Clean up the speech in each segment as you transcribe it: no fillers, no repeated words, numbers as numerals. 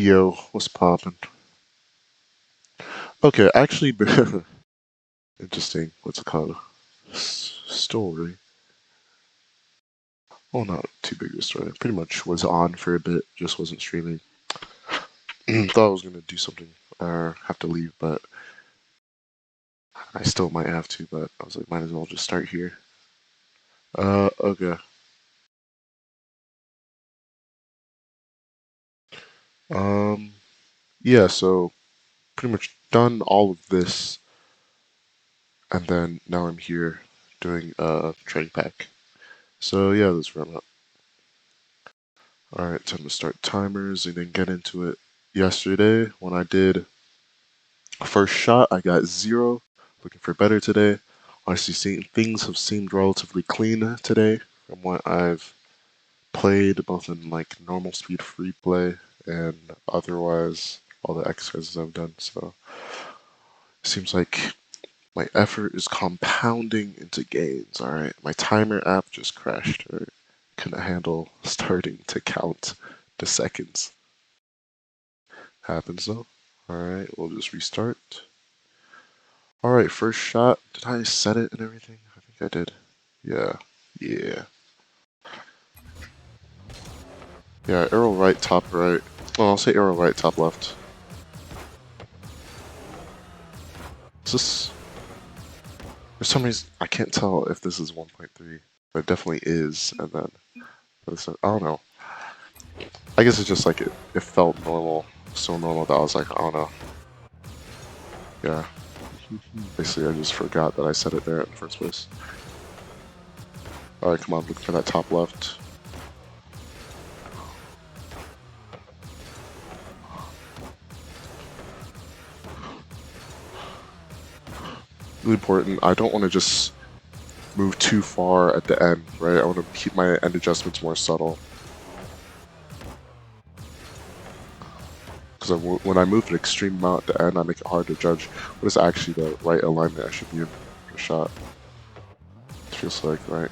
Yo, what's poppin'? Okay, actually, interesting. What's it called? Story. Well, not too big of a story. Pretty much was on for a bit, just wasn't streaming. Thought I was gonna do something or have to leave, but I still might have to. But I was like, might as well just start here. Okay. Um, yeah. So pretty much done all of this, and then now I'm here doing training pack. So yeah, that's where I'm at. All right, time to start timers and then get into it. Yesterday, when I did first shot, I got 0. Looking for better today. Honestly, things have seemed relatively clean today from what I've played, both in like normal speed free play and otherwise all the exercises I've done. So it seems like my effort is compounding into gains. All right, my timer app just crashed. Right? Couldn't handle starting to count the seconds. Happens though. All right, we'll just restart. All right, first shot. Did I set it and everything? I think I did. Yeah, yeah. Yeah, arrow right, top right. Well, I'll say arrow right, top left. Is this... For some reason, I can't tell if this is 1.3, but it definitely is, and then... I don't know. I guess it's just like it felt normal. So normal that I was like, I don't know. Yeah. Basically, I just forgot that I set it there in the first place. Alright, come on, looking for that top left. Really important. I don't want to just move too far at the end, right? I want to keep my end adjustments more subtle. Because when I move an extreme amount at the end, I make it hard to judge what is actually the right alignment I should be in for a shot. It feels like, right?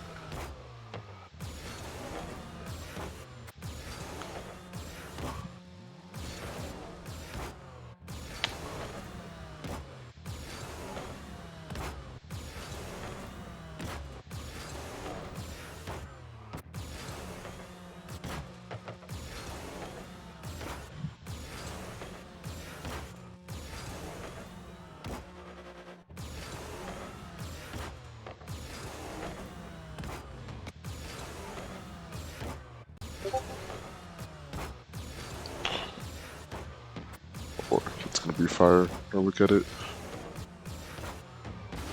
Or it's gonna be fire. Now look at it.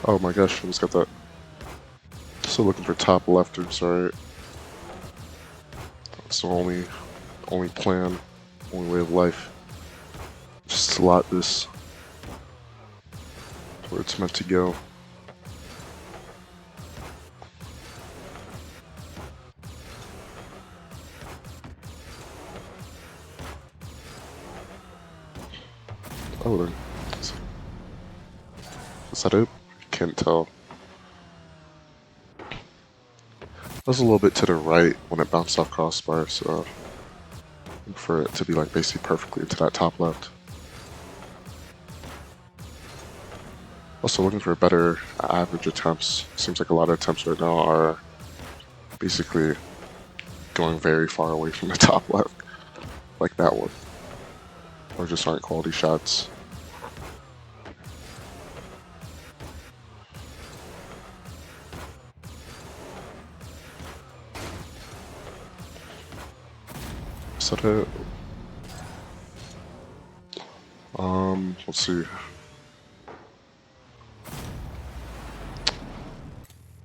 Oh my gosh, I just got that. Still looking for top lefters, alright. That's the only plan, only way of life. Just slot this where it's meant to go. Oh, then. Is that it? Can't tell. That was a little bit to the right when it bounced off crossbar, so for it to be like basically perfectly into that top left. Also looking for better average attempts. Seems like a lot of attempts right now are basically going very far away from the top left, like that one, or just aren't quality shots. Is that it? Let's see.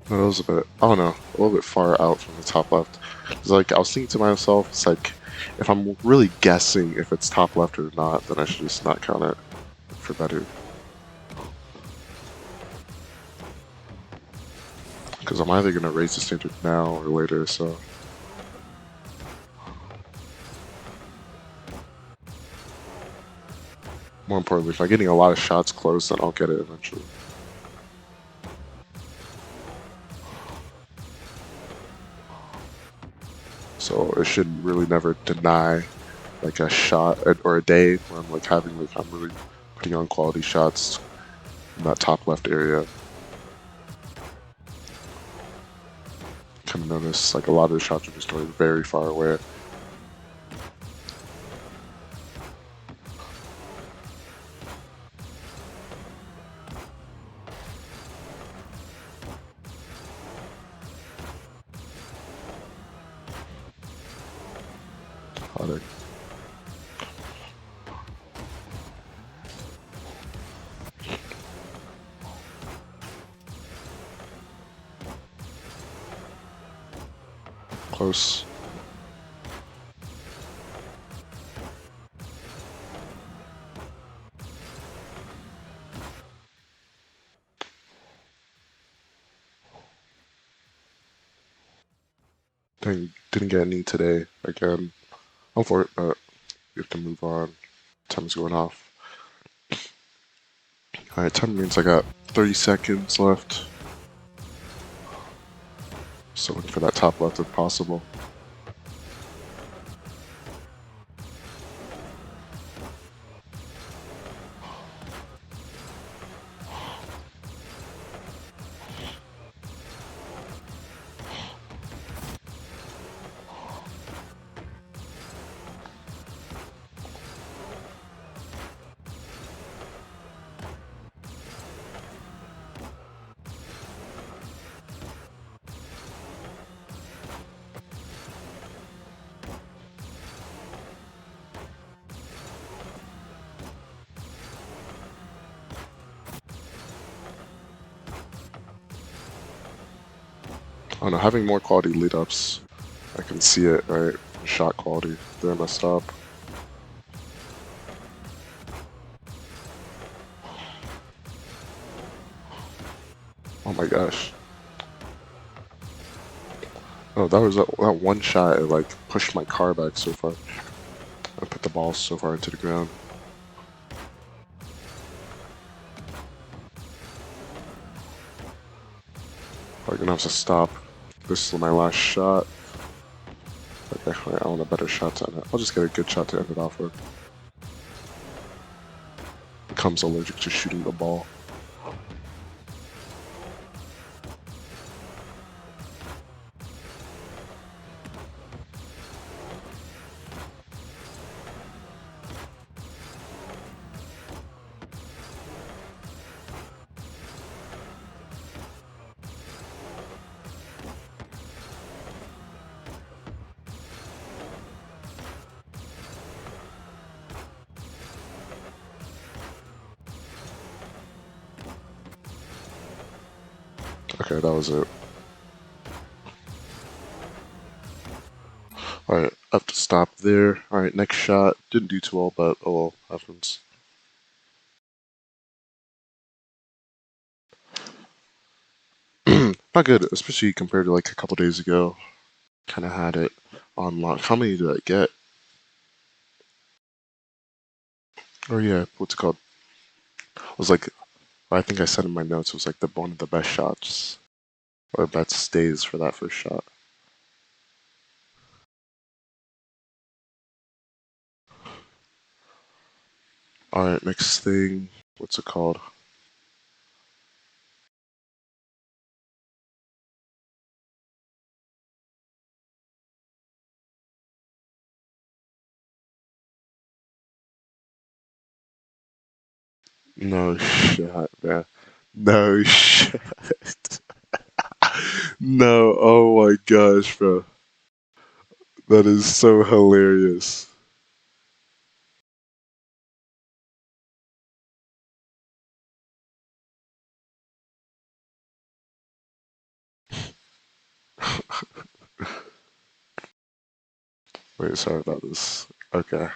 That was a bit, I don't know, a little bit far out from the top left. It's like, I was thinking to myself, it's like, if I'm really guessing if it's top left or not, then I should just not count it for better. Because I'm either going to raise the standard now or later, so. More importantly, if I'm getting a lot of shots close, then I'll get it eventually. So it should really never deny like a shot or a day where I'm like having like I'm really putting on quality shots in that top left area. Kind of notice like a lot of the shots are just going very far away. Got it. Close. Didn't get any today again. I'm for it, but we have to move on. Time's going off. Alright, time means I got 30 seconds left. So looking for that top left if possible. I don't know, having more quality lead ups, I can see it, right? Shot quality, they're messed up. Oh my gosh. Oh, that was that one shot. It like pushed my car back so far. I put the ball so far into the ground. I'm gonna have to stop. This is my last shot. Okay, I want a better shot to end it. I'll just get a good shot to end it off with. Becomes allergic to shooting the ball. Okay, that was it. Alright, I have to stop there. Alright, next shot. Didn't do too well, but oh well, happens. Not good, especially compared to like a couple days ago. Kind of had it on lock. How many did I get? Oh yeah, what's it called? It was like, I think I said in my notes, it was like the one of the best shots or best stays for that first shot. Alright, next thing. What's it called? No shit, man. No shit. No, oh my gosh, bro. That is so hilarious. Wait, sorry about this. Okay.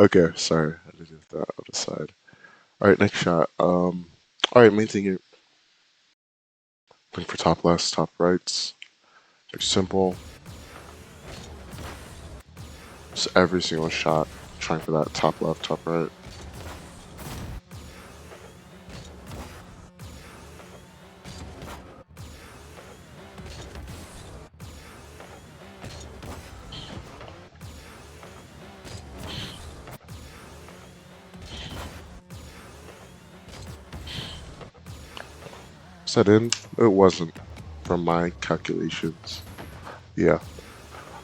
Okay, sorry. I did that on the side. All right, next shot. All right, main thing here. Looking for top lefts, top rights. Pretty simple. Just every single shot, trying for that top left, top right. Set in? It wasn't, from my calculations. Yeah,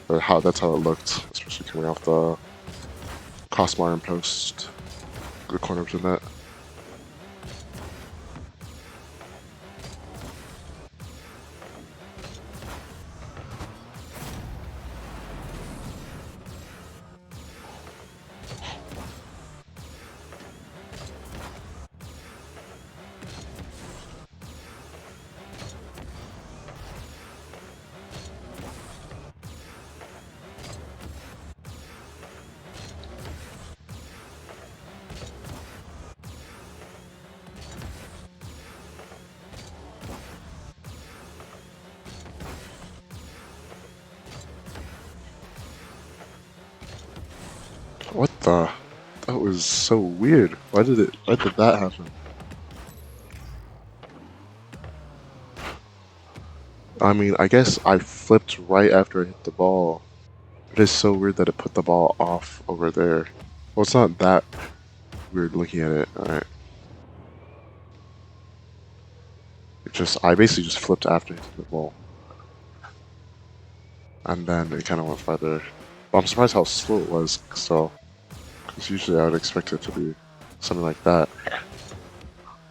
or how that's how it looked, especially coming off the crossbar and post, the corner of the net. What the? That was so weird. Why did that happen? I mean, I guess I flipped right after I hit the ball. It is so weird that it put the ball off over there. Well, it's not that weird looking at it. Alright. I basically just flipped after hitting the ball. And then it kind of went farther. But I'm surprised how slow it was, so. Because usually I would expect it to be something like that.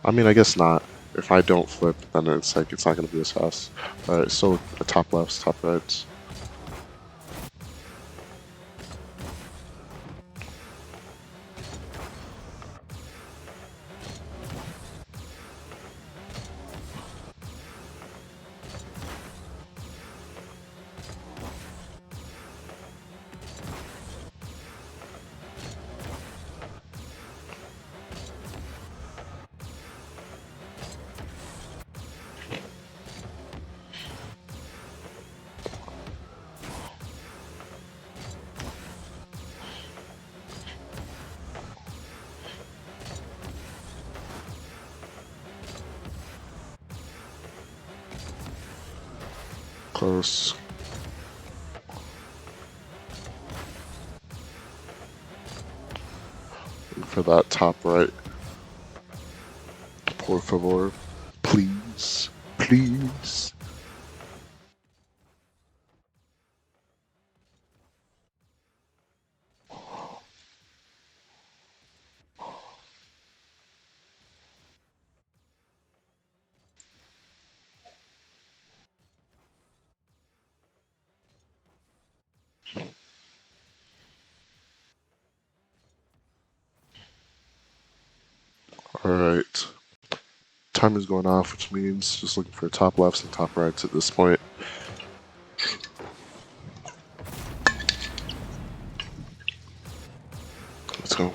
I mean, I guess not. If I don't flip, then it's like, it's not going to be as fast. Alright, so the top lefts, top rights. Close. For that top right. Por favor. Please. Please. Alright. Timer's going off, which means just looking for top lefts and top rights at this point. Let's go.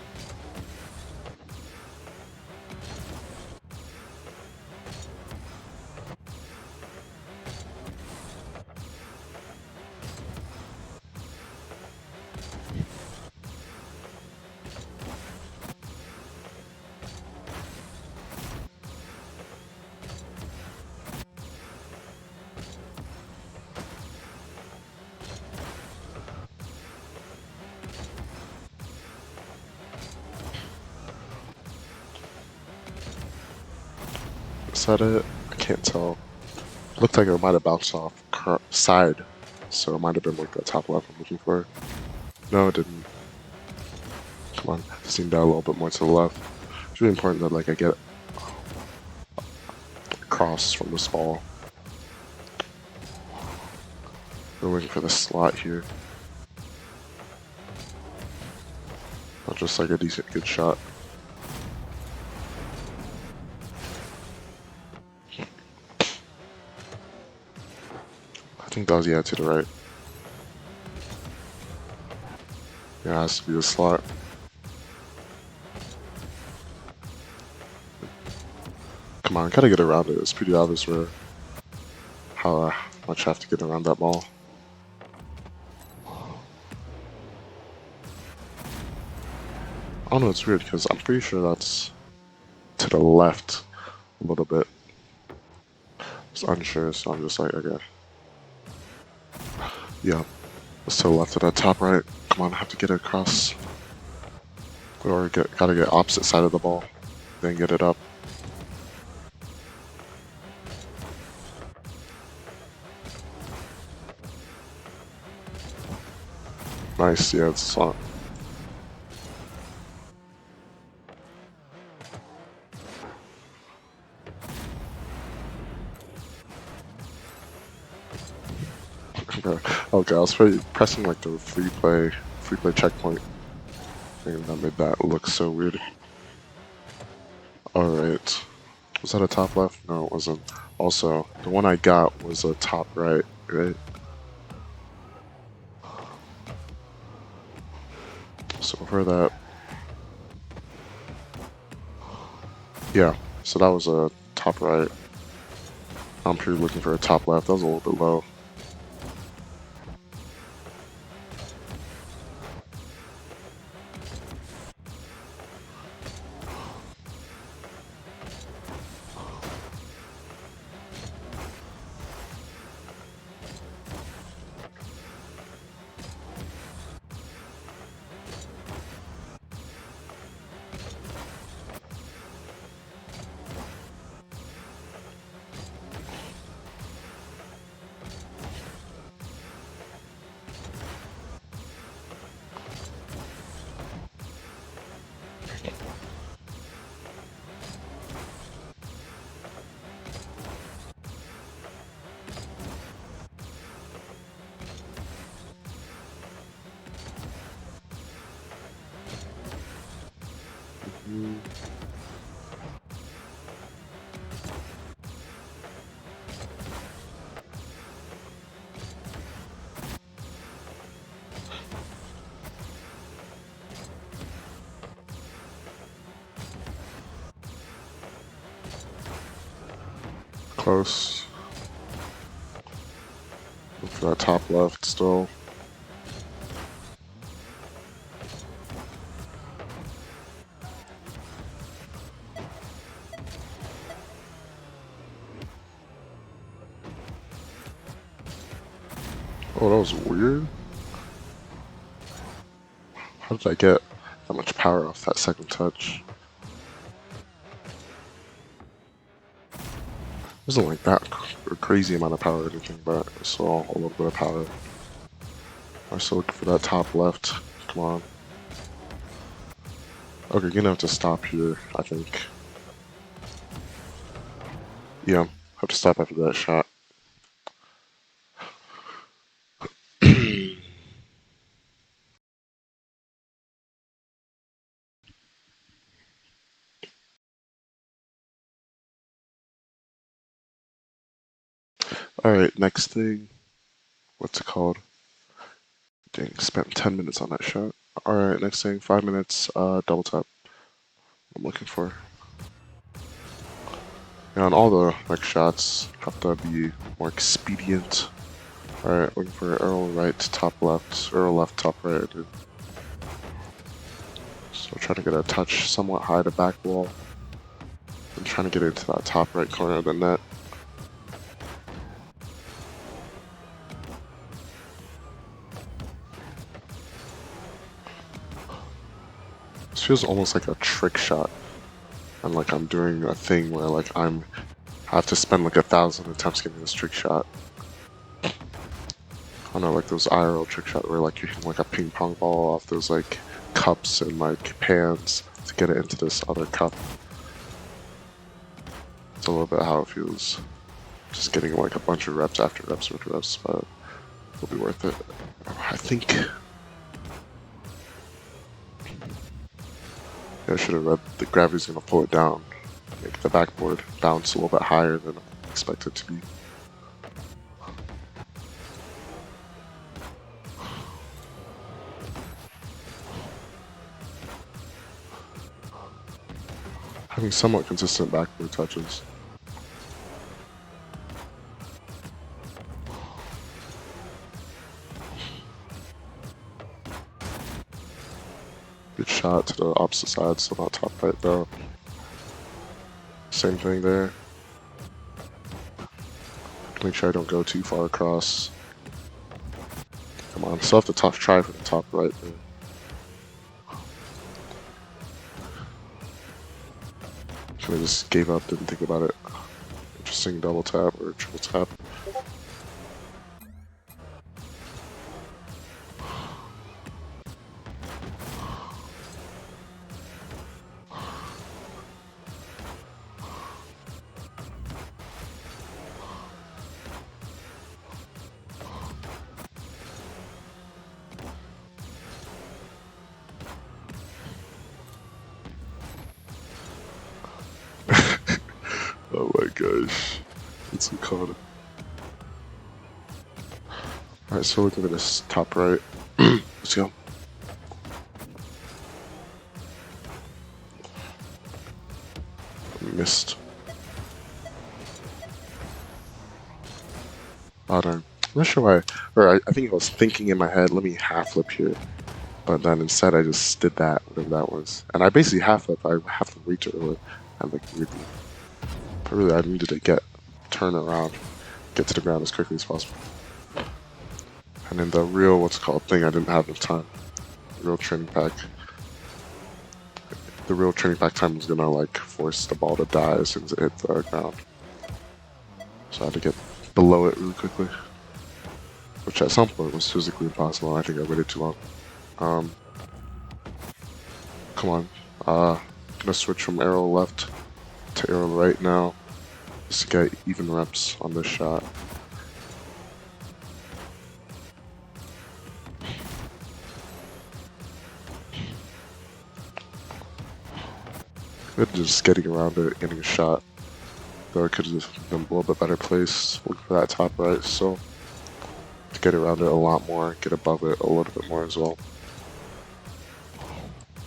Is that it? I can't tell. Looked like it might have bounced off side, so it might have been like the top left I'm looking for. No, it didn't. Come on, just need that a little bit more to the left. It's really important that like I get across from this ball. We're waiting for the slot here. Not just like a decent good shot. I think that was, yeah, to the right. Yeah, it has to be the slot. Come on, gotta get around it. It's pretty obvious where how much I have to get around that ball. Oh no, it's weird because I'm pretty sure that's to the left a little bit. It's unsure, so I'm just like, okay. Yeah, it's to the left of that top right. Come on, I have to get it across. Or gotta get opposite side of the ball, then get it up. Nice, yeah, it's on. Okay, I was pressing like the free play checkpoint thing that made that look so weird. Alright. Was that a top left? No, it wasn't. Also, the one I got was a top right, right? So for that, yeah, so that was a top right. I'm pretty looking for a top left. That was a little bit low. Close. Look for that top left still. Oh, that was weird. How did I get that much power off that second touch? It wasn't like that crazy amount of power or anything, but I saw a little bit of power. I'm still looking for that top left. Come on. Okay, you're gonna have to stop here, I think. Yeah, have to stop after that shot. Alright, next thing. What's it called? Dang, spent 10 minutes on that shot. Alright, next thing, 5 minutes, double tap. I'm looking for. And on all the like shots, have to be more expedient. Alright, looking for arrow right, top left, arrow left, top right. Dude. So trying to get a touch somewhat high to back wall. And trying to get into that top right corner of the net. This feels almost like a trick shot. And like I'm doing a thing where like I have to spend like 1,000 attempts getting this trick shot. I don't know, like those IRL trick shot where like you're hitting like a ping pong ball off those like cups and like pans to get it into this other cup. It's a little bit how it feels. Just getting like a bunch of reps after reps after reps, but it'll be worth it. I think. Yeah, I should have read the gravity's gonna pull it down. Make the backboard bounce a little bit higher than I expect it to be. Having somewhat consistent backboard touches. Good shot to the opposite side, so not top right though. Same thing there. Make sure I don't go too far across. Come on, still have to try for the top right there. Should have just gave up, didn't think about it. Interesting double tap or triple tap. Oh my gosh. It's a card. Alright, so looking at this top right. Let's go. Missed. Oh darn. I'm not sure why. Or I think I was thinking in my head, let me half flip here. But then instead I just did that, whatever that was. And I basically half flip, I have to reach it really. And like really I needed to turn around, get to the ground as quickly as possible. And in the real, what's called thing, I didn't have enough time. The real training pack time was gonna like force the ball to die as soon as it hit the ground. So I had to get below it really quickly. Which at some point was physically impossible. I think I waited too long. Come on. Gonna switch from arrow left to arrow right now. Just to get even reps on this shot. Good, just getting around it, getting a shot. Though it could have been a little bit better placed. Looking for that top right, so to get around it a lot more, get above it a little bit more as well.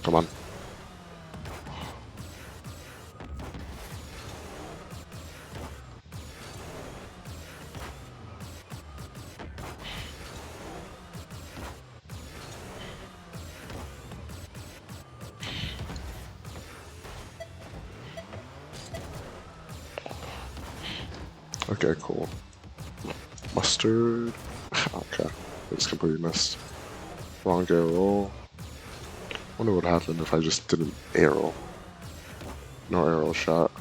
Come on. Okay, cool. Mustard. Okay, I just completely missed. Wrong arrow. Wonder what happened if I just didn't arrow. No arrow shot.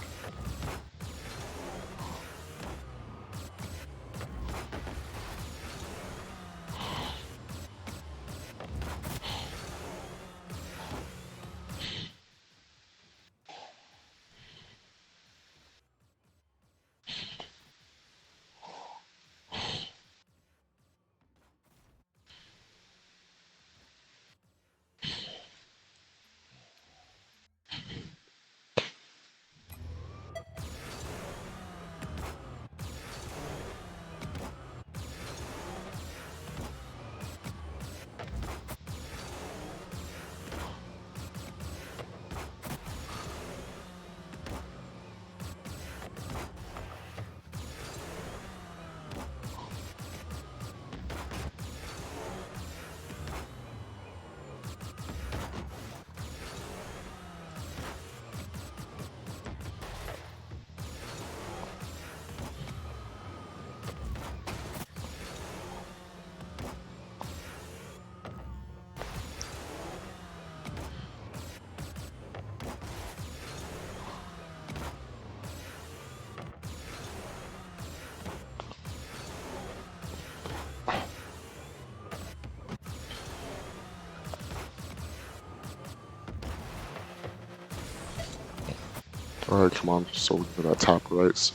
Alright, come on. So looking for that top right.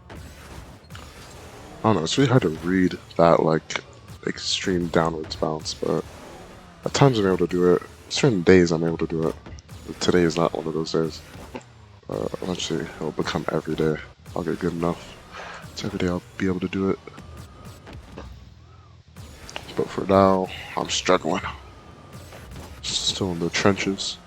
I don't know, it's really hard to read that like extreme downwards bounce, but at times I'm able to do it. Certain days I'm able to do it. But today is not one of those days. Eventually it'll become every day. I'll get good enough. So every day I'll be able to do it. But for now, I'm struggling. Still in the trenches.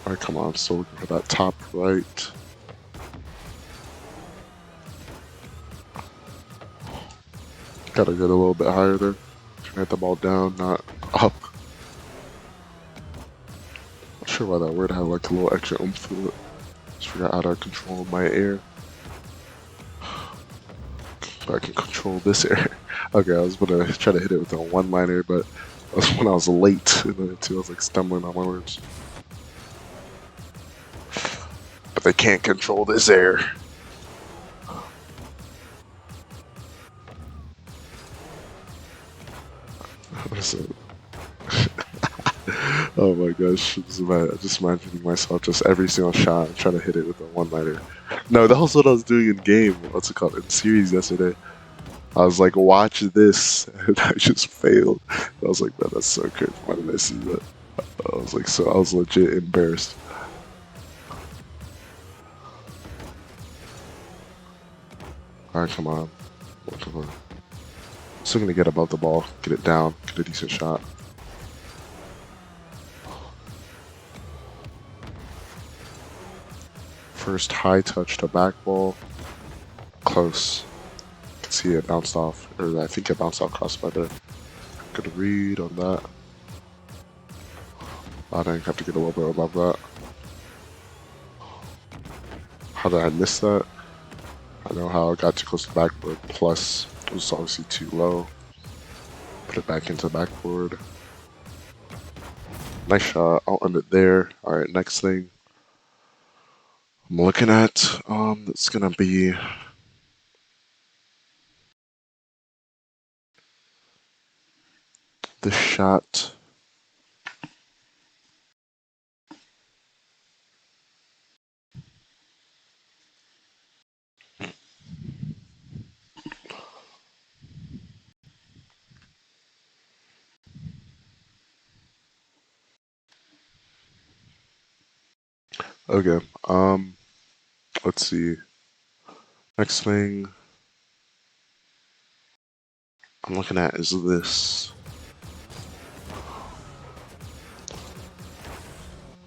Alright, come on, still looking for that top right. Gotta get a little bit higher there. Trying to hit the ball down, not up. Not sure why that word had like a little extra oomph to it. Just forgot how to control my air. But I can control this air. Okay, I was gonna try to hit it with a one-liner, but that's when I was late in it too. I was like stumbling on my words. But they can't control this air. So, oh my gosh, just imagining myself just every single shot trying to hit it with a one-liner. No, that was what I was doing in game. What's it called? In series yesterday. I was like, watch this, and I just failed. I was like, man, that's so crazy. Why did I see that? I was like, I was legit embarrassed. Alright, come on. Come on. Still gonna get above the ball, get it down, get a decent shot. First high touch to back ball. Close. Can see it bounced off, or I think it bounced off crossbar there. Good read on that. I didn't have to get a little bit above that. How did I miss that? I know how I got too close to backboard, plus it was obviously too low. Put it back into backboard. Nice shot, I'll end it there. Alright, next thing I'm looking at, it's gonna be the shot. Okay, let's see. Next thing I'm looking at is this.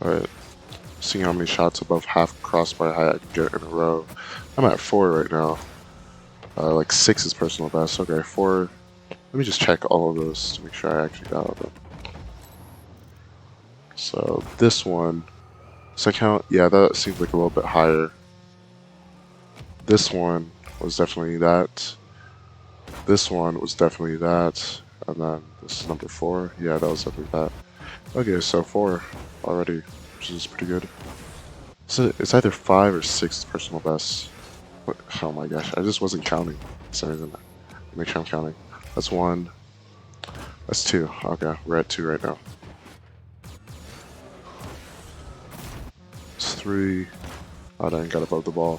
Alright, seeing how many shots above half crossbar height I can get in a row. I'm at 4 right now. Like 6 is personal best. Okay, 4. Let me just check all of those to make sure I actually got all of them. So this one, second count, yeah, that seems like a little bit higher. This one was definitely that. This one was definitely that. And then this is number 4. Yeah, that was definitely that. Okay, so 4 already, which is pretty good. So it's either 5 or 6 personal best. What? Oh my gosh, I just wasn't counting. Sorry, make sure I'm counting. That's 1. That's 2. Okay, we're at 2 right now. It's 3. Oh, I didn't got above the ball.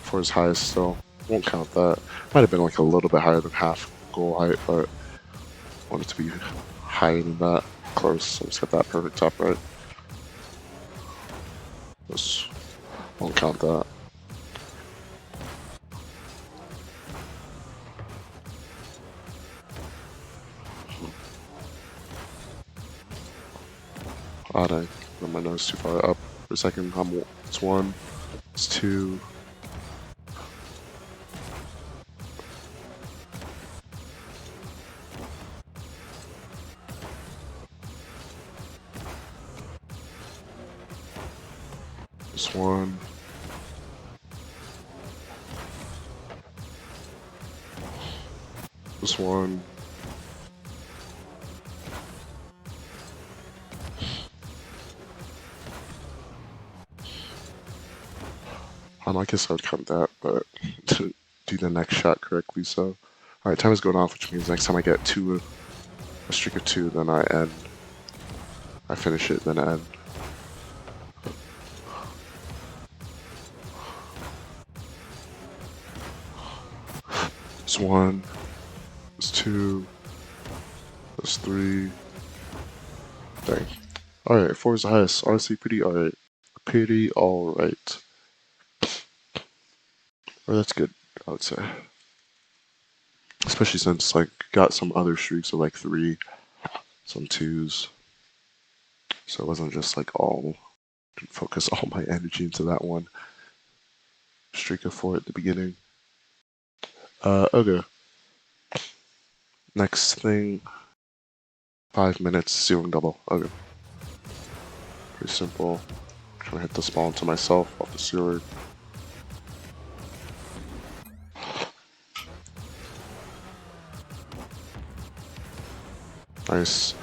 4 is highest still. Won't count that. Might have been like a little bit higher than half goal height, but I want it to be higher than that. Close. So just got that perfect top right. Just won't count that. Oh, dang. My nose too far up for a second. It's 1. It's 2. It's 1. It's 1. I guess I would count that, but to do the next shot correctly, so. Alright, time is going off, which means next time I get a streak of 2, then I end. I finish it, then I end. It's 1. It's 2. It's 3. Dang. Alright, 4 is the highest. Honestly, pretty alright. Pretty alright. Or that's good, I would say. Especially since, like, got some other streaks of, like, 3, some 2s. So it wasn't just, like, all Didn't focus all my energy into that one. Streak of 4 at the beginning. Okay. Next thing, 5 minutes, ceiling double. Okay. Pretty simple. Trying to hit this ball into myself off the ceiling. Nice.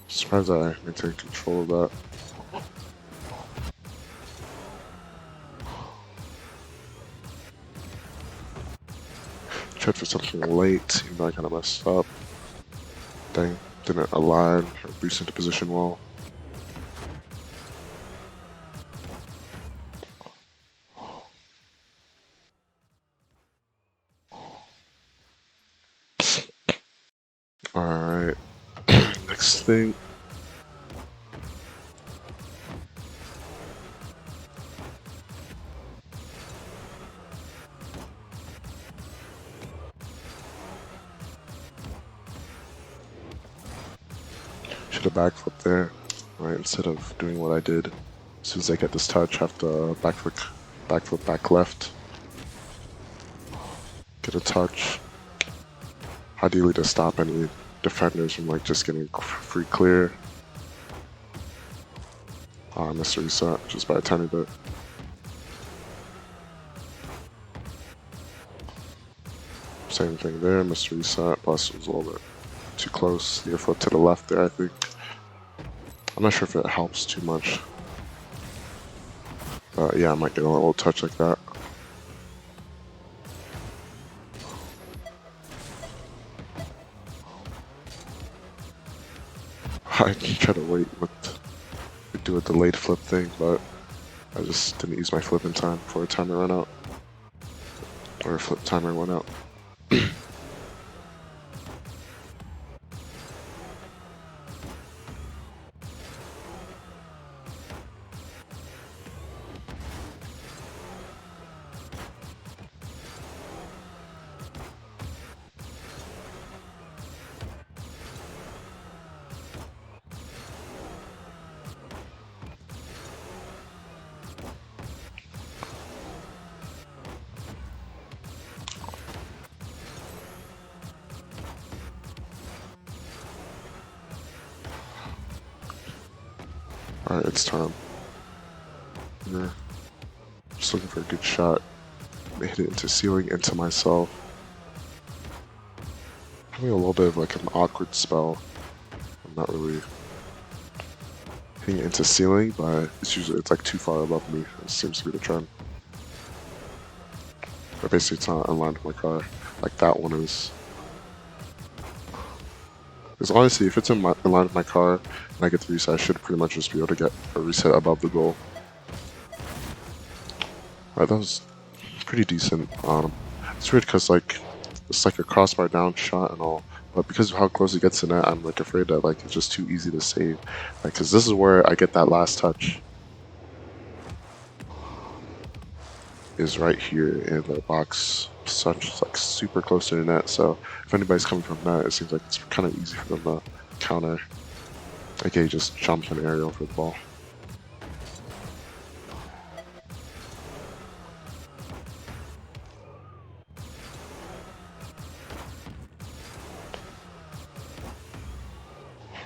Surprised I maintained control of that. Tried for something late, even though I kind of messed up. Dang, didn't align or boost into position well. Alright, next thing. Should have backflipped there, right? Instead of doing what I did. As soon as I get this touch, have to backflip back left. Get a touch. Ideally to stop any defenders from like just getting free clear. I missed a reset just by a tiny bit. Same thing there, missed a reset, plus it was a little bit too close. Near flip to the left there, I think. I'm not sure if it helps too much. But yeah, I might get a little touch like that. I try to wait do a delayed flip thing, but I just didn't use my flip in time before a timer ran out. Or a flip timer went out. Alright, it's time. Yeah. Just looking for a good shot. Hit it into ceiling, into myself. Having a little bit of like an awkward spell. I'm not really hitting it into ceiling, but it's like too far above me. It seems to be the trend. But basically it's not in line with my car. Like that one is. Because honestly, if it's in line with my car and I get the reset, I should pretty much just be able to get a reset above the goal. Alright, that was pretty decent. It's weird because like it's like a crossbar down shot and all, but because of how close it gets to net, I'm like afraid that like it's just too easy to save. Like, because this is where I get that last touch. Is right here in the box, such like super close to the net. So if anybody's coming from net, it seems like it's kind of easy for them to counter. Okay, just jump an aerial for the ball.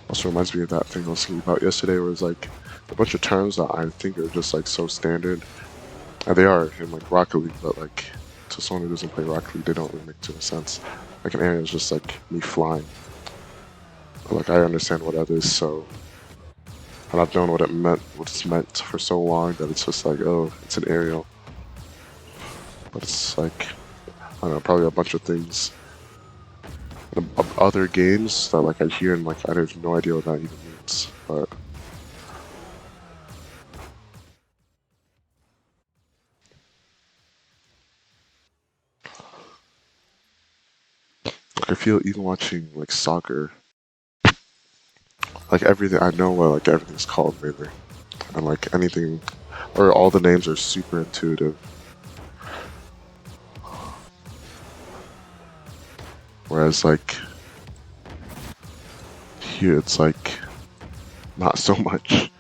Also reminds me of that thing I was thinking about yesterday, where it's like a bunch of terms that I think are just like so standard. And they are in like Rocket League, but like to someone who doesn't play Rocket League, they don't really make too much sense. Like an aerial is just like me flying. But like I understand what that is, so, and I've known what it's meant for so long that it's just like, oh, it's an aerial. But it's like, I don't know, probably a bunch of things in other games that like I hear and like I have no idea what that even means. But like, I feel even watching like soccer, like everything I know what like everything's called mainly, and like anything or all the names are super intuitive. Whereas like here, it's like not so much.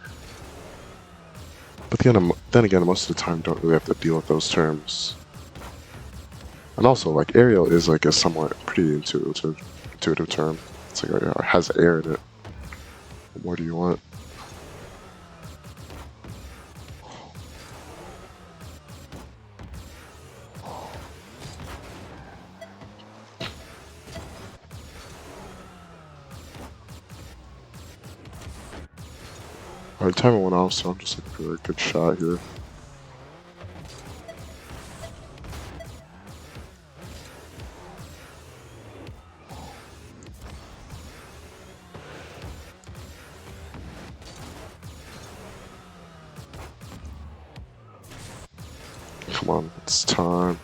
But then again, most of the time, don't really have to deal with those terms. And also, like aerial is like a somewhat pretty intuitive term. It's like it has air in it. What more do you want? Alright, timer went off, so I'm just looking for a good shot here. Come on, it's time.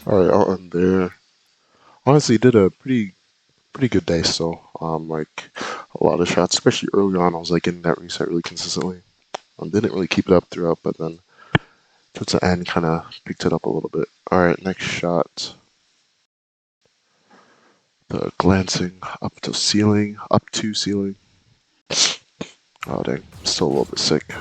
Alright, I'll end there. Honestly, did a pretty good day still. Like a lot of shots, especially early on. I was like getting that reset really consistently. Didn't really keep it up throughout, but then towards the end, kind of picked it up a little bit. All right, next shot. The glancing up to ceiling. Oh dang, still a little bit sick.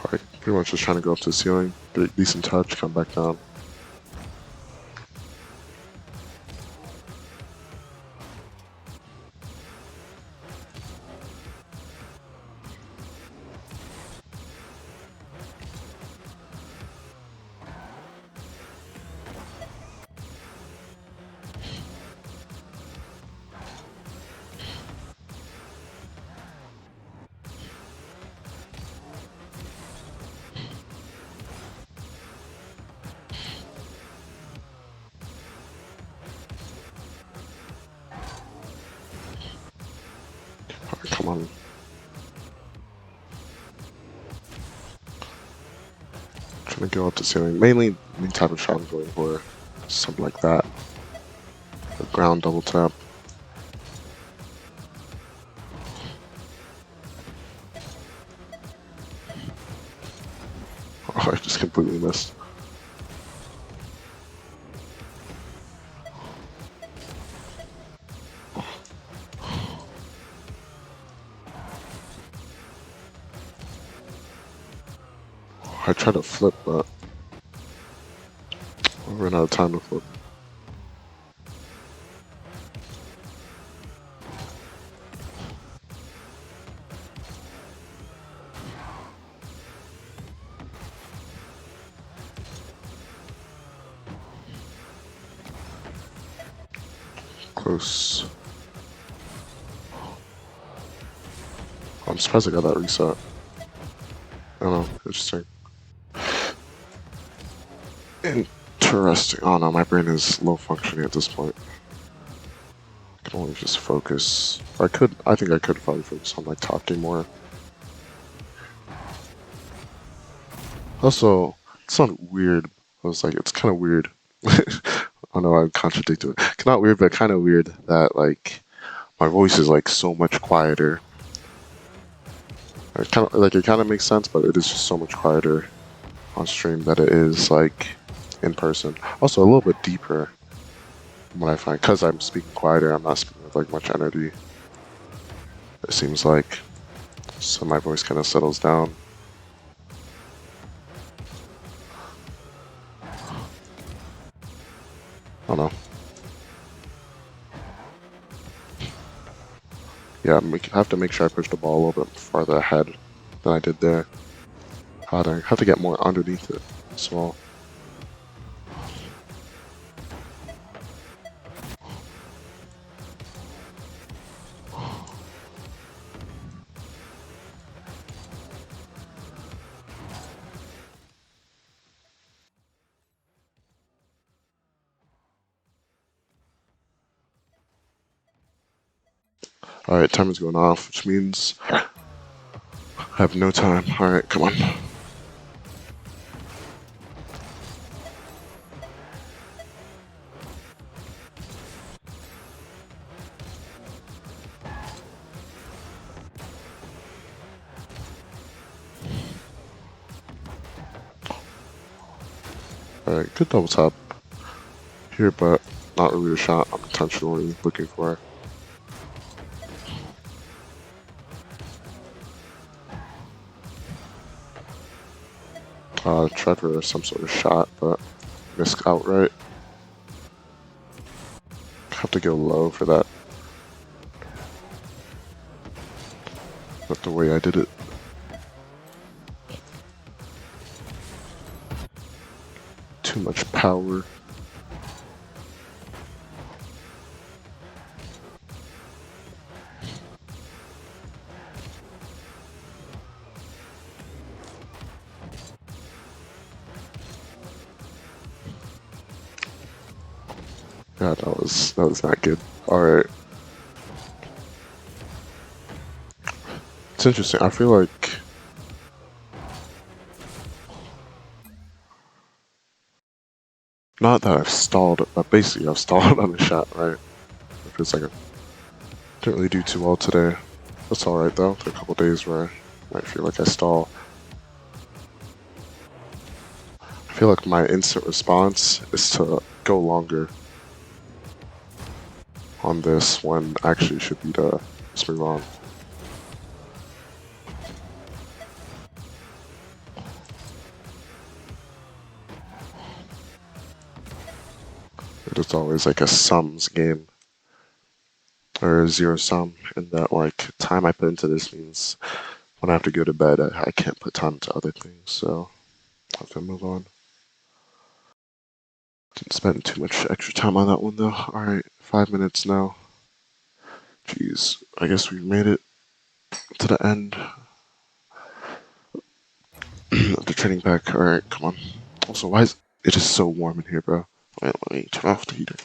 All right, pretty much just trying to go up to the ceiling, get a decent touch, come back down. All right, come on. Trying to go up to the ceiling. Mainly, the type of shot I'm going for, something like that. A ground double tap. Oh, I just completely missed. I tried to flip, but I ran out of time to flip. Close. I'm surprised I got that reset. I don't know. Interesting. Interesting. Oh no, my brain is low functioning at this point. I can only just focus. I think I could probably focus on like talking more. Also, it's not weird. I was like, it's kind of weird. I know I'm contradicting. It's not weird, but kind of weird that like my voice is like so much quieter. It kind of makes sense, but it is just so much quieter on stream that it is like in person. Also, a little bit deeper. What I find, because I'm speaking quieter, I'm not speaking with like much energy. It seems like so my voice kind of settles down. I don't know. Yeah, I have to make sure I push the ball a little bit farther ahead than I did there. I have to get more underneath it as well. Alright, time is going off, which means I have no time. Alright, come on. Alright, good double tap here, but not really a shot I'm intentionally looking for. Tried for some sort of shot, but missed outright. Have to go low for that. But the way I did it. Too much power. Yeah, that was not good. Alright. It's interesting. I feel like not that I've stalled, but basically I've stalled on the shot, right? It feels like I didn't really do too well today. That's alright though. There are a couple days where I might feel like I stall. I feel like my instant response is to go longer on this when actually it should be to just move on. It's always like a sums game or a zero sum, and that like time I put into this means when I have to go to bed, I can't put time into other things, so I have to move on. Didn't spend too much extra time on that one though. Alright, 5 minutes now. Jeez, I guess we made it to the end of the training pack. Alright, come on. Also, why is it just so warm in here, bro? Wait, let me turn off the heater.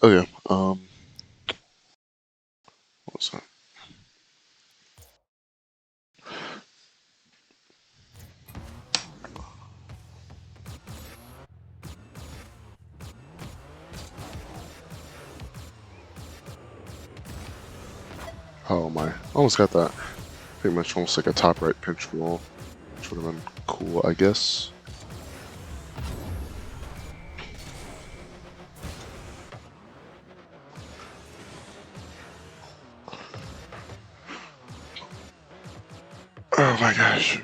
Okay. What was that? Oh my! Almost got that. Pretty much almost like a top right pinch roll, which would have been cool, I guess. Oh my gosh.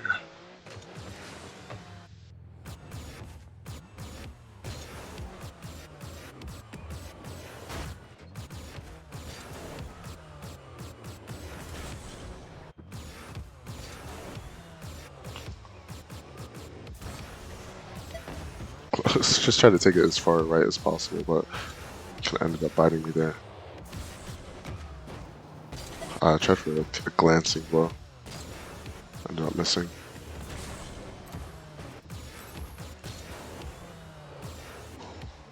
Just try to take it as far right as possible, but kind of ended up biting me there. I tried for like a glancing blow. Ended up missing.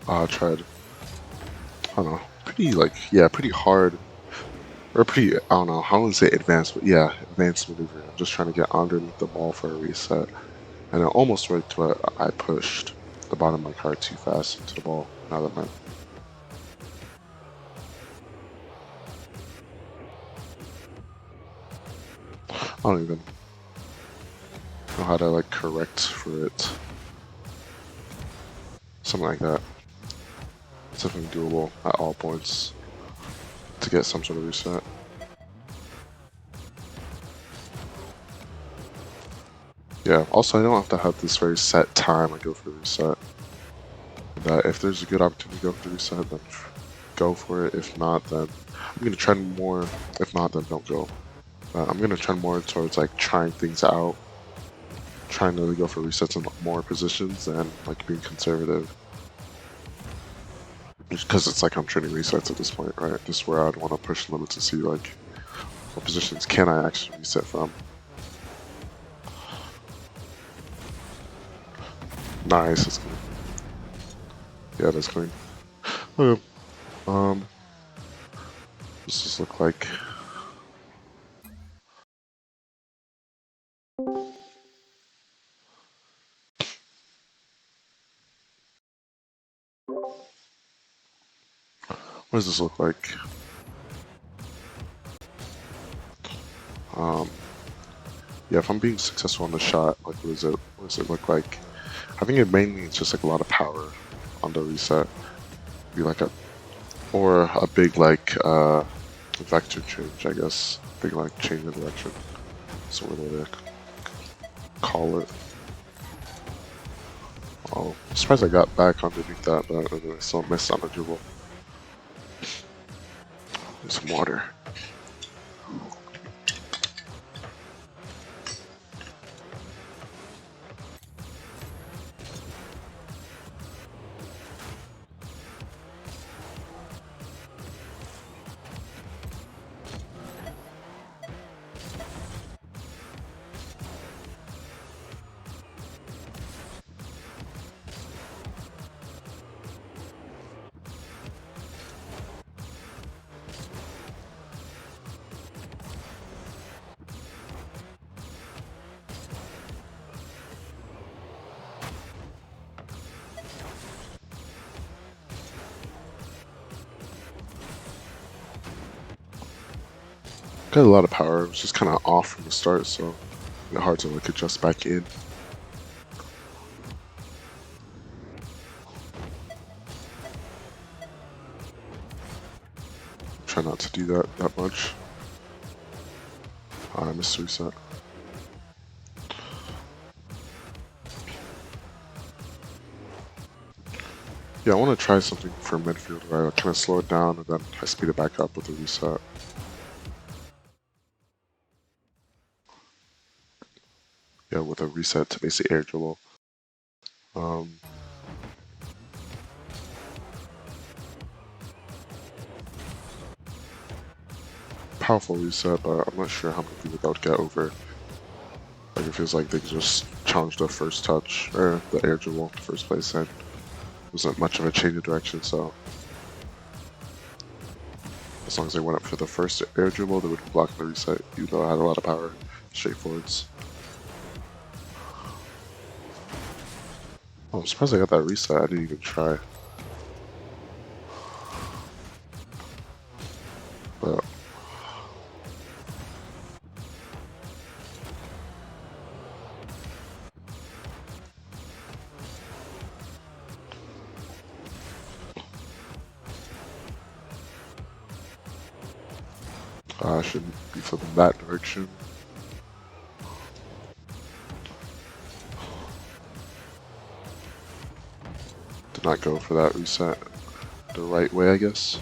I tried, I don't know, pretty like, yeah, pretty hard, or pretty, I don't know, I wouldn't say advanced, but yeah, advanced maneuvering. I'm just trying to get underneath the ball for a reset. And it almost worked, but I pushed the bottom of my card too fast into the ball. Now that meant I don't even know how to like correct for it. Something like that. It's definitely doable at all points to get some sort of reset. Yeah, also I don't have to have this very set time I go for the reset. That if there's a good opportunity to go for the reset, then go for it. If not, then I'm gonna trend more. If not, then don't go. I'm gonna trend more towards like trying things out, trying to go for resets in more positions, and like being conservative. Because it's like I'm training resets at this point, right? Just where I'd want to push limits to see like what positions can I actually reset from. Nice, that's clean. Yeah, that's clean. Okay. Um, does this look like? What does this look like? Um, yeah, if I'm being successful on the shot, like what does it look like? I think it mainly it's just like a lot of power on the reset. Be like a or a big like vector change, I guess. Big like change of direction. So what do they call it? Oh, I'm surprised I got back underneath that, but I still missed on a dribble. Some water. Got a lot of power. It was just kind of off from the start, so hard to like adjust back in. Try not to do that much. I missed the reset. Yeah, I want to try something for midfield where I kind of slow it down and then I speed it back up with a reset. Yeah, with a reset to basically air dribble. Um, Powerful reset, but I'm not sure how many people that would get over. Like it feels like they just challenged the first touch or the air dribble in the first place, and it wasn't much of a change of direction. So As long as I went up for the first air dribble, they would block the reset, even though I had a lot of power. Straightforwards. Oh, I'm surprised I got that reset. I didn't even try. But I shouldn't be flipping that direction. Did not go for that reset the right way, I guess.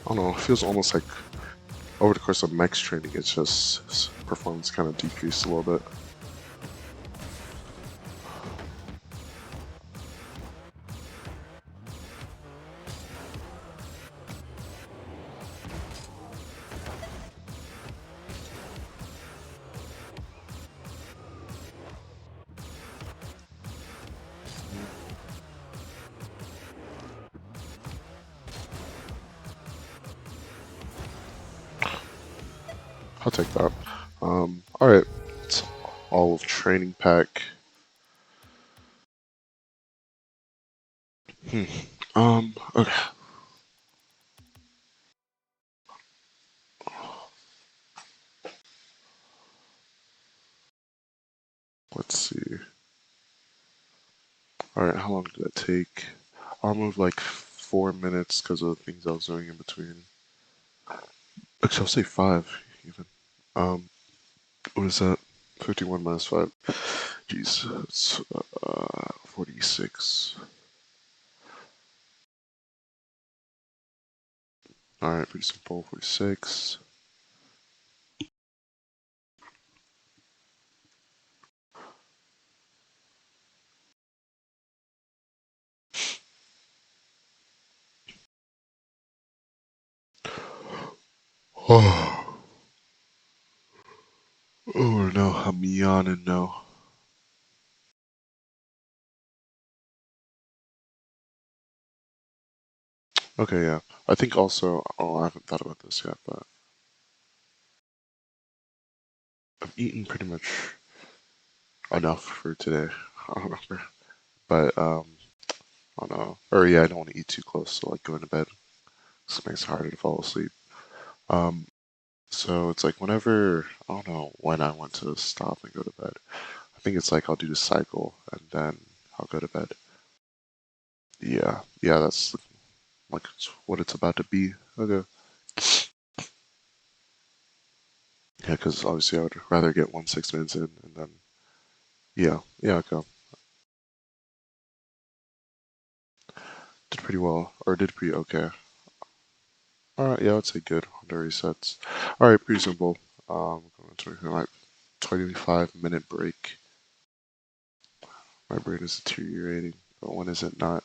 I don't know, it feels almost like over the course of max training, it's just performance kind of decreased a little bit. I'll take that. Alright, it's all of training pack. Okay. Let's see. Alright, how long did that take? I'll move like 4 minutes because of the things I was doing in between. Actually, I'll say 5 even. What is that? 51 minus 5. Jeez, it's 46. Alright, pretty simple. 46. Oh, oh no, I'm yawning now. Okay, yeah. I think also, oh, I haven't thought about this yet, but I've eaten pretty much enough for today. I don't remember. But, I don't know. Or yeah, I don't want to eat too close, so like going to bed. This makes it harder to fall asleep. Um, so it's like whenever, I don't know when I want to stop and go to bed. I think it's like I'll do the cycle and then I'll go to bed. Yeah, yeah, that's like what it's about to be. Okay. Yeah, because obviously I would rather get 1 6 minutes in and then, yeah, yeah, okay. Did pretty well, or did pretty okay. Alright, yeah, I would say good on the resets. Alright, pretty simple. Going to like 25-minute break. My brain is deteriorating, but when is it not?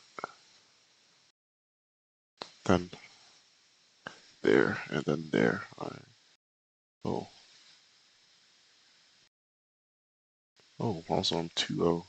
Then there, and then there. Alright. Oh, oh, also I'm 2-0.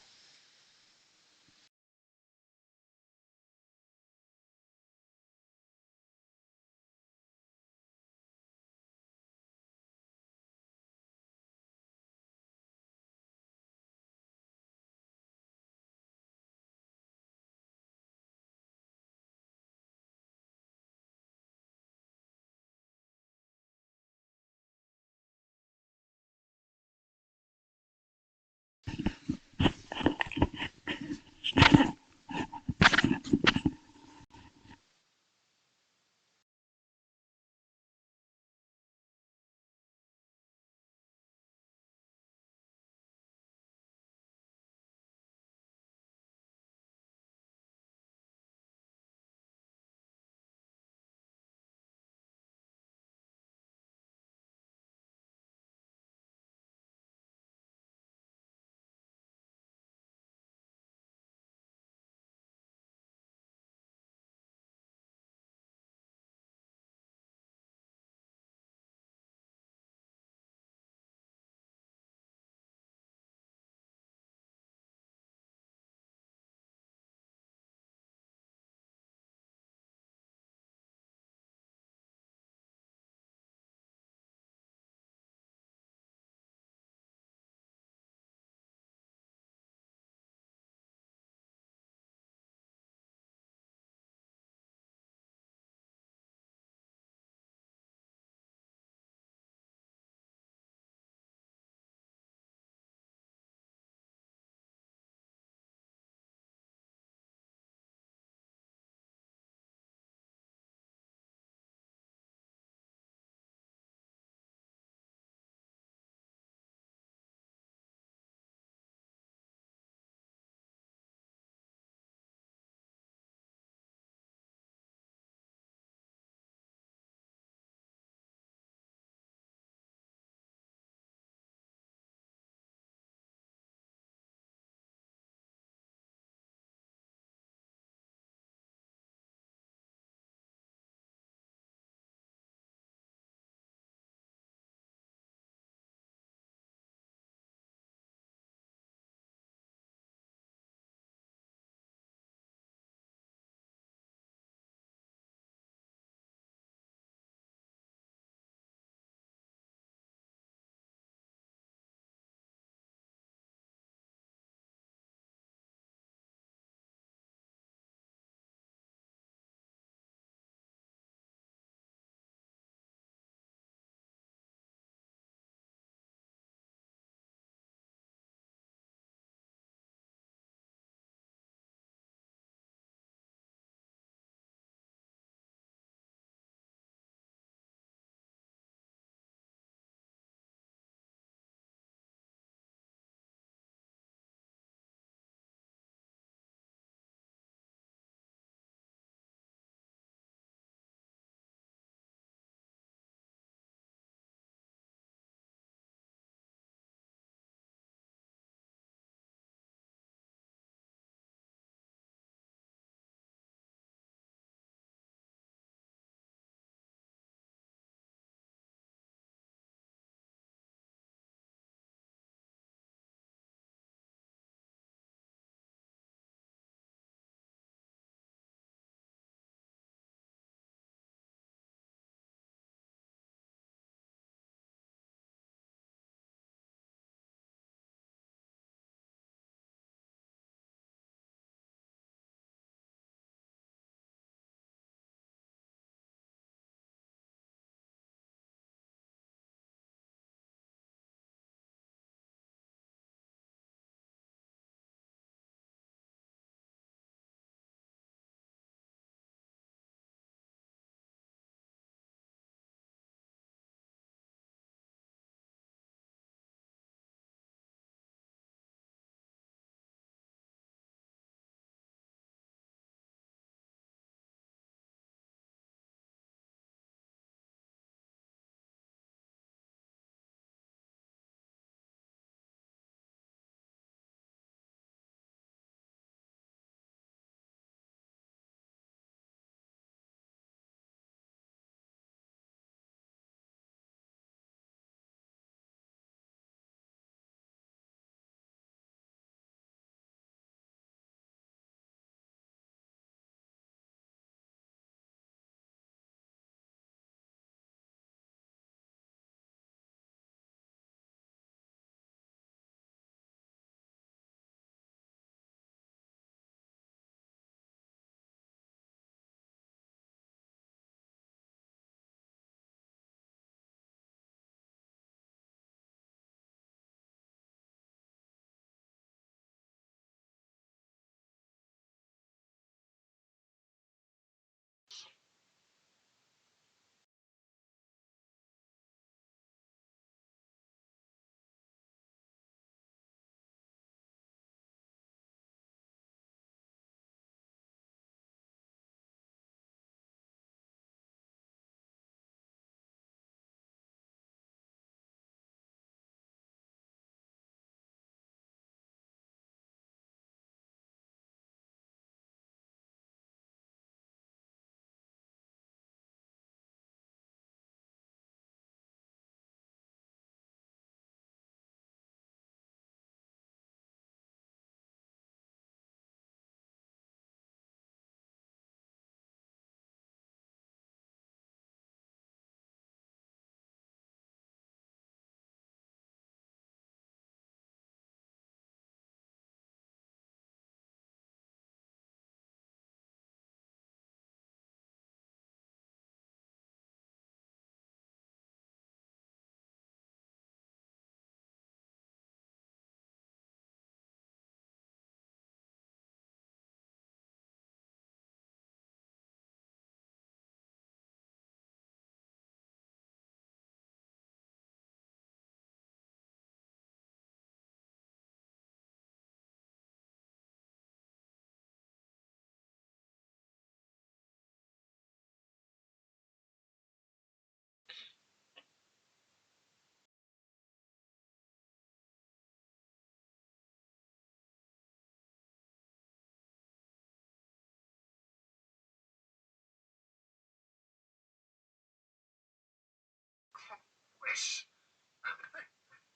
Wesh.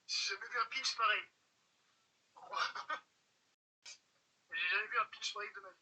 J'ai jamais vu un pinch pareil. J'ai jamais vu un pinch pareil de ma vie.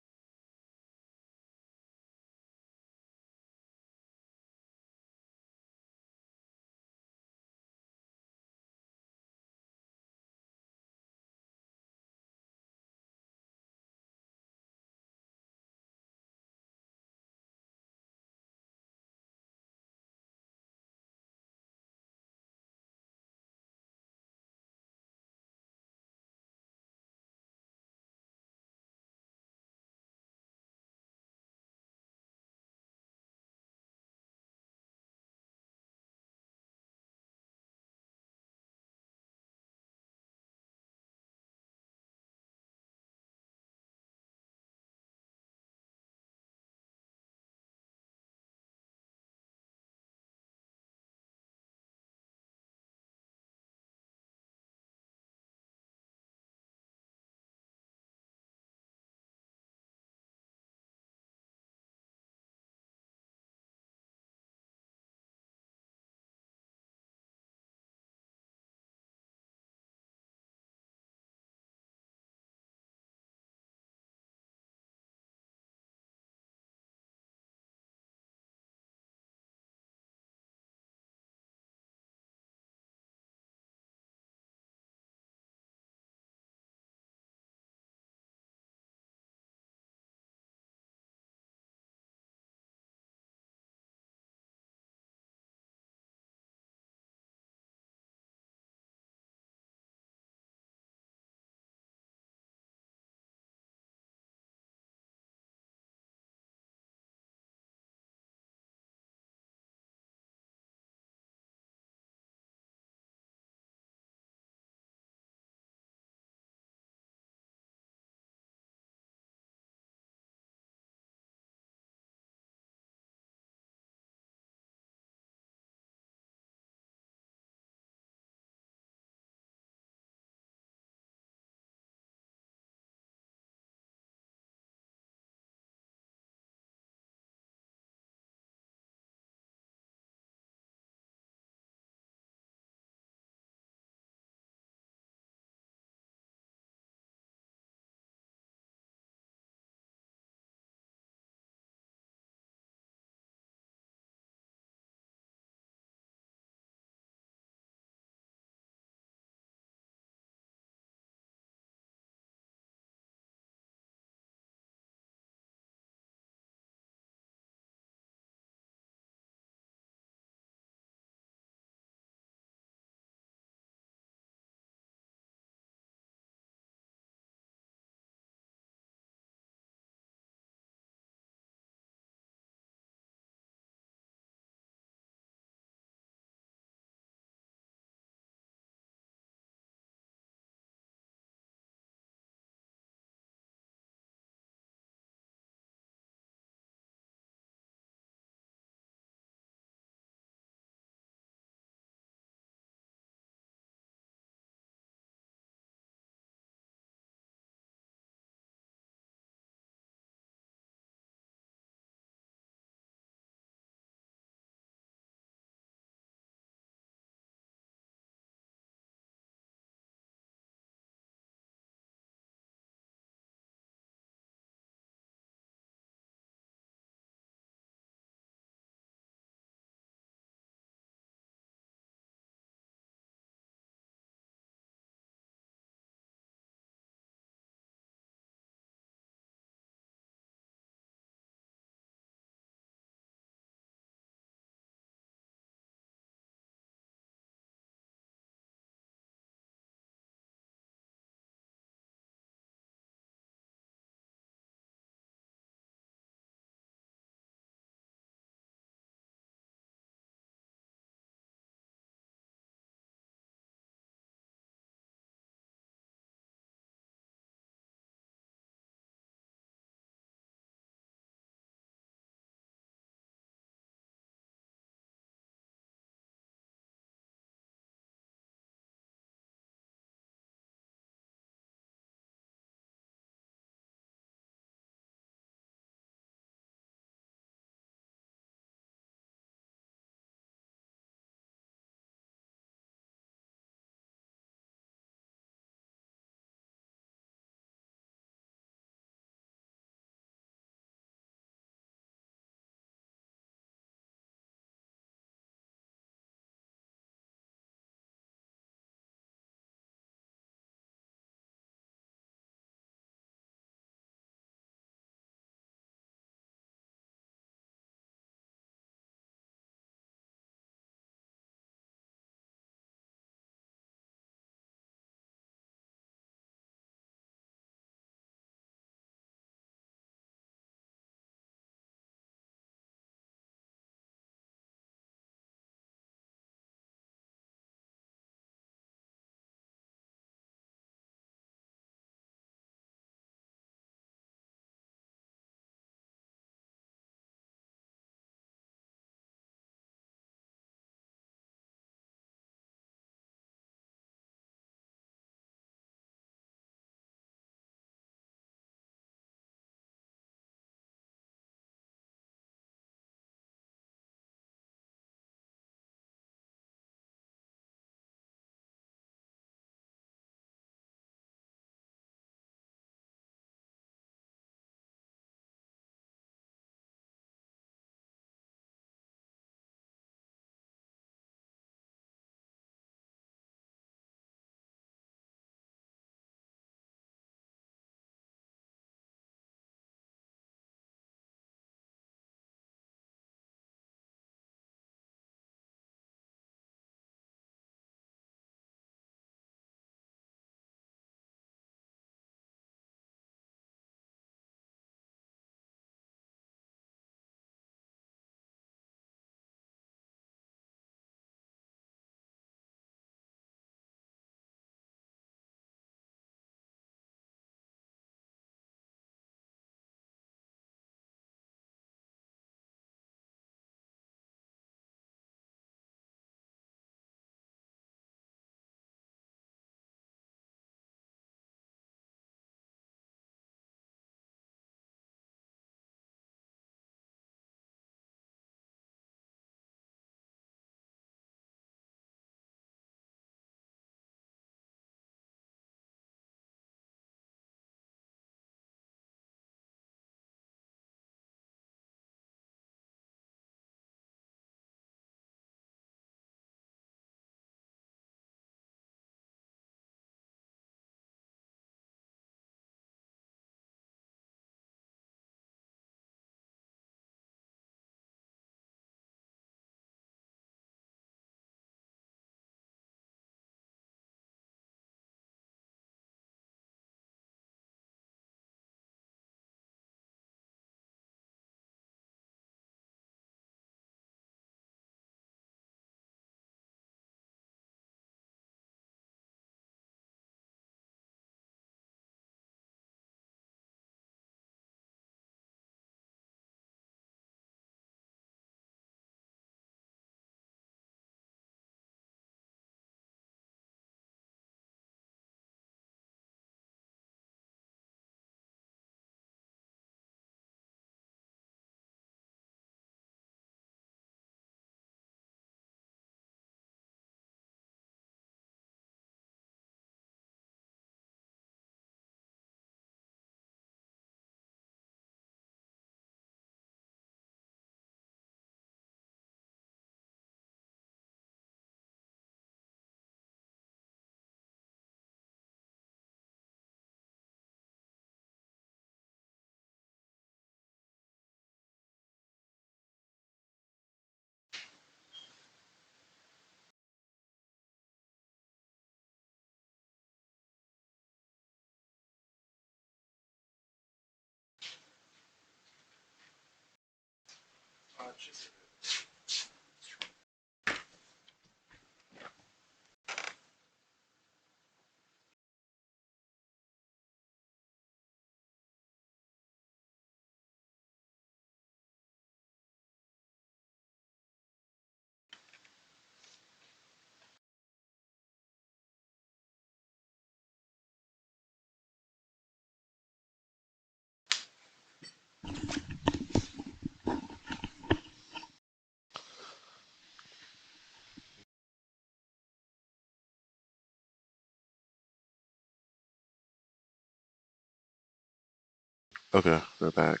Okay, they're back.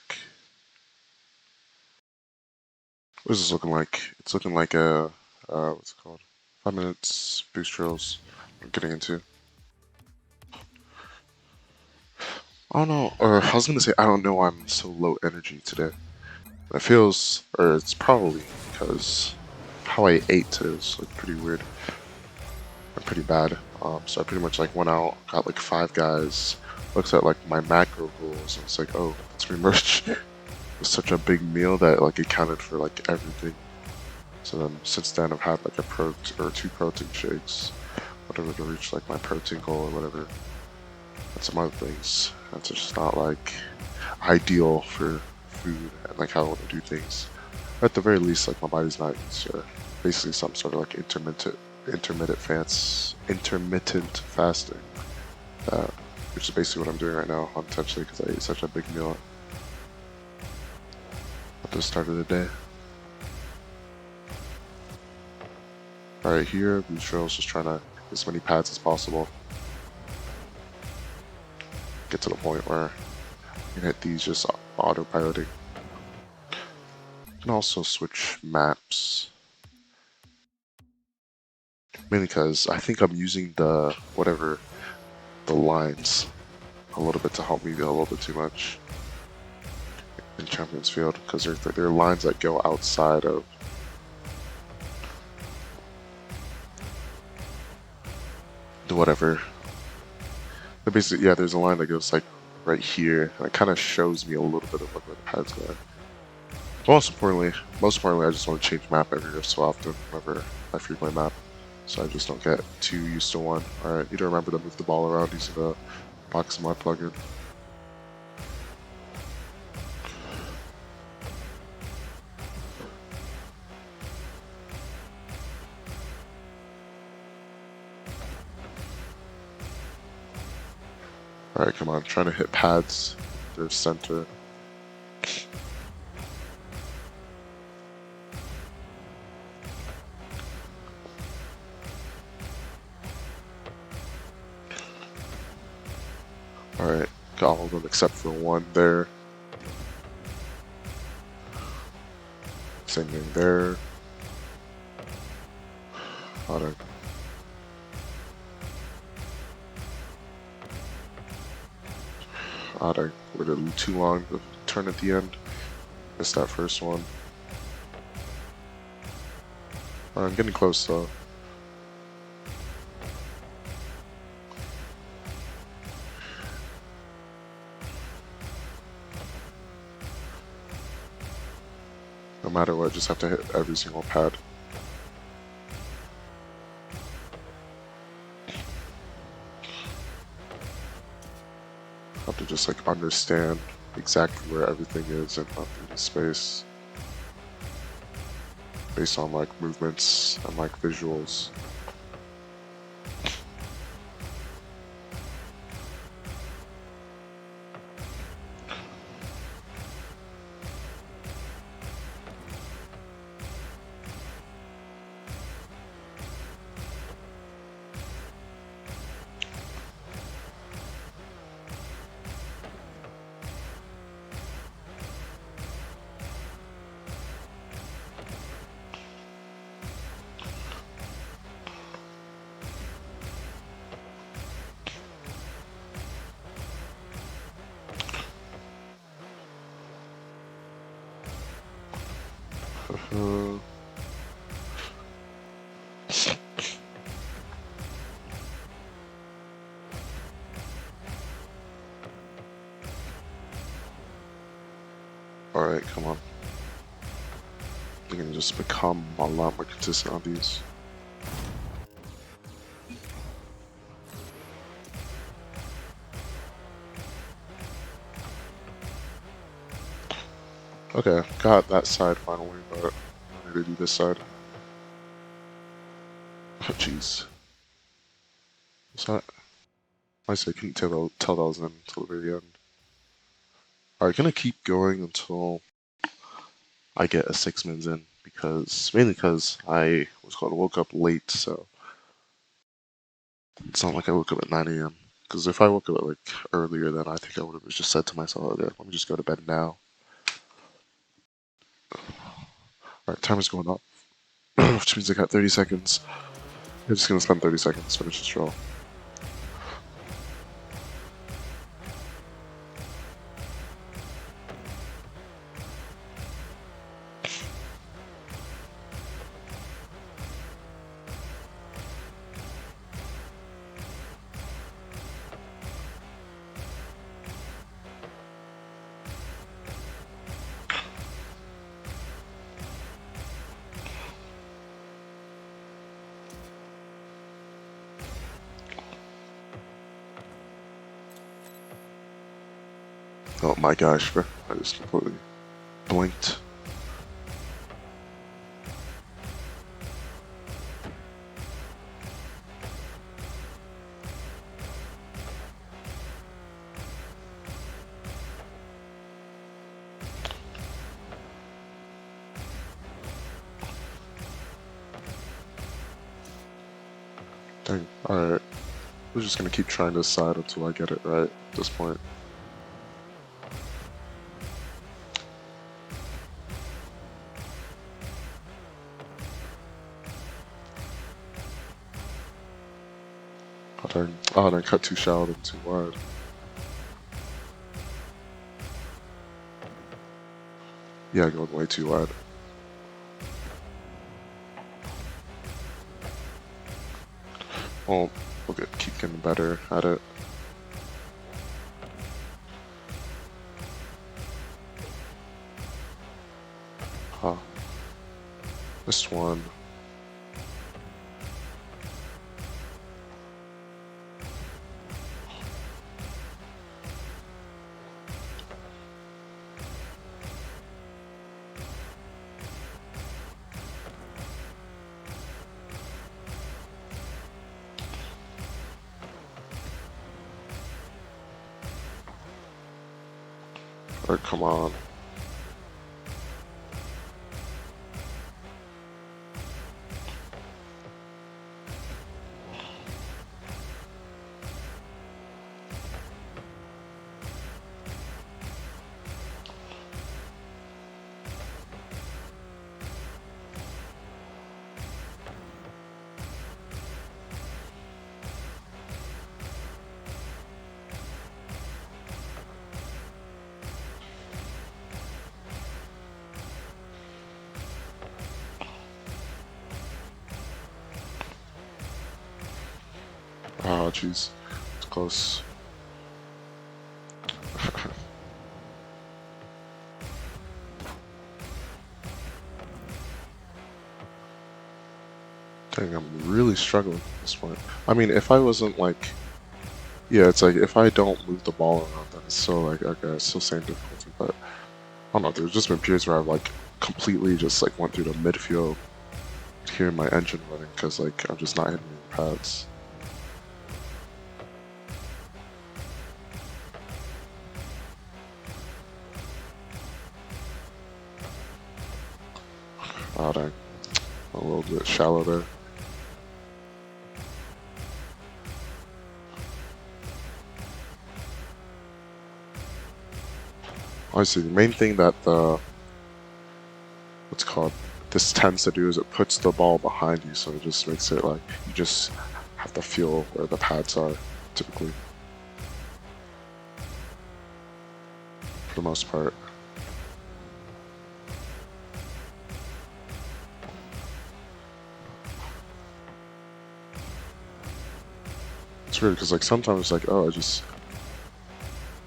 What is this looking like? It's looking like a, what's it called? 5 minutes boost drills I'm getting into. I don't know, or I was gonna say I don't know why I'm so low energy today. It feels, or it's probably because how I ate today was like pretty weird and pretty bad. So I pretty much like went out, got like 5 guys, looked at like my macro goals, and it's like, oh, that's pretty much it was such a big meal that like it counted for like everything. So then since then I've had like or 2 protein shakes, whatever to reach like my protein goal or whatever, and some other things. That's just not like ideal for food and like how I want to do things. At the very least, like my body's not used to basically some sort of like intermittent fasting, uh, which is basically what I'm doing right now unintentionally because I ate such a big meal at the start of the day. Alright, here, boost drills, just trying to get as many pads as possible. Get to the point where you can hit these just autopiloting. You can also switch maps. Mainly because I think I'm using the lines a little bit to help me a little bit too much in Champions Field because there are lines that go outside of the whatever. But basically, yeah, there's a line that goes like right here, and it kind of shows me a little bit of like where the pad's going. Most importantly, I just want to change map every so often whenever I free play map, so I just don't get too used to one. Alright, need to remember to move the ball around using the box mod plugin. Alright, come on, trying to hit pads. Their center. Alright, got all of them except for one there. Same thing there. Alright. I waited a little too long to turn at the end. Missed that first one. I'm getting close though. No matter what, just have to hit every single pad. Have to just like understand exactly where everything is in my 3D space based on like movements and like visuals. Alright, come on. I'm gonna just become a lot more consistent on these. Okay, got that side finally, but I need to do this side. Oh, jeez. What's that? I say I couldn't tell that was in until the very end. Alright, gonna keep going until I get a 6 mins in, mainly because I woke up late, so it's not like I woke up at 9 a.m. Because if I woke up like earlier, then I think I would have just said to myself, okay, let me just go to bed now. Alright, timer's going up, which means I got 30 seconds. I'm just gonna spend 30 seconds, finish this roll. Oh my gosh, bro. I just completely blinked. Dang, alright. We're just gonna keep trying this side until I get it right at this point. Oh dang, cut too shallow and too wide. Yeah, going way too wide. Well, we'll keep getting better at it. Huh. Missed one. Alright, come on. Oh, jeez. It's close. Dang, I'm really struggling at this point. I mean, if I wasn't like... Yeah, it's like, if I don't move the ball around, then it's still like, okay, it's still same difficulty, but... I don't know, there's just been periods where I've like completely just like went through the midfield hearing my engine running because like I'm just not hitting the pads. Oh dang, a little bit shallow there. Honestly, the main thing that this tends to do is it puts the ball behind you, so it just makes it like you just have to feel where the pads are, typically. For the most part. It's weird because like sometimes like, oh, I just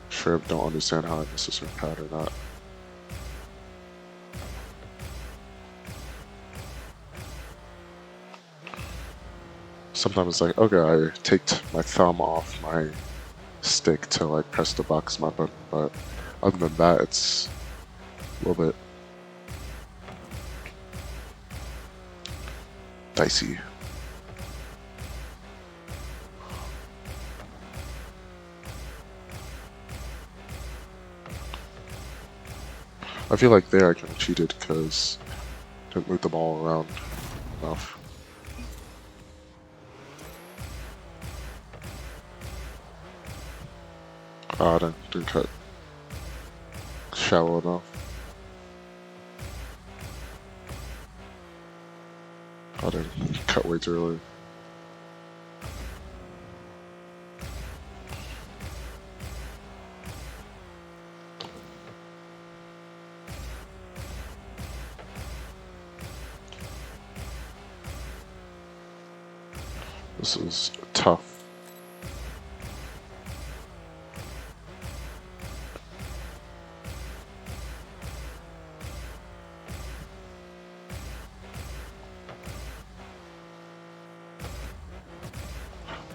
sure don't understand how I miss a certain pad or not. sometimes it's like, okay, I take my thumb off my stick to like press the box my button, but other than that, it's a little bit dicey. I feel like there I kind of cheated because I didn't move the ball around enough. I didn't cut shallow enough. I didn't cut way too early. This is tough.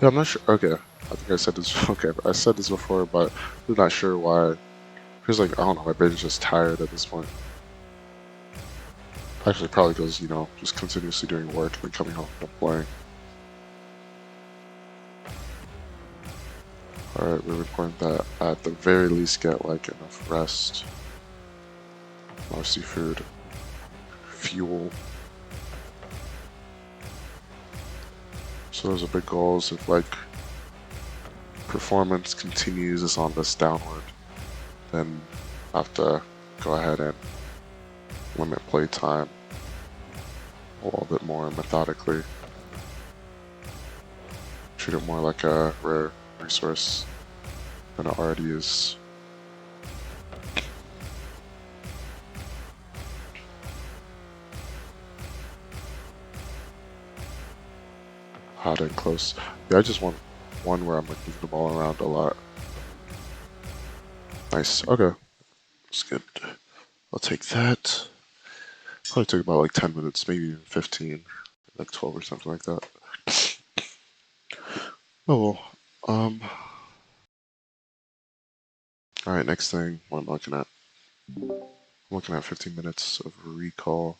Yeah, I'm not sure. Okay, I think I said this. Okay, I said this before, but I'm not sure why. Feels like I don't know. My brain's just tired at this point. Actually, probably because just continuously doing work and then coming home and playing. All right, we're important that at the very least get like enough rest, more seafood, fuel. So those are big goals. If like performance continues on this downward, then I have to go ahead and limit play time a little bit more methodically. Treat it more like a rare resource than it already is. Hot and close. Yeah, I just want one where I'm like moving the ball around a lot. Nice. Okay. That's good. I'll take that. Probably took about like 10 minutes, maybe even 15, like 12 or something like that. Oh well. Alright, next thing, what am I looking at? I'm looking at 15 minutes of recall.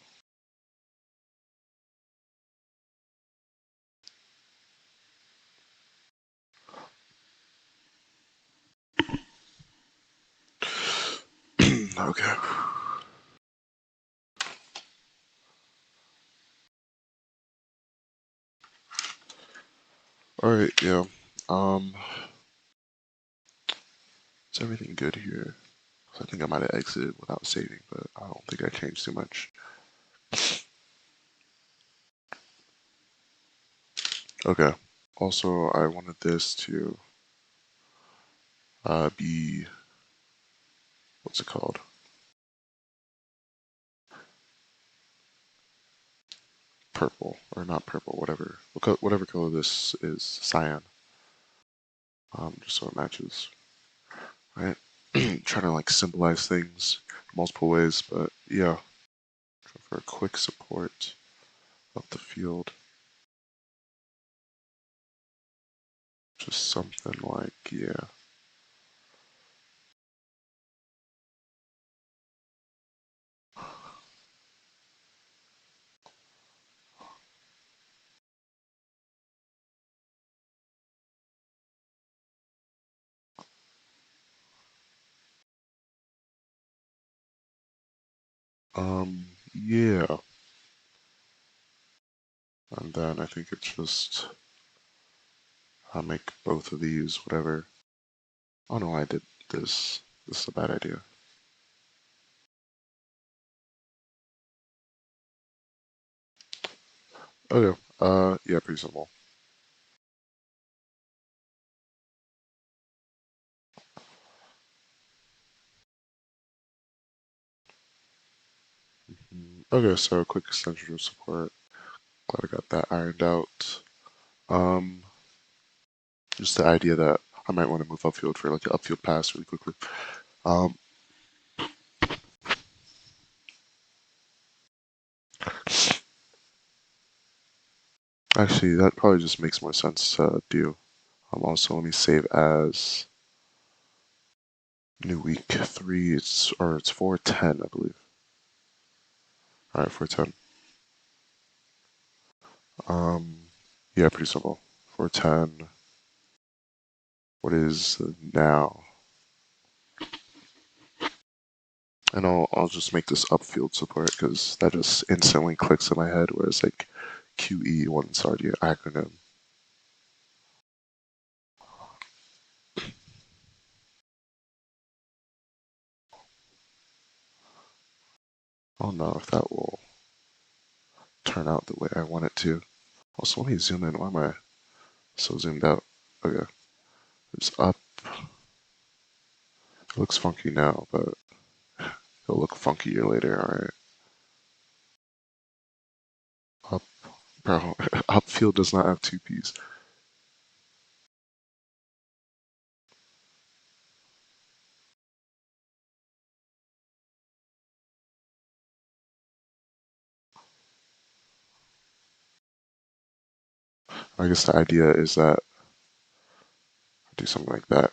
Okay. Alright, yeah. Is everything good here? I think I might have exited without saving, but I don't think I changed too much. Okay. Also, I wanted this to be, what's it called? Purple, or not purple, whatever color this is, cyan. Just so it matches, right? Trying to like symbolize things multiple ways, but yeah, for a quick support of the field. Just something like, yeah. Yeah. And then I think it's just, I make both of these, whatever. Oh no, I did this. This is a bad idea. Okay, yeah, pretty simple. Okay, so quick extension of support. Glad I got that ironed out. Um, just the idea that I might want to move upfield for like an upfield pass really quickly. Um, Actually, that probably just makes more sense to do. Also, let me save as new week 3. It's 410, I believe. All right, 410. Yeah, pretty simple. 410. What is now? And I'll just make this upfield support because that just instantly clicks in my head. Whereas like QE one's already an acronym. I don't know if that will turn out the way I want it to. Also, let me zoom in. Why am I so zoomed out? Okay, it's up. It looks funky now, but it'll look funkier later. All right, up, bro. Upfield does not have two P's. I guess the idea is that I do something like that.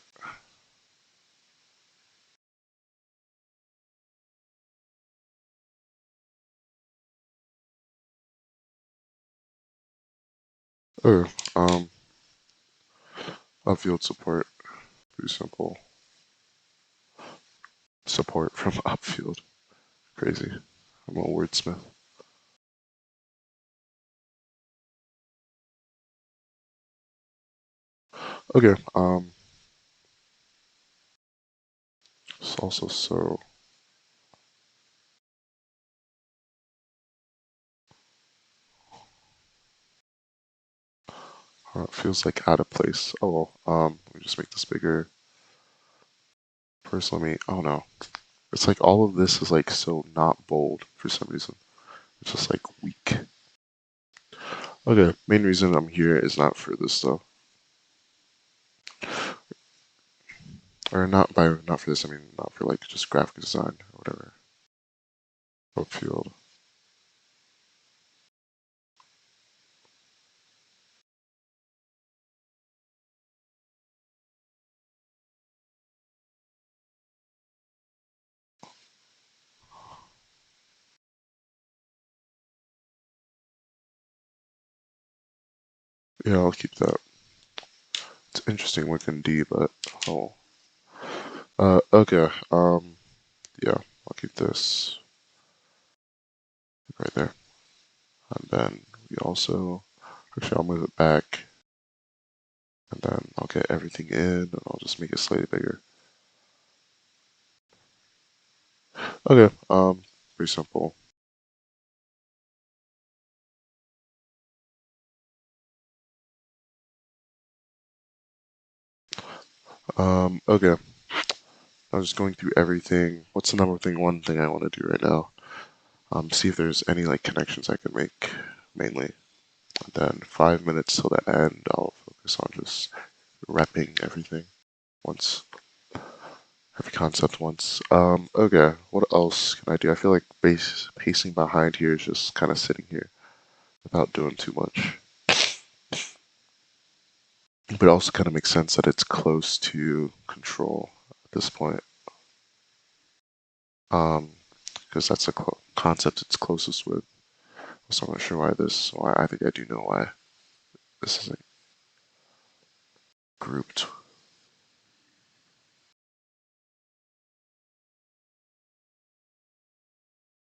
Oh, upfield support. Pretty simple. Support from upfield. Crazy. I'm a wordsmith. Okay. It's also so. It feels like out of place. Oh well. Let me just make this bigger. First, let me. Oh no. It's like all of this is like so not bold for some reason. It's just like weak. Okay. Main reason I'm here is not for this though, or not for this. I mean, not for like just graphic design or whatever. Upfield. Yeah, I'll keep that. It's interesting looking D, but oh. Okay. Yeah, I'll keep this right there. And then we also, actually I'll move it back. And then I'll get everything in and I'll just make it slightly bigger. Okay, pretty simple. Okay. I'm just going through everything. What's the one thing I want to do right now? See if there's any like connections I can make, mainly. And then 5 minutes till the end, I'll focus on just repping everything once, every concept once. Okay, what else can I do? I feel like pacing behind here is just kind of sitting here without doing too much. But it also kind of makes sense that it's close to control at this point. Because that's a concept it's closest with. So I'm not sure why I think I do know why this isn't grouped.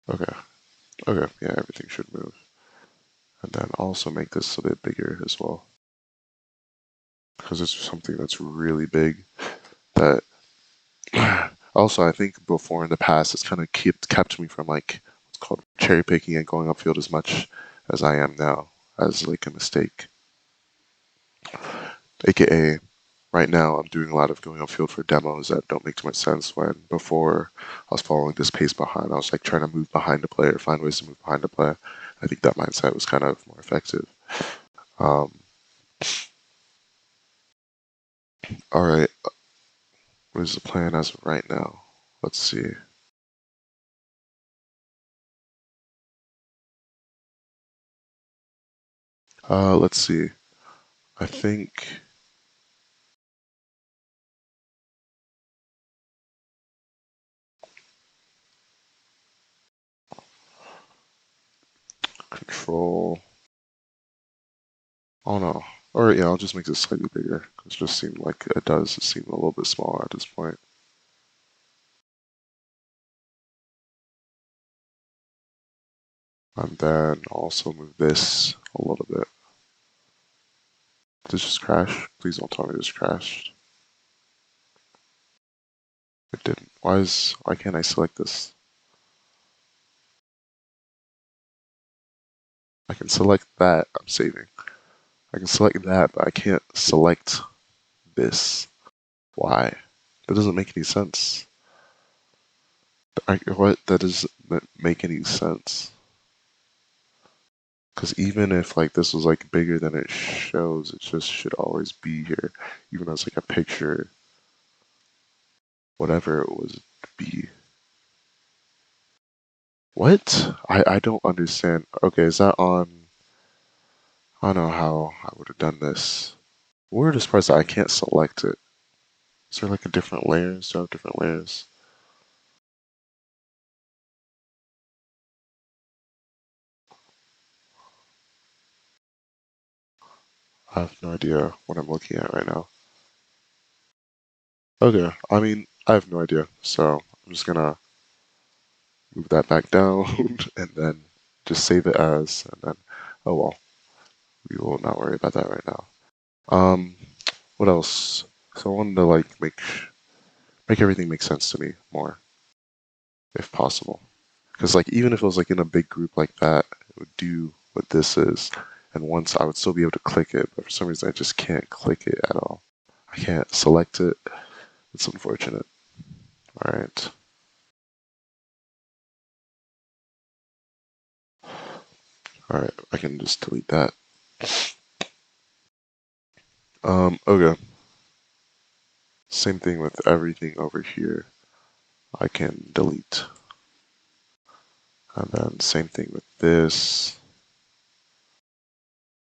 Okay, okay, yeah, everything should move. And then also make this a bit bigger as well. Because it's something that's really big that also I think before in the past it's kind of kept me from like what's called cherry picking and going upfield as much as I am now as like a mistake. AKA right now I'm doing a lot of going upfield for demos that don't make too much sense when before I was following this pace behind. I was like trying to move behind the player, find ways to move behind the player. I think that mindset was kind of more effective. Um, all right, what is the plan as of right now? Let's see. Let's see. I think control. Oh no. Or yeah, I'll just make this slightly bigger. It just seemed like it does seem a little bit smaller at this point. And then also move this a little bit. Did this just crash? Please don't tell me this crashed. It didn't. Why can't I select this? I can select that. I'm saving. I can select that, but I can't select this. Why? That doesn't make any sense. What? That doesn't make any sense. Because even if like this was like bigger than it shows, it just should always be here, even as like a picture, whatever it was be. What? I don't understand. Okay, is that on? I don't know how I would have done this. Word is pressed. I can't select it. Is there like a different layers? Do I have different layers? I have no idea what I'm looking at right now. Okay, I mean, I have no idea. So I'm just gonna move that back down and then just save it as, and then, oh well, we will not worry about that right now. Um, what else? So I wanted to like make everything make sense to me more, if possible. Because like even if it was like in a big group like that, it would do what this is, and once I would still be able to click it, but for some reason I just can't click it at all. I can't select it. It's unfortunate. All right. All right. I can just delete that. Okay. Same thing with everything over here. I can delete. And then same thing with this.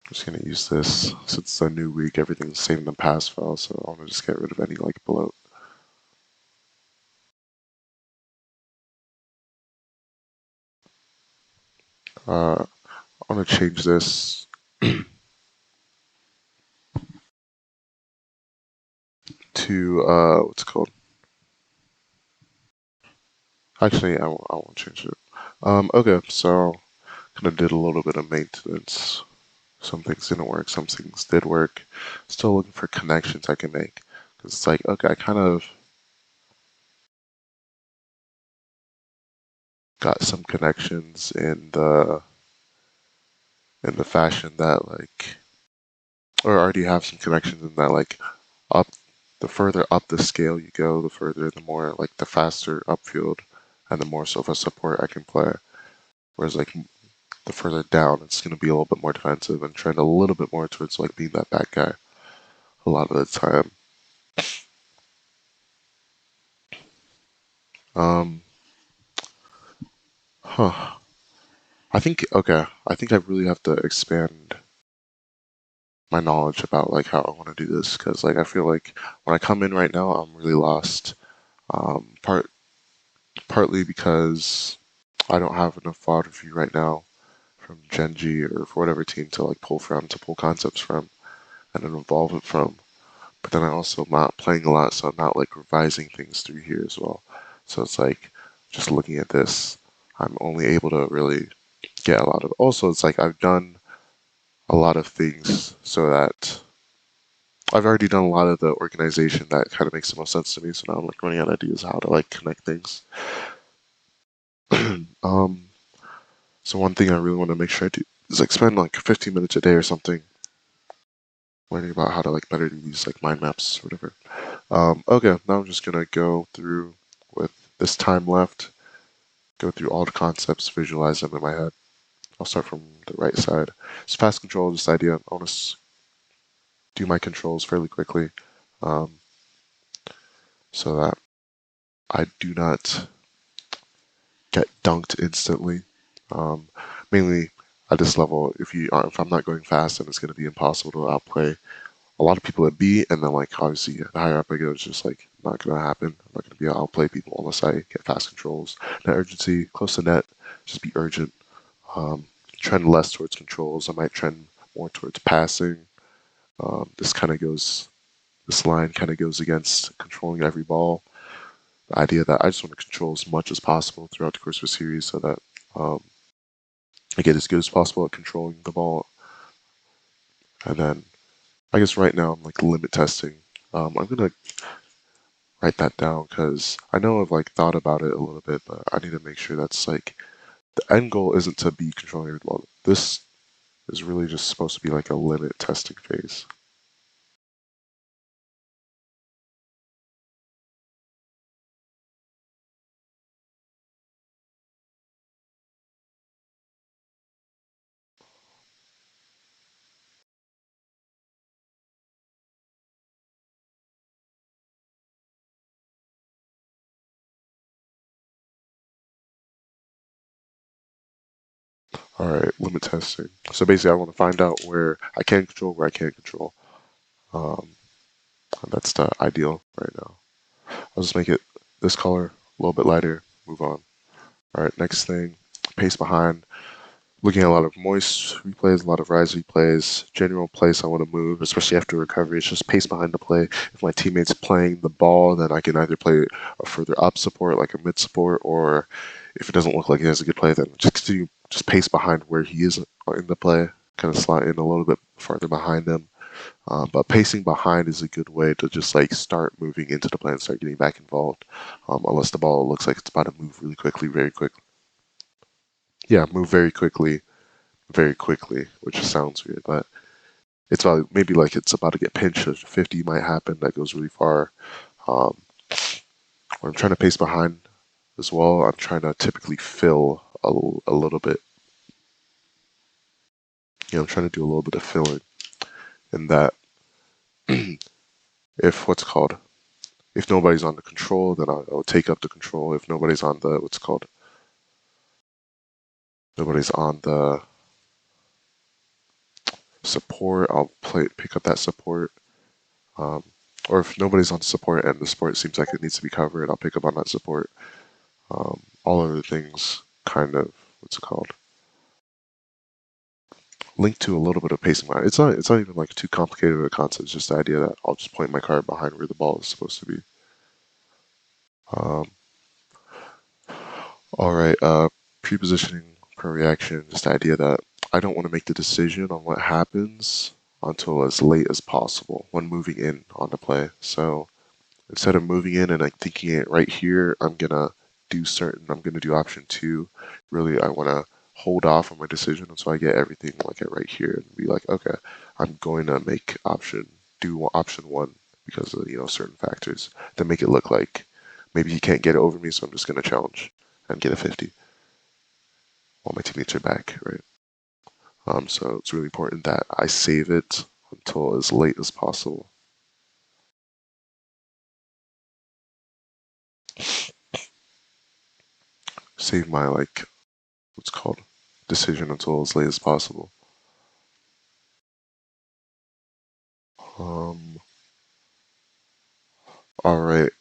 I'm just gonna use this since it's a new week. Everything's saved in the past file, so I want to just get rid of any like bloat. I want to change this to what's it called? Actually, I won't change it. Okay, so kind of did a little bit of maintenance. Some things didn't work, some things did work. Still looking for connections I can make. Because it's like, okay, I kind of got some connections in the fashion that like, or already have some connections in that like up, the further up the scale you go, the further, the more like the faster upfield and the more Sofa support I can play. Whereas like the further down, it's going to be a little bit more defensive and trend a little bit more towards like being that bad guy a lot of the time. Um, huh. I think okay. I think I really have to expand my knowledge about like how I want to do this because like I feel like when I come in right now, I'm really lost. Partly because I don't have enough fodder view right now from Genji or for whatever team to like pull from to pull concepts from and then evolve it from. But then I also am not playing a lot, so I'm not like revising things through here as well. So it's like just looking at this, I'm only able to really get a lot of. Also, it's like I've done a lot of things so that I've already done a lot of the organization that kind of makes the most sense to me. So now I'm like running out of ideas how to like connect things. um, so one thing I really want to make sure I do is like spend like 15 minutes a day or something learning about how to like better do these like mind maps or whatever. Okay, now I'm just gonna go through with this time left, go through all the concepts, visualize them in my head. I'll start from the right side. Just fast control this idea. I want to do my controls fairly quickly um, so that I do not get dunked instantly. Mainly, at this level, if I'm not going fast, then it's going to be impossible to outplay a lot of people at B. And then like obviously the higher up I go, it's just like not going to happen. I'm not going to be able to outplay people unless I get fast controls. Net urgency, close to net, just be urgent. Trend less towards controls. I might trend more towards passing. This line kind of goes against controlling every ball. The idea that I just want to control as much as possible throughout the course of a series so that um, I get as good as possible at controlling the ball. And then I guess right now I'm like limit testing. I'm gonna write that down because I know I've like thought about it a little bit, but I need to make sure that's like the end goal isn't to be controlling every ball. This is really just supposed to be like a limit testing phase. All right, limit testing. So basically, I want to find out where I can control, where I can't control. Um, and that's the ideal right now. I'll just make it this color, a little bit lighter, move on. All right, next thing, pace behind. Looking at a lot of moist replays, a lot of rise replays, general place I want to move, especially after recovery. It's just pace behind the play. If my teammate's playing the ball, then I can either play a further up support, like a mid support, or if it doesn't look like he has a good play, then just continue, just pace behind where he is in the play, kind of slide in a little bit farther behind him. But pacing behind is a good way to just like start moving into the play and start getting back involved, unless the ball looks like it's about to move really quickly, very quickly. Yeah, move very quickly, which sounds weird, but it's about maybe like it's about to get pinched. A 50 might happen that goes really far. Um, when I'm trying to pace behind as well, I'm trying to typically fill a little bit. I'm trying to do a little bit of filling in that if what's called if nobody's on the control, then I'll take up the control. If nobody's on the nobody's on the support, I'll pick up that support. Um, or if nobody's on support and the support seems like it needs to be covered, I'll pick up on that support. All other things kind of linked to a little bit of pacing. It's not even like too complicated of a concept. It's just the idea that I'll just point my card behind where the ball is supposed to be. Um, all right, pre-positioning per reaction. Just the idea that I don't want to make the decision on what happens until as late as possible when moving in on the play. So instead of moving in and like thinking it right here, I'm gonna do option two. Really, I want to hold off on my decision until I get everything like it right here and be like, okay, I'm going to do option one because of certain factors that make it look like maybe he can't get it over me, so I'm just gonna challenge and get a 50 while my teammates are back, right? So it's really important that I save it until as late as possible. Save my what's called decision until as late as possible. Um, all right.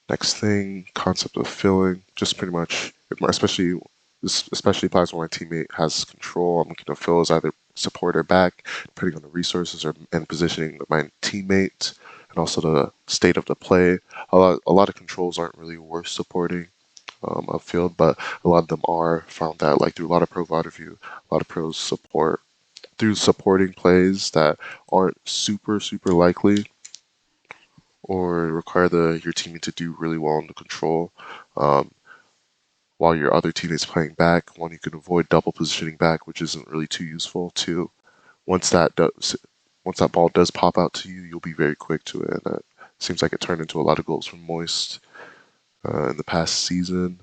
Next thing, concept of filling. Just pretty much, this especially applies when my teammate has control. I'm going to fill as either support or back, depending on the resources and positioning of my teammate, and also the state of the play. A lot of controls aren't really worth supporting upfield, but a lot of them are. Found that like through a lot of pro VOD review, a lot of pros support through supporting plays that aren't super likely or require your teammate to do really well in the control. Um, while your other teammate's playing back, one you can avoid double positioning back, which isn't really too useful. Two, once once that ball does pop out to you, you'll be very quick to it, and that seems like it turned into a lot of goals from Moist in the past season.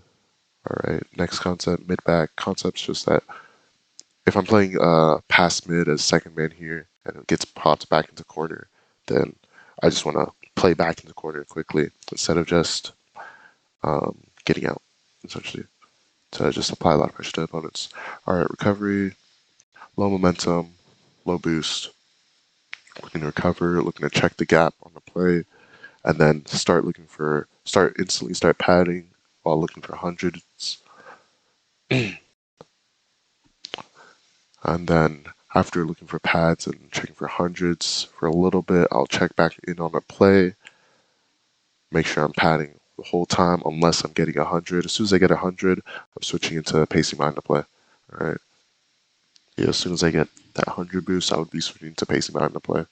All right, next concept, mid back concept's just that if I'm playing past mid as second man here and it gets popped back into corner, then I just want to play back into corner quickly instead of just getting out, essentially. to just apply a lot of pressure to opponents. All right, recovery, low momentum, low boost, looking to recover, looking to check the gap on the play, and then start padding while looking for hundreds. And then after looking for pads and checking for hundreds for a little bit, I'll check back in on a play, make sure I'm padding the whole time unless I'm getting 100. As soon as I get 100, I'm switching into pacing behind the play. All right. Yeah, as soon as I get that 100 boost, I would be switching to pacing behind the play.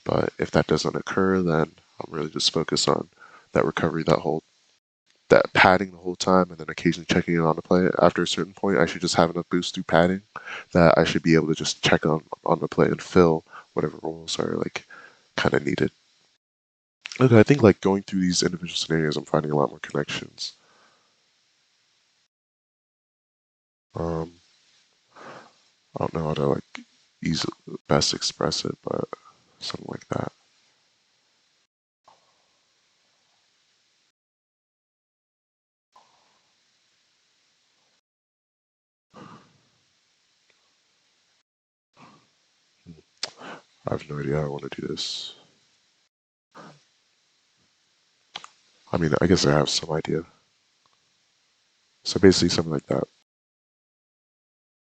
But if that doesn't occur, then I'm really just focused on that recovery, that padding the whole time, and then occasionally checking in on the play. After a certain point, I should just have enough boost through padding that I should be able to just check on the play and fill whatever roles are like kind of needed. Okay, I think like going through these individual scenarios, I'm finding a lot more connections. Um, I don't know how to like easily best express it, but something like that. I have no idea how I want to do this. I mean, I guess I have some idea. So basically, something like that.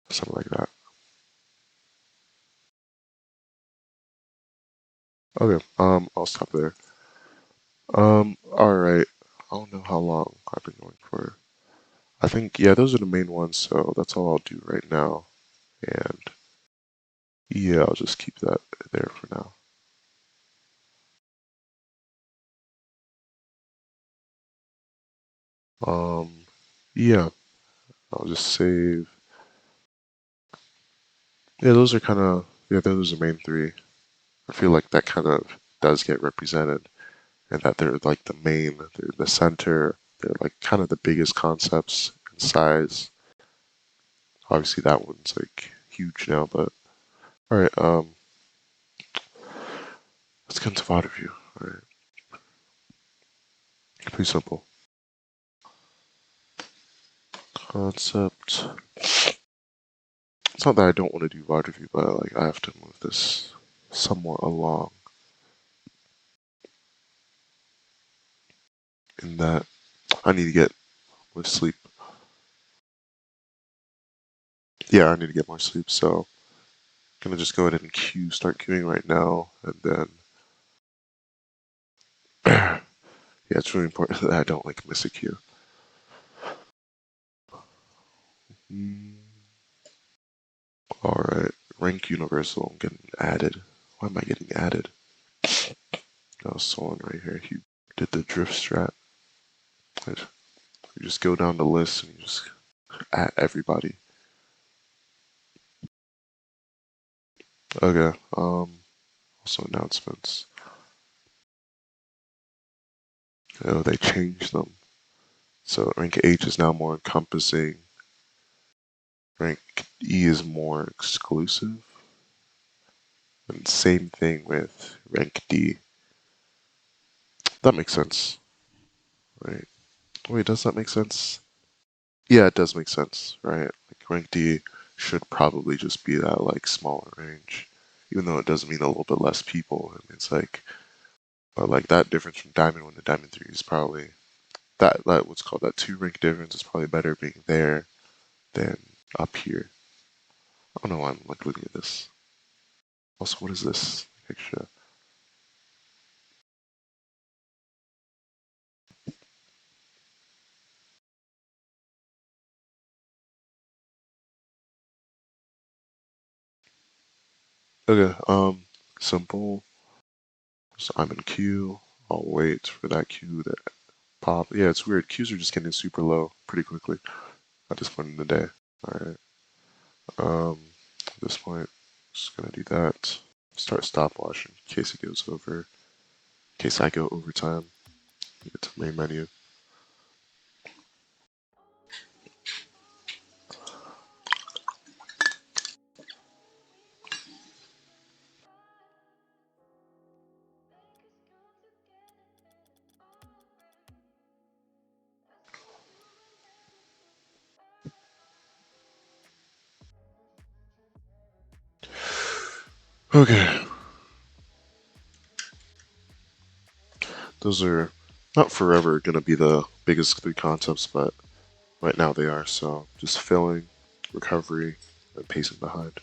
Something like that. Okay. I'll stop there. All right. I don't know how long I've been going for. I think yeah, those are the main ones. So that's all I'll do right now. And yeah, I'll just keep that there for now. Um, yeah, I'll just save. Yeah, those are kind of yeah, those are the main three. I feel like that kind of does get represented, and that they're like they're the center, they're like kind of the biggest concepts in size. Obviously, that one's like huge now, but all right. Let's get into VOD review. All right, pretty simple concept. It's not that I don't want to do VOD review, but like I have to move this somewhat along. In that I need to get more sleep. Yeah, I need to get more sleep. So I'm gonna just go ahead and start queuing right now, and then yeah, it's really important that I don't like miss a queue. All right, rank universal. I'm getting added. Why am I getting added? Oh, someone right here. He did the drift strat. You just go down the list and you just add everybody. Okay. Also announcements. Oh, they changed them. So rank H is now more encompassing. Rank E is more exclusive. And same thing with rank D. That makes sense, right? Wait, does that make sense? Yeah, it does make sense, right? Like rank D should probably just be that like smaller range, even though it does mean a little bit less people. And it's like, but like that difference from Diamond 1 to Diamond 3 is probably that what's called that 2 rank difference is probably better being there than up here. I don't know why I'm like looking at this. Also, what is this picture? Okay, simple. So I'm in queue. I'll wait for that queue to pop. Yeah, it's weird. Queues are just getting super low pretty quickly at this point in the day. All right. At this point, just gonna do that. Start stopwatch in case it goes over. In case I go overtime. Get to main menu. Okay. Those are not forever going to be the biggest three concepts, but right now they are. So just filling, recovery, and pacing behind.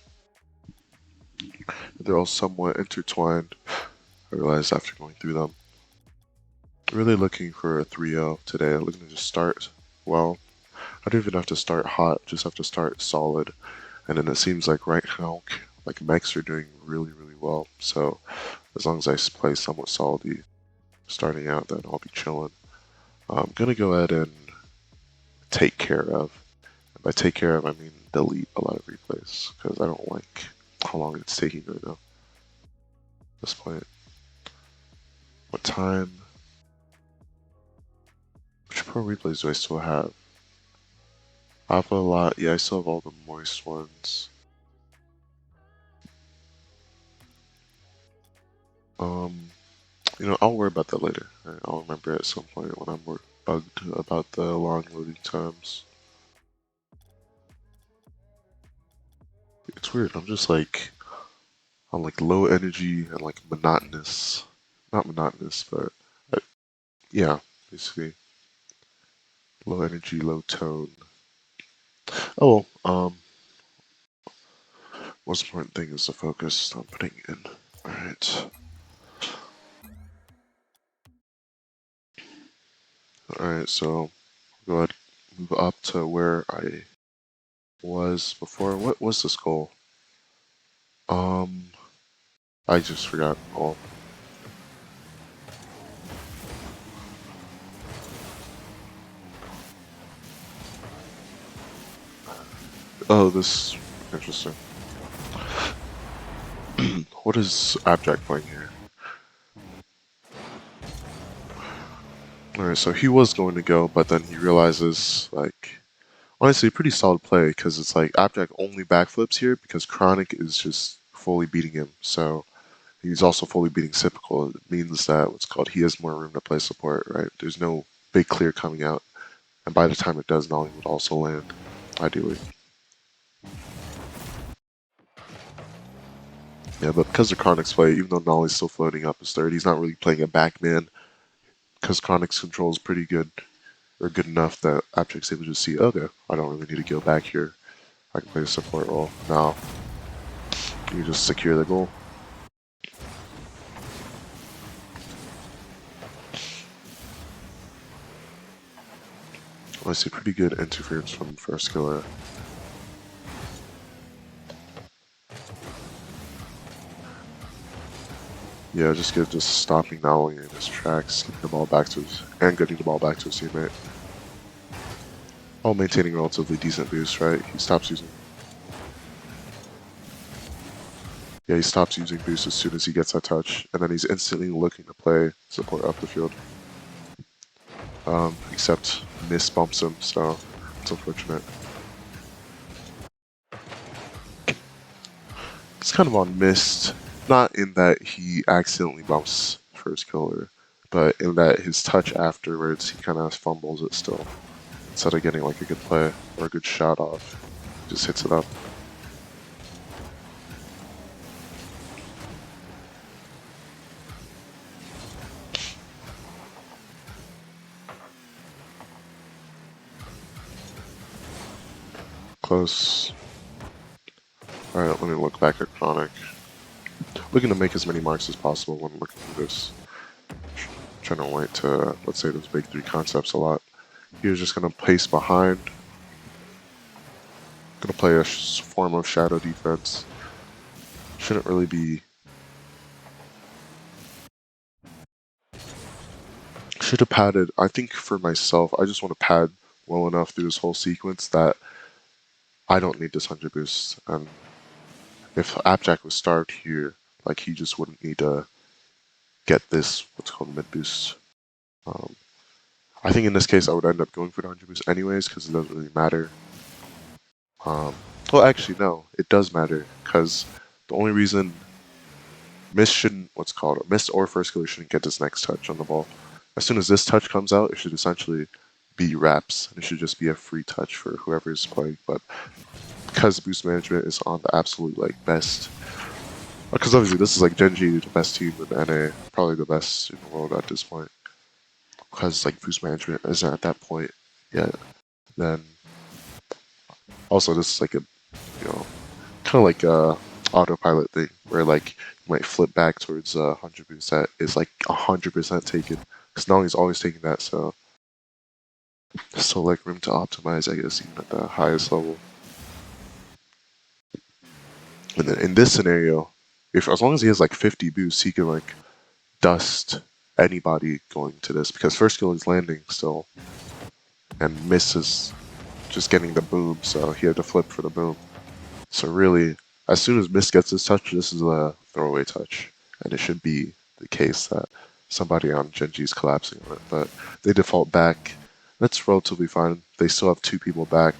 They're all somewhat intertwined, I realized after going through them. Really looking for a 3-0 today. Looking to just start well. I don't even have to start hot, just have to start solid. And then it seems like right now, like mechs are doing really, really well. So as long as I play somewhat solidly starting out, then I'll be chilling. I'm gonna go ahead and take care of. And by take care of, I mean delete a lot of replays because I don't like how long it's taking right now. At this point, what time? Which pro replays do I still have? I have a lot. Yeah, I still have all the moist ones. I'll worry about that later. I'll remember at some point when I'm more bugged about the long loading times. It's weird. I'm just like on like low energy and like monotonous. Not monotonous, but yeah, basically low energy, low tone. Oh, most important thing is the focus I'm putting in. All right. All right. So go ahead, move up to where I was before. What was this goal? I just forgot. Oh, this interesting. What is Abjack playing here? Alright, so he was going to go, but then he realizes, like, honestly, pretty solid play, because it's like Abjack only backflips here because Chronic is just fully beating him. So he's also fully beating Typical. It means that what's called he has more room to play support, right? There's no big clear coming out, and by the time it does, Nolly would also land, ideally. Yeah, but because of Chronic's play, even though Nolly's still floating up his third, he's not really playing a backman because Chronic's control is pretty good, or good enough that Abjack's able to see, okay, I don't really need to go back here. I can play a support role. Now, you just secure the goal. I see pretty good interference from first killer. Yeah, just stopping Nolly in his tracks, getting the ball back to his, and getting the ball back to his teammate. While maintaining relatively decent boost, right? He stops using. Yeah, he stops using boost as soon as he gets that touch, and then he's instantly looking to play support up the field. Except Miss bumps him, so it's unfortunate. It's kind of on Mist, not in that he accidentally bumps first killer, but in that his touch afterwards, he kind of fumbles it still. Instead of getting like a good play or a good shot off, just hits it up. Close. Alright, let me look back at Chronic. Looking to make as many marks as possible when looking through this. Trying to wait to, let's say, those big three concepts a lot. He was just going to pace behind. Going to play a form of shadow defense. Shouldn't really be... Should have padded. I think for myself, I just want to pad well enough through this whole sequence that I don't need this 100 boost. And if Abjack was starved here, like he just wouldn't need to get this, what's called mid boost. I think in this case I would end up going for the 100 boost anyways because it doesn't really matter. Well, actually, no, it does matter because the only reason Mist shouldn't, Mist or first killer shouldn't get this next touch on the ball. As soon as this touch comes out, it should essentially be wraps, and it should just be a free touch for whoever is playing. But because boost management is on the absolute like best Because obviously this is like Gen.G, the best team in NA, probably the best in the world at this point. Because like boost management isn't at that point yet. Then also this is like a, you know, kind of like a autopilot thing where like you might flip back towards 100 boost that is like 100% taken. Because Nolly's always taking that, so there's still like room to optimize, I guess, even at the highest level. And then in this scenario, if as long as he has like 50 boosts, he can like dust anybody going to this because first kill is landing still, and misses just getting the boom, so he had to flip for the boom. So really, as soon as Mist gets his touch, this is a throwaway touch, and it should be the case that somebody on Gen.G is collapsing on it. But they default back. That's relatively fine. They still have 2 people back.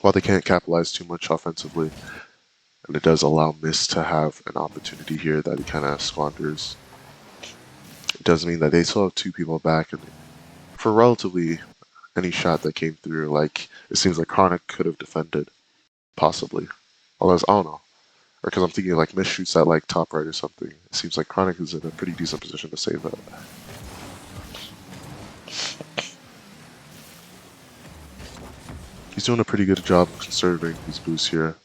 While they can't capitalize too much offensively, and it does allow Mist to have an opportunity here that he kind of squanders. It does mean that they still have 2 people back, and for relatively any shot that came through, like it seems like Chronic could have defended, possibly. Although I don't know, or because I'm thinking like Mist shoots at like top right or something. It seems like Chronic is in a pretty decent position to save that. He's doing a pretty good job of conserving these boosts here.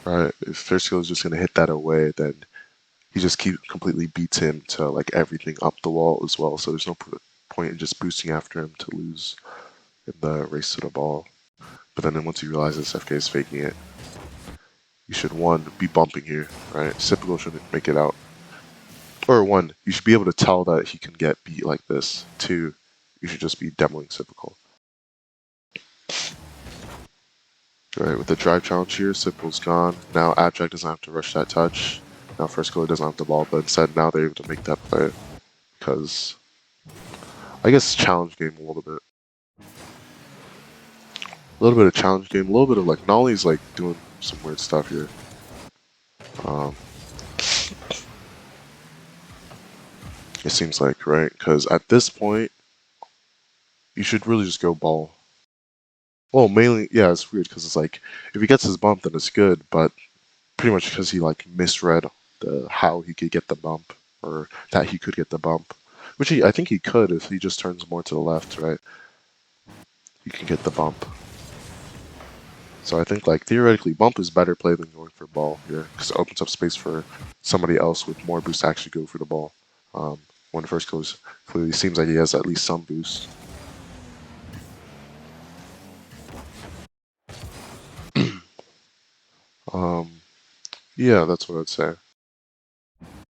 Right, if first skill is just gonna hit that away, then he just completely beats him to like everything up the wall as well. So there's no point in just boosting after him to lose in the race to the ball. But then once he realizes FK is faking it, you should one be bumping here, right? Sypical shouldn't make it out. Or one, you should be able to tell that he can get beat like this. Two, you should just be demoing Sypical. Right, with the drive challenge here, Sipical's gone. Now Abject doesn't have to rush that touch. Now First Goalie doesn't have the ball, but instead now they're able to make that play. Because I guess challenge game a little bit. A little bit of challenge game, a little bit of like Nolly's like doing some weird stuff here. It seems like, right? Because at this point, you should really just go ball. Well, mainly, yeah, it's weird because it's like if he gets his bump, then it's good, but pretty much because he like misread how he could get the bump or that he could get the bump, which I think he could if he just turns more to the left, right? He can get the bump. So I think like theoretically, bump is better play than going for ball here because it opens up space for somebody else with more boost to actually go for the ball. When first goes, clearly seems like he has at least some boost. Yeah, that's what I'd say.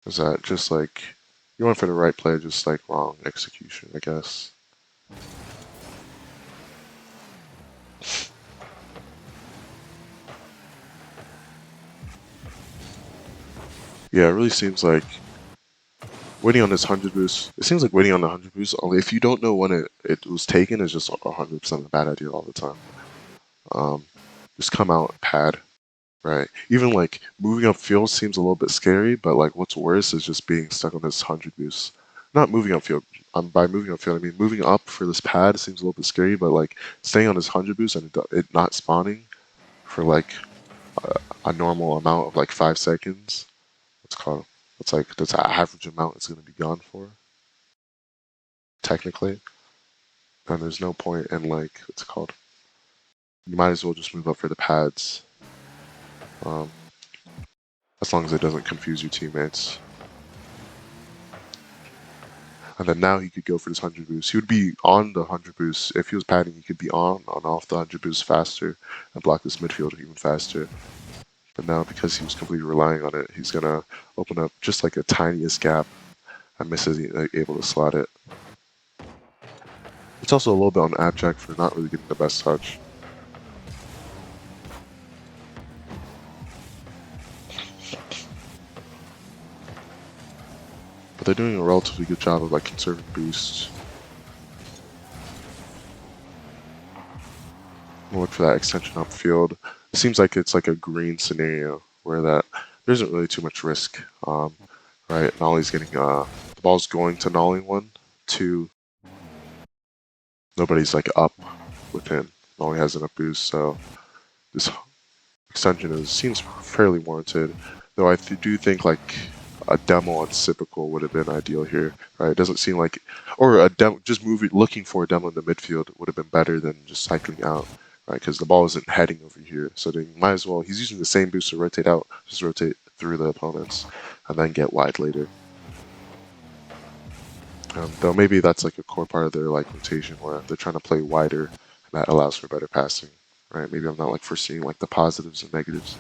Is that just like you went for the right play, just like wrong execution, I guess. Yeah, it really seems like waiting on this 100 boost. It seems like waiting on the 100 boost, only if you don't know when it was taken, is just 100% a bad idea all the time. Just come out pad, right? Even like moving upfield seems a little bit scary, but like what's worse is just being stuck on this 100 boost. Not moving upfield. By moving upfield, I mean moving up for this pad seems a little bit scary, but like staying on this 100 boost and it not spawning for like a normal amount of like 5 seconds. What's called? It's like that's an average amount it's going to be gone for, technically. And there's no point in like what's it called? You might as well just move up for the pads, as long as it doesn't confuse your teammates. And then now he could go for this 100 boost. He would be on the 100 boost. If he was padding, he could be on off the 100 boost faster and block this midfield even faster. But now because he was completely relying on it, he's gonna open up just like a tiniest gap and misses able to slot it. It's also a little bit on Abject for not really getting the best touch. But they're doing a relatively good job of like conserving boosts. We'll look for that extension upfield. It seems like it's like a green scenario where that there isn't really too much risk. Right, Nolly's getting the ball's going to Nolly 1, 2. Nobody's like up with him. Nolly has enough boost, so this extension seems fairly warranted, though I do think like a demo on Sypical would have been ideal here, right? It doesn't seem like, or a demo, just looking for a demo in the midfield would have been better than just cycling out, right? Because the ball isn't heading over here, so they might as well. He's using the same boost to rotate out, just rotate through the opponents, and then get wide later. Though maybe that's like a core part of their like rotation where they're trying to play wider, and that allows for better passing, right? Maybe I'm not like foreseeing like the positives and negatives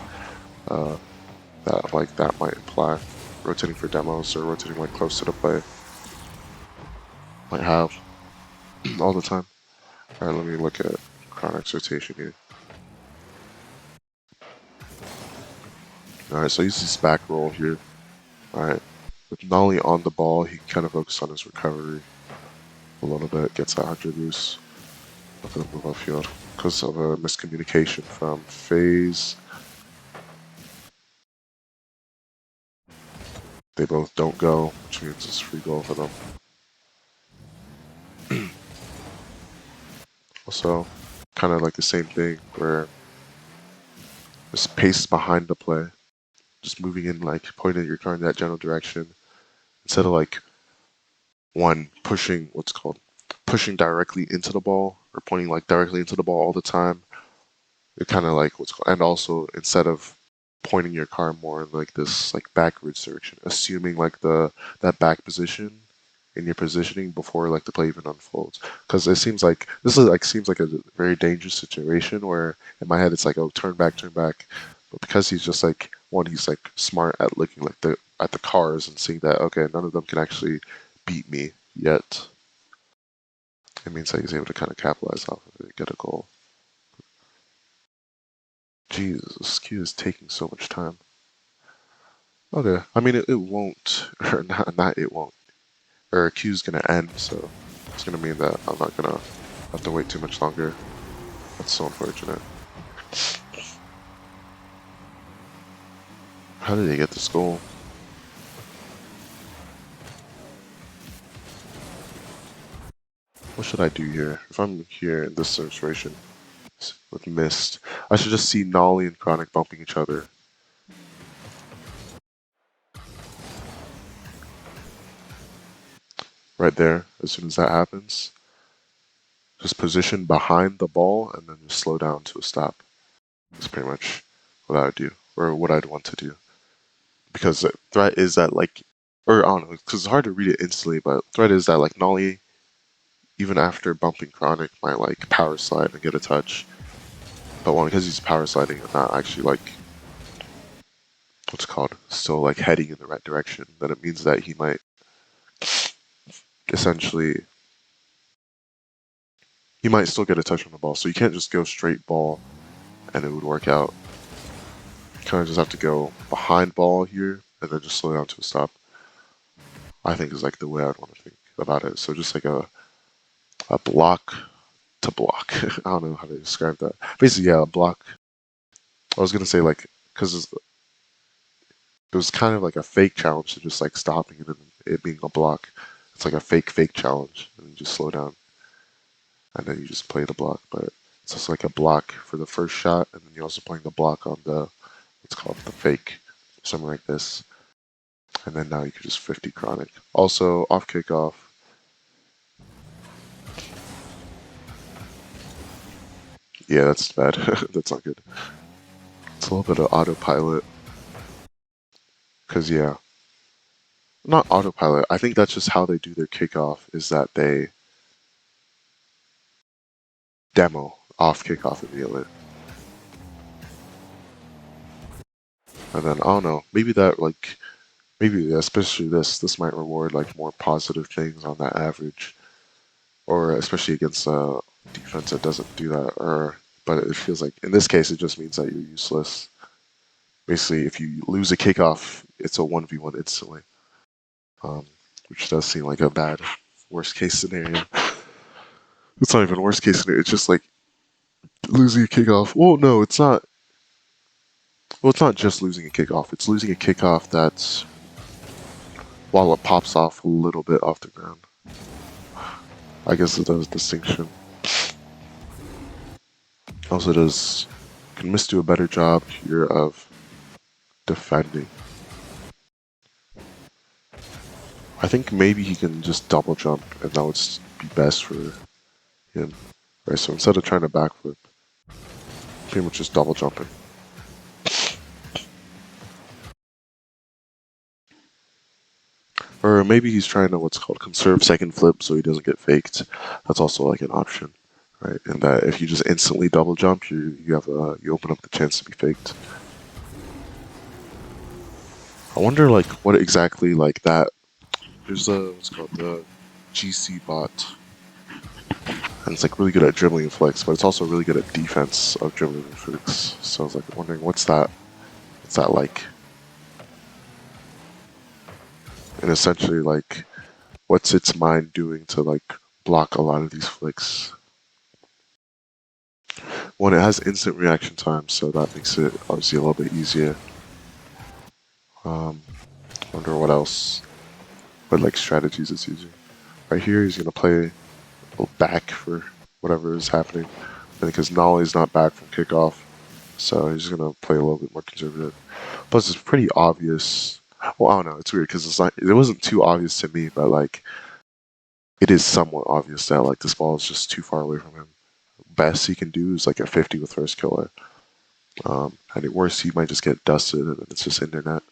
that might imply. Rotating for demos or rotating like close to the play might have all the time. All right, let me look at Chronic's rotation here. All right, so he's this back roll here. All right, with Nolly on the ball, he kind of focuses on his recovery a little bit, gets that 100 loose, up the move upfield because of a miscommunication from FaZe. They both don't go, which means it's free goal for them. Also, kind of like the same thing where this pace behind the play, just moving in, like pointing your car in that general direction instead of like pushing directly into the ball or pointing like directly into the ball all the time. You're kind of like and also instead of pointing your car more in like this like backwards direction, assuming like that back position in your positioning before like the play even unfolds. Because it seems like seems like a very dangerous situation where in my head it's like, oh, turn back, but because he's just like he's like smart at looking like at the cars and seeing that okay, none of them can actually beat me yet. It means that he's able to kind of capitalize off of it, get a goal. Jesus, Q is taking so much time. Okay, I mean it won't, or not it won't, or Q's gonna end, so it's gonna mean that I'm not gonna have to wait too much longer. That's so unfortunate. How did he get this goal? What should I do here? If I'm here in this situation with Mist, I should just see Nolly and Chronic bumping each other. Right there, as soon as that happens, just position behind the ball and then just slow down to a stop. That's pretty much what I would do, or what I'd want to do. Because the threat is that like, or I don't know, because it's hard to read it instantly, but threat is that like Nolly, even after bumping Chronic, might like power slide and get a touch. But because he's power sliding and not actually like, what's it called, still like heading in the right direction, then it means that he might essentially, he might still get a touch on the ball. So you can't just go straight ball and it would work out. You kind of just have to go behind ball here and then just slow down to a stop. I think is like the way I'd want to think about it. So just like a block to block. I don't know how to describe that. Basically, yeah, a block. I was gonna say like because it was kind of like a fake challenge to just like stopping and then it being a block. It's like a fake challenge, and you just slow down, and then you just play the block. But it's just like a block for the first shot, and then you're also playing the block on the what's called the fake, something like this. And then now you can just 50 Chronic. Also off kickoff. Yeah, that's bad. That's not good. It's a little bit of autopilot. Because, yeah. Not autopilot. I think that's just how they do their kickoff, is that they demo off kickoff immediately. And then, I don't know, maybe that, like, maybe especially this might reward, like, more positive things on that average. Or especially against a defense that doesn't do that. But it feels like, in this case, it just means that you're useless. Basically, if you lose a kickoff, it's a 1v1 instantly. Which does seem like a bad worst case scenario. It's not even worst case scenario, it's just like losing a kickoff. Well, no, it's not. Well, it's not just losing a kickoff. It's losing a kickoff that's while it pops off a little bit off the ground. I guess it does distinction. Also does Can Miss do a better job here of defending? I think maybe he can just double jump, and that would be best for him. Right, so instead of trying to backflip, pretty much just double jumping. Or maybe he's trying to what's called conserve second flip so he doesn't get faked. That's also like an option, right? And that if you just instantly double jump, you open up the chance to be faked. I wonder like what exactly like that. There's what's called the GC bot, and it's like really good at dribbling and flicks, but it's also really good at defense of dribbling and flicks. So I was like wondering what's that like? And essentially like what's its mind doing to like block a lot of these flicks? One, it has instant reaction time, so that makes it obviously a little bit easier. Wonder what else, what like strategies it's using. Right here, he's gonna play back for whatever is happening, because Nolly's not back from kickoff, so he's gonna play a little bit more conservative. Plus, it's pretty obvious. Well, I don't know. It's weird because it's not. It wasn't too obvious to me, but like, it is somewhat obvious that like this ball is just too far away from him. Best he can do is like a 50 with first killer. And at worst, he might just get dusted, and it's just internet.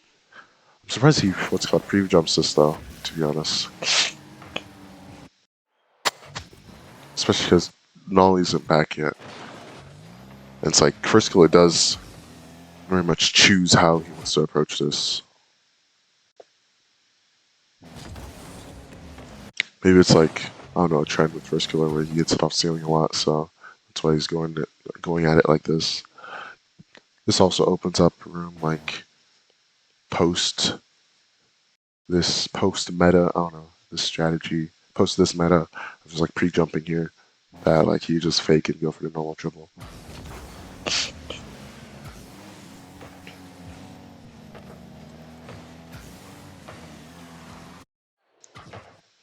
I'm surprised he what's called preview jumps this though, to be honest. Especially because Nolly isn't back yet. And it's like first killer does very much choose how he wants to approach this. Maybe it's like I don't know, a trend with first killer where he gets it off ceiling a lot, so that's why he's going at it like this. This also opens up room like post meta, I don't know, this strategy, post this meta of just like pre-jumping here, that like you just fake and go for the normal dribble.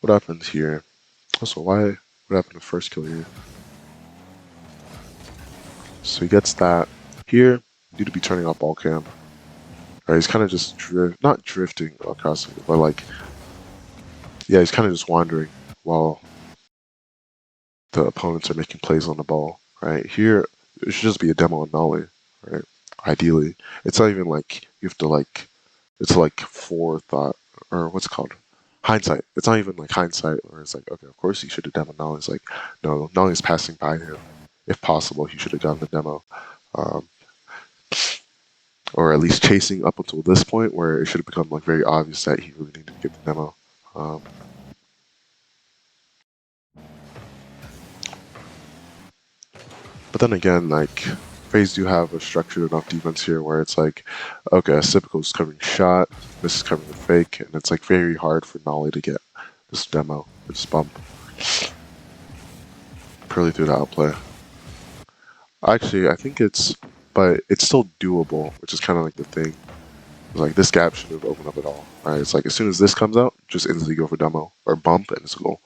What happens here? Also, what happened to first kill here? So he gets that. Here, you need to be turning off ball cam. Right, he's kind of just not drifting across, but like, yeah, he's kind of just wandering while the opponents are making plays on the ball. Right here, it should just be a demo on Nolly. Right, ideally, it's not even like you have to like. It's like forethought or what's it called hindsight. It's not even like hindsight where it's like okay, of course he should have demoed Nolly. It's like no, Nolly's passing by him. If possible, he should have gotten the demo. Or at least chasing up until this point where it should have become like very obvious that he really needed to get the demo. But then again, like FaZe do have a structured enough defense here where it's like, okay, Asypical's covering shot, this is covering the fake, and it's like very hard for Nolly to get this demo, this bump. Purely through the outplay. Actually, I think but it's still doable, which is kind of like the thing. Like this gap should have opened up at all, right? It's like as soon as this comes out, just instantly go for demo or bump and it's a goal.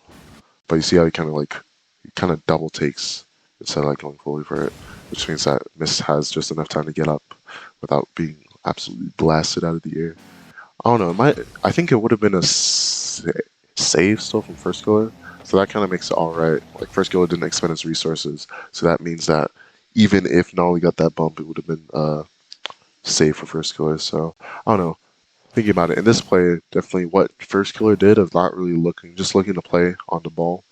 But you see how he kind of double takes instead of like going fully for it, which means that Miss has just enough time to get up without being absolutely blasted out of the air. I don't know. I think it would have been a save still from first killer, so that kind of makes it all right. Like first killer didn't expend his resources, so that means that even if Nolly got that bump, it would have been safe for first killer. So I don't know. Thinking about it in this play, definitely what first killer did of not really looking to play on the ball,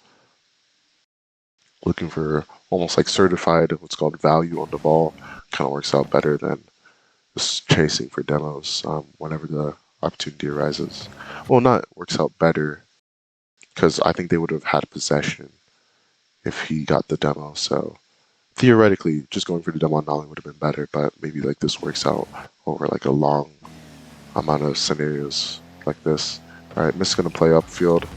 looking for almost like certified what's called value on the ball, kind of works out better than just chasing for demos whenever the opportunity arises. Well, not works out better because I think they would have had possession if he got the demo. So theoretically, just going for the demo on Nolly would have been better, but maybe like this works out over like a long amount of scenarios like this. All right, Miss gonna play upfield.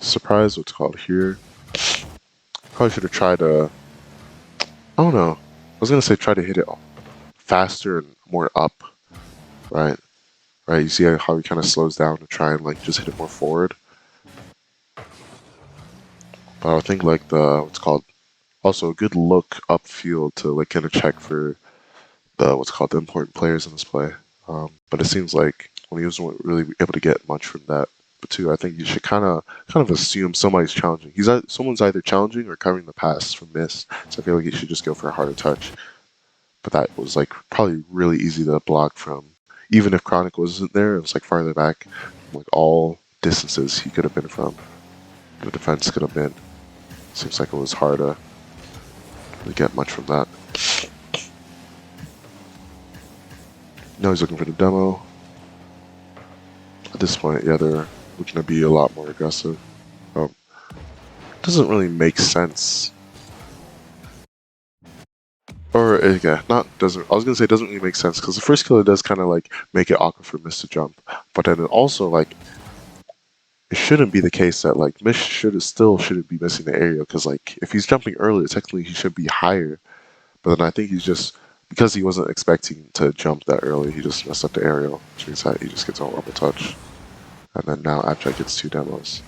Surprise, what's called here. Probably should have tried to, I don't know. I was gonna say try to hit it faster and more up, right? right? You see how he kind of slows down to try and like just hit it more forward. But I think like the what's called also a good look upfield to like kind of check for the what's called the important players in this play. But it seems like when he wasn't really able to get much from that. But too, I think you should kind of assume somebody's challenging. Someone's either challenging or covering the pass from miss. So I feel like you should just go for a harder touch. But that was like probably really easy to block from. Even if Chronic wasn't there, it was like farther back, like all distances he could have been from. The defense could have been. Seems like it was hard to really get much from that. Now he's looking for the demo. At this point, yeah, they're looking to be a lot more aggressive. Doesn't really make sense. Or yeah, not doesn't. I was gonna say it doesn't really make sense because the first killer does kind of like make it awkward for Mist to jump, but then it also like it shouldn't be the case that like Mist shouldn't be missing the aerial because like if he's jumping earlier, technically he should be higher. But then I think he's just because he wasn't expecting to jump that early, he just messed up the aerial, which means that he just gets a level touch, and then now Abject gets 2 demos.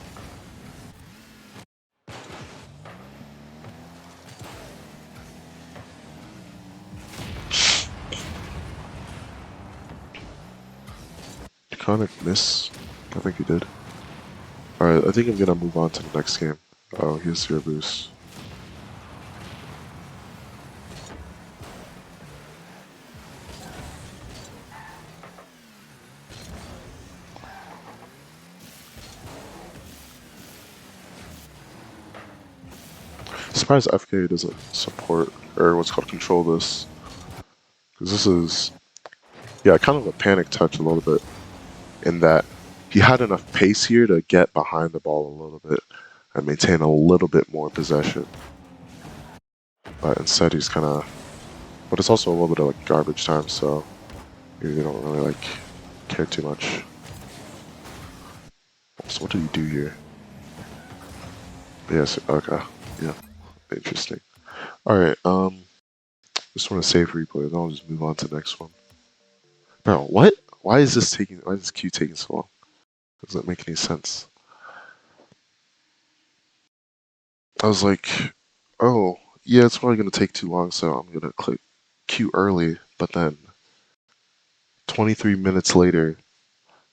Chronic miss? I think he did. Alright, I think I'm gonna move on to the next game. Oh, here's your boost. Surprised FK doesn't support or what's called control this. Because this is, yeah, kind of a panic touch a little bit in that he had enough pace here to get behind the ball a little bit and maintain a little bit more possession. But instead he's kind of, but it's also a little bit of like garbage time, so maybe they don't really like care too much. So what did he do here? Yes, okay, yeah, interesting. Alright, just want to save replay, then I'll just move on to the next one. Bro, what? Why is this queue taking so long? Doesn't make any sense. I was like, oh, yeah, it's probably going to take too long, so I'm going to click queue early, but then 23 minutes later,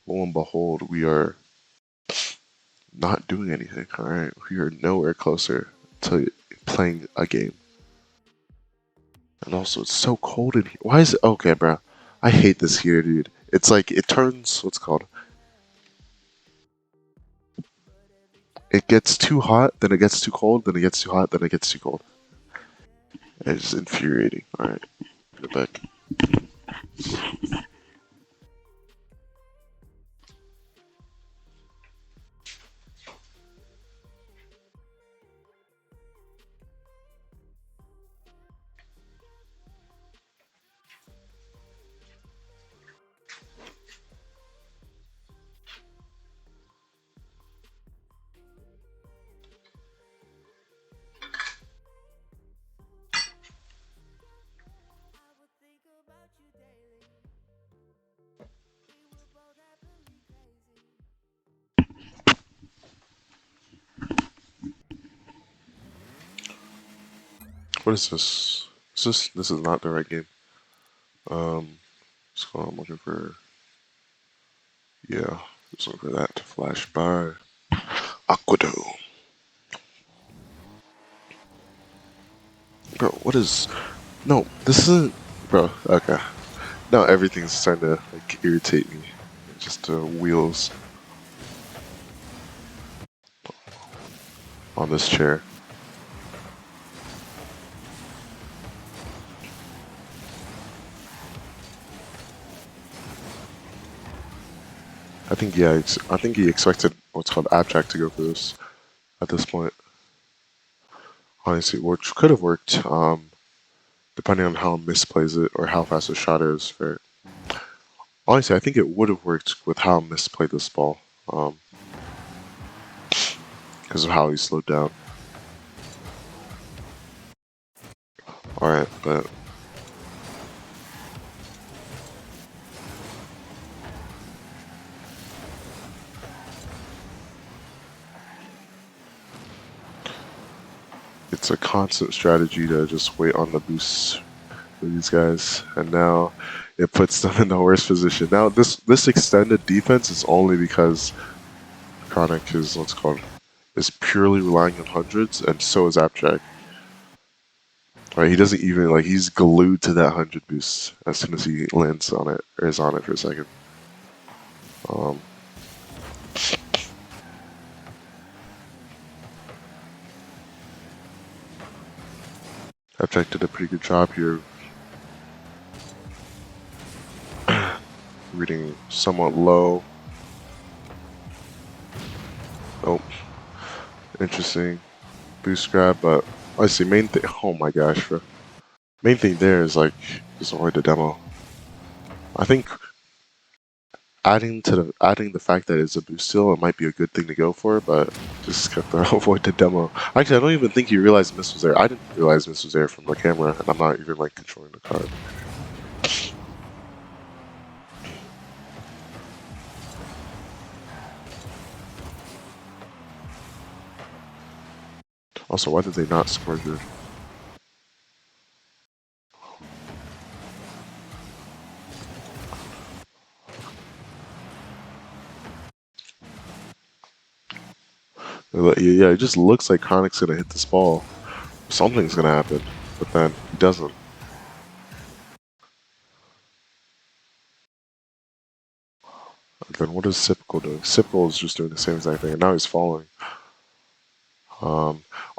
lo and behold, we are not doing anything, alright? We are nowhere closer to playing a game. And also, it's so cold in here. Why is it? Okay, bro. I hate this here, dude. It's like, it turns, what's it called? It gets too hot, then it gets too cold, then it gets too hot, then it gets too cold. It's just infuriating. Alright, get back. What is this? This is not the right game. So I'm looking for, yeah, just looking for that to flash by. Aquado. Bro, what is, no, this isn't, bro, okay. Now everything's starting to like irritate me. Just wheels on this chair. I think, yeah, I think he expected what's called Abject to go for this at this point. Honestly, which could have worked, depending on how misplays it or how fast the shot is. For honestly, I think it would have worked with how misplayed this ball, because of how he slowed down. All right, but. it's a constant strategy to just wait on the boost for these guys, and now it puts them in the worst position. Now this extended defense is only because Chronic is is purely relying on hundreds, and so is Abject. Right, he doesn't even he's glued to that 100 boost as soon as he lands on it or is on it for a second. Abject did a pretty good job here, reading somewhat low. Oh, interesting boost grab, but I see main thing. Oh my gosh, bro. Main thing there is just avoid the demo. I think adding the fact that it's a boost steal, it might be a good thing to go for, but just have to avoid the demo. Actually, I don't even think he realized Miss was there. I didn't realize Miss was there from the camera, and I'm not even controlling the card. Also, why did they not score here? Yeah, it just looks like Chronic's gonna hit this ball. Something's gonna happen, but then he doesn't. And then what is Sipko doing? Sipko is just doing the same exact thing, and now he's falling.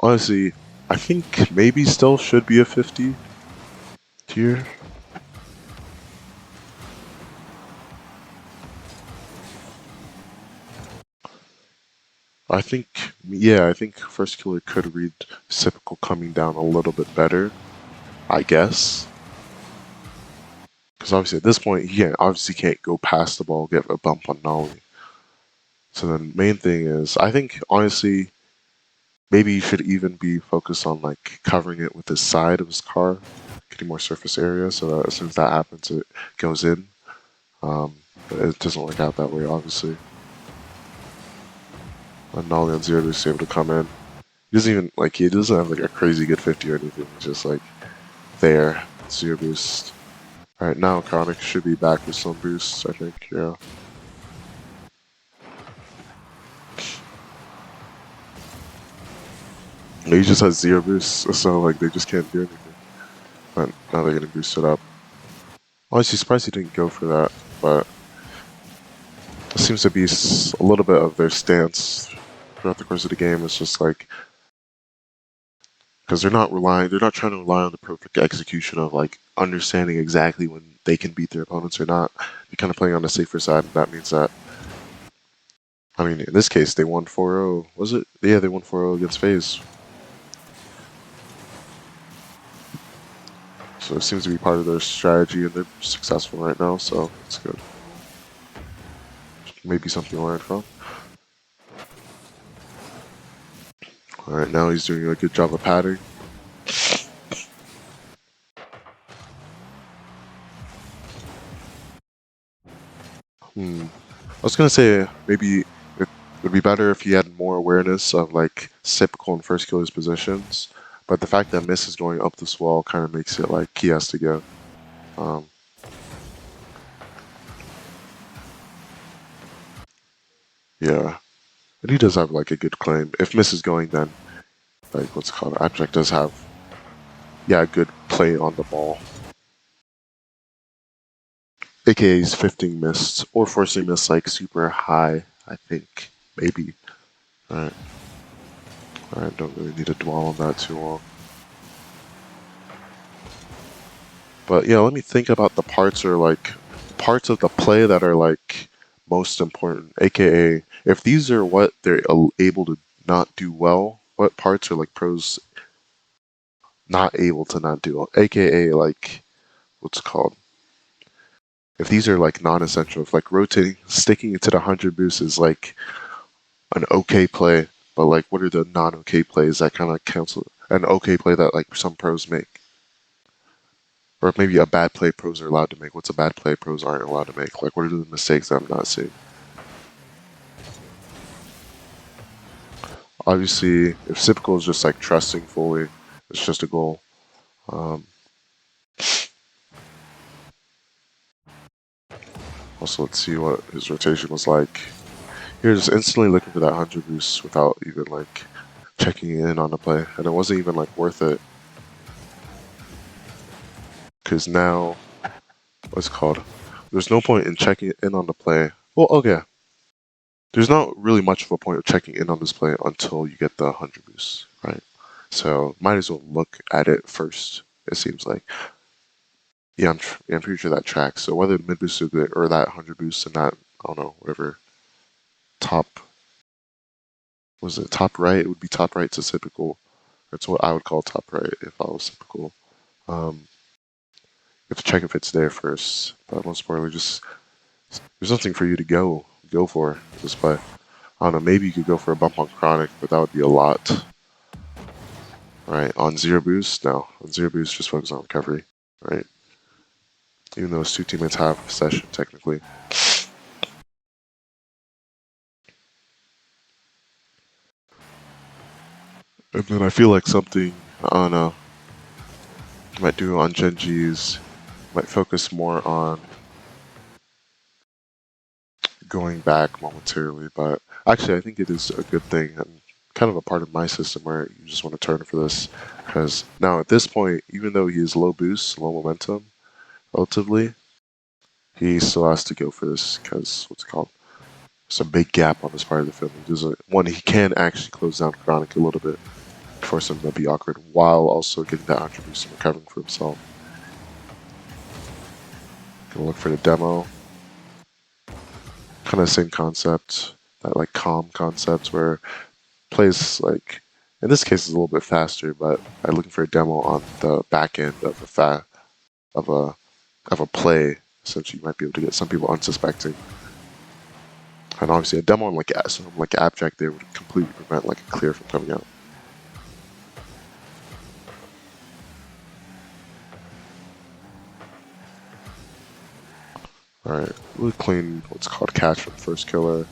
Honestly, I think maybe still should be a 50 tier. I think First Killer could read Sipko coming down a little bit better, I guess. Because obviously at this point, he obviously can't go past the ball, get a bump on Nolly. So the main thing is, I think honestly, maybe you should even be focused on covering it with the side of his car, getting more surface area, so that as soon as that happens, it goes in. But it doesn't work out that way, obviously. And Nolly on Zero is able to come in. He doesn't even he doesn't have a crazy good 50 or anything. Just there, Zero boost. All right, now Chronic should be back with some boosts. I think, yeah. He just has 0 boosts, so they just can't do anything. But now they're getting boosted up. Honestly, surprised he didn't go for that, but it seems to be a little bit of their stance throughout the course of the game. It's just because they're not trying to rely on the perfect execution of understanding exactly when they can beat their opponents or not. They're kind of playing on the safer side, and that means that, I mean, in this case, they won 4-0. Was it? Yeah, they won 4-0 against FaZe. So it seems to be part of their strategy, and they're successful right now, so it's good. Maybe something to learn from. Alright, now he's doing a good job of padding. I was gonna say maybe it would be better if he had more awareness of Sipko and First Killer's positions, but the fact that Miss is going up this wall kind of makes it he has to go. Yeah, but he does have a good claim. If Miss is going, then what's it called? Abject does have a good play on the ball. AKA he's 15 Mist or forcing Mist super high, I think. Maybe. Alright. Alright, don't really need to dwell on that too long. But yeah, let me think about the parts parts of the play that are most important. AKA, if these are what they're able to not do well, what parts are pros not able to not do well? AKA what's it called? If these are non-essential, if rotating, sticking it to the 100 boost is an okay play, but what are the non-okay plays that kind of cancel an okay play that some pros make? Or maybe a bad play pros are allowed to make. What's a bad play pros aren't allowed to make? What are the mistakes that I'm not seeing? Obviously, if Sypical is just like trusting fully, it's just a goal. Also, let's see what his rotation was like. You're just instantly looking for that 100 boost without even like checking in on the play, and it wasn't even like worth it because now what's it called? There's no point in checking in on the play. Well, okay. There's not really much of a point of checking in on this play until you get the 100 boost, right? So might as well look at it first. It seems like. Yeah, I'm pretty sure that tracks. So whether mid boost or that 100 boost and that, I don't know, whatever top, was it top right? It would be top right to Sypical. That's what I would call top right if I was Sypical. You have to check if it's there first. But most importantly, just there's nothing for you to go for this play. I don't know, maybe you could go for a bump on Chronic, but that would be a lot. Right, on zero boost, no. On zero boost, just focus on recovery, right? Even though his two teammates have possession, technically. And then I feel like something, I don't know, you might do on Genji's, might focus more on going back momentarily, but actually I think it is a good thing and kind of a part of my system where you just want to turn for this, because now at this point, even though he is low boost, low momentum, relatively, he still has to go for this because what's it called? There's a big gap on this part of the film. There's one he can actually close down Chronic a little bit, force him to be awkward while also getting that 100 boost and recovering for himself. Gonna look for the demo. Kind of the same concept, that like calm concept where plays like in this case is a little bit faster, but I'm looking for a demo on the back end of a play. Essentially, you might be able to get some people unsuspecting. And obviously, a demo on like Abject there would completely prevent like a clear from coming out. All right, really clean. What's called catch from first killer.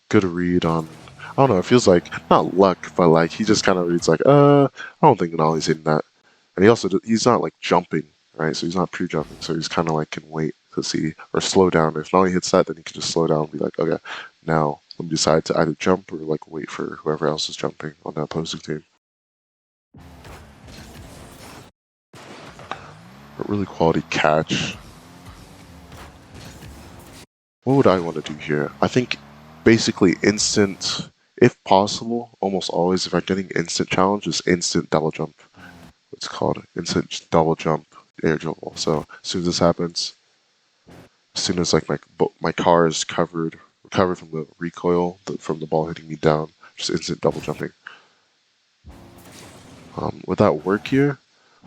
Good read on. I don't know. It feels like not luck, but like he just kind of reads like, I don't think Nolly's hitting that. And he's not like jumping, right? So he's not pre-jumping. So he's kind of like can wait to see or slow down. If Nolly hits that, then he can just slow down and be like, okay, now let me decide to either jump or like wait for whoever else is jumping on the opposing team. But really quality catch. What would I want to do here? I think basically instant, if possible, almost always, if I'm getting instant challenge, is instant double jump. It's called instant double jump air dribble. So as soon as this happens, as soon as like my car is recovered from the recoil from the ball hitting me down, just instant double jumping. Would that work here?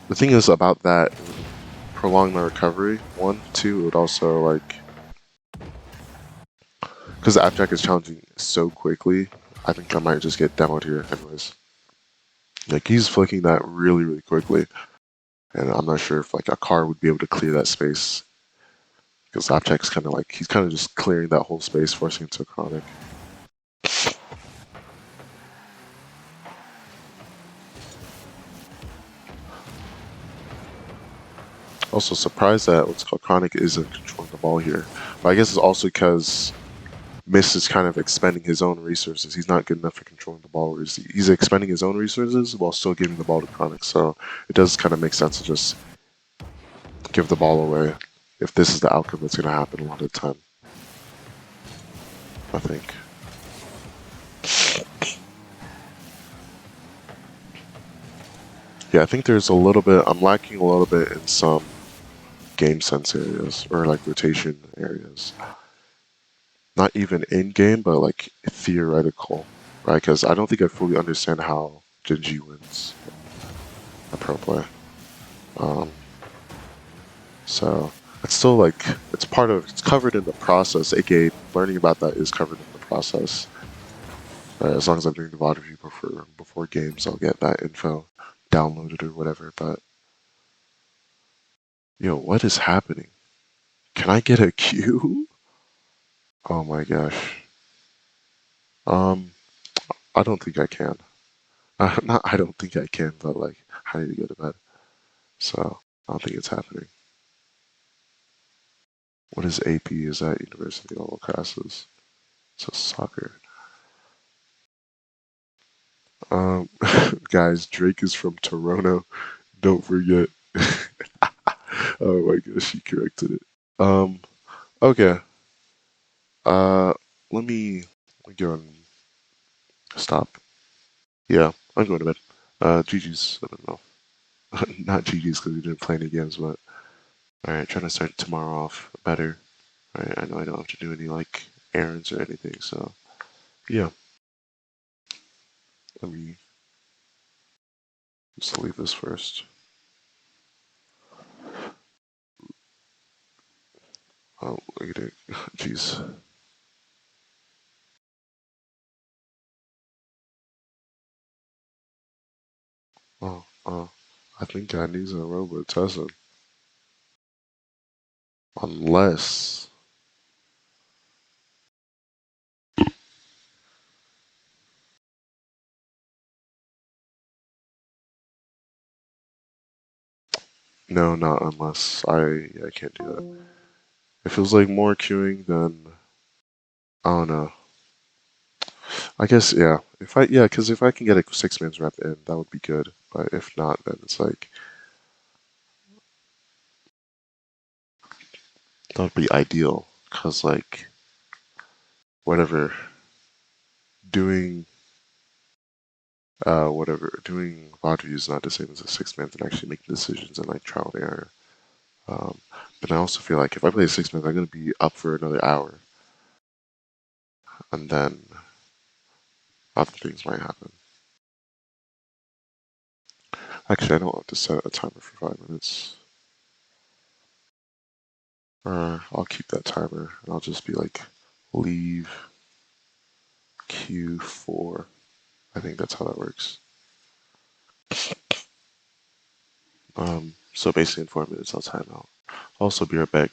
The thing is about that, it would prolong my recovery. 1, 2, it would also like, because the Abjack is challenging so quickly, I think I might just get demoed here anyways. Like he's flicking that really, really quickly. And I'm not sure if like a car would be able to clear that space. Because Abjack's kind of like, he's kind of just clearing that whole space, forcing into a Chronic. Also surprised that what's called Chronic isn't controlling the ball here. But I guess it's also because Mist is kind of expending his own resources. He's not good enough for controlling the ball. He's expending his own resources while still giving the ball to Chronic. So it does kind of make sense to just give the ball away if this is the outcome that's going to happen a lot of the time. I think. Yeah, I think there's a little bit, I'm lacking a little bit in some game sense areas or like rotation areas. Not even in game, but like theoretical, right? Because I don't think I fully understand how Genji wins a pro play. So it's still like it's covered in the process. Aka learning about that is covered in the process. Right? As long as I'm doing the VOD review before games, I'll get that info downloaded or whatever. But yo, what is happening? Can I get a Q? Oh my gosh. I don't think I can. Not I don't think I can, but like I need to go to bed. So I don't think it's happening. What is AP? Is that University Level Classes? So soccer. Um, guys, Drake is from Toronto. Don't forget. Oh my gosh, she corrected it. Okay. Uh, let me go and stop. Yeah, I'm going to bed. GG's. I don't know. Not GG's because we didn't play any games, but alright, trying to start tomorrow off better. Alright, I know I don't have to do any like errands or anything, so yeah. Let me just leave this first. Oh, look at it. Jeez. Oh, I think I need a robot Tesla. Unless. No, not unless. I can't do that. It feels like more queuing than. I don't know. I guess, yeah. Yeah, because if I can get a six man's rep in, that would be good. But if not, then it's like. That would be ideal. Because, like, whatever. Doing. Doing laundry is not the same as a six man and actually making decisions and, like, trial and error. Um, but I also feel like if I play six man, I'm going to be up for another hour. And then other things might happen. Actually, I don't have to set a timer for 5 minutes. Or I'll keep that timer and I'll just be like, leave Q4. I think that's how that works. So basically in 4 minutes I'll time out. I'll also be right back.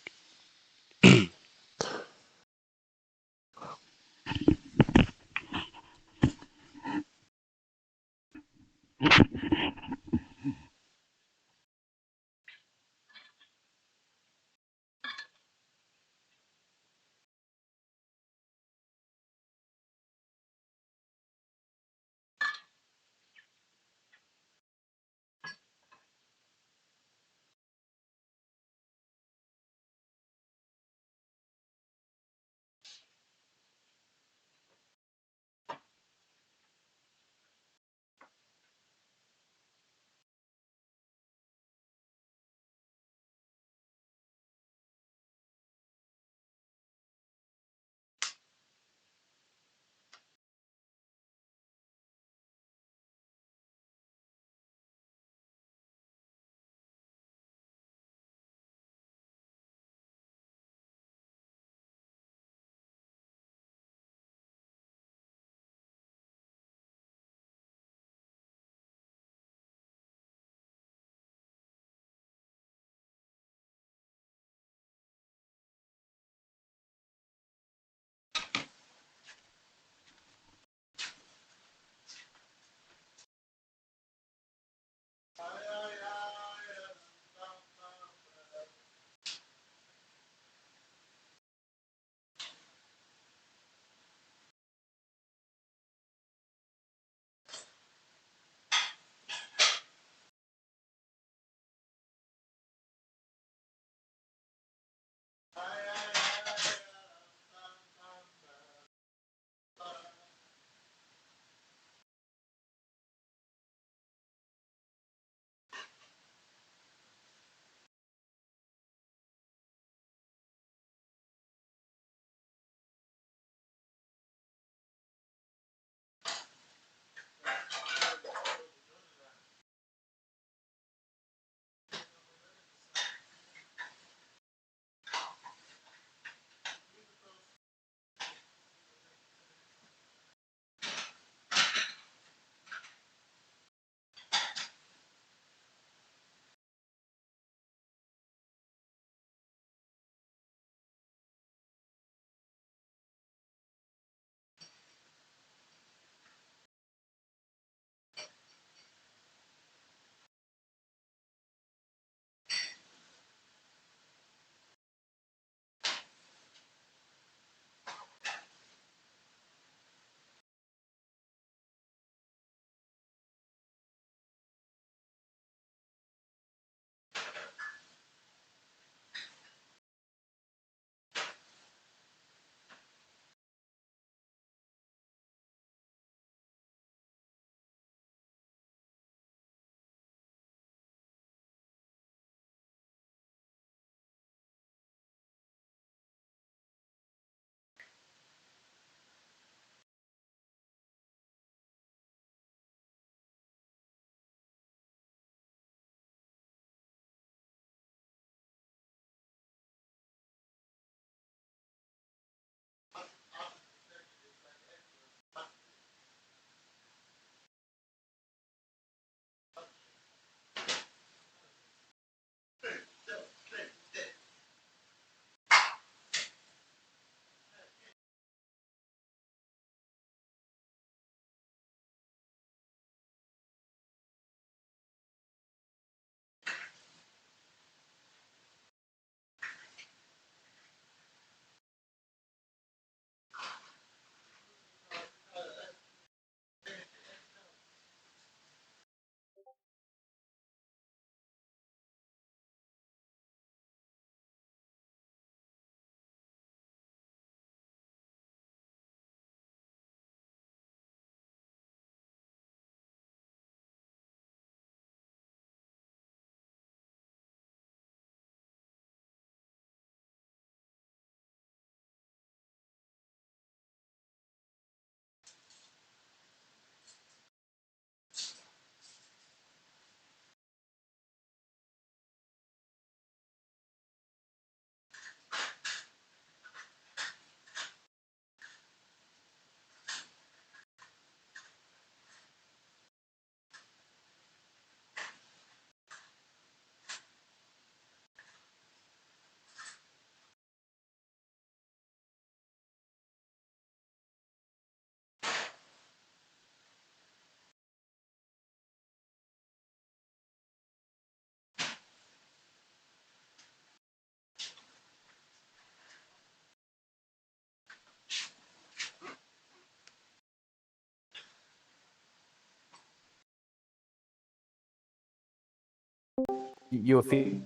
You feel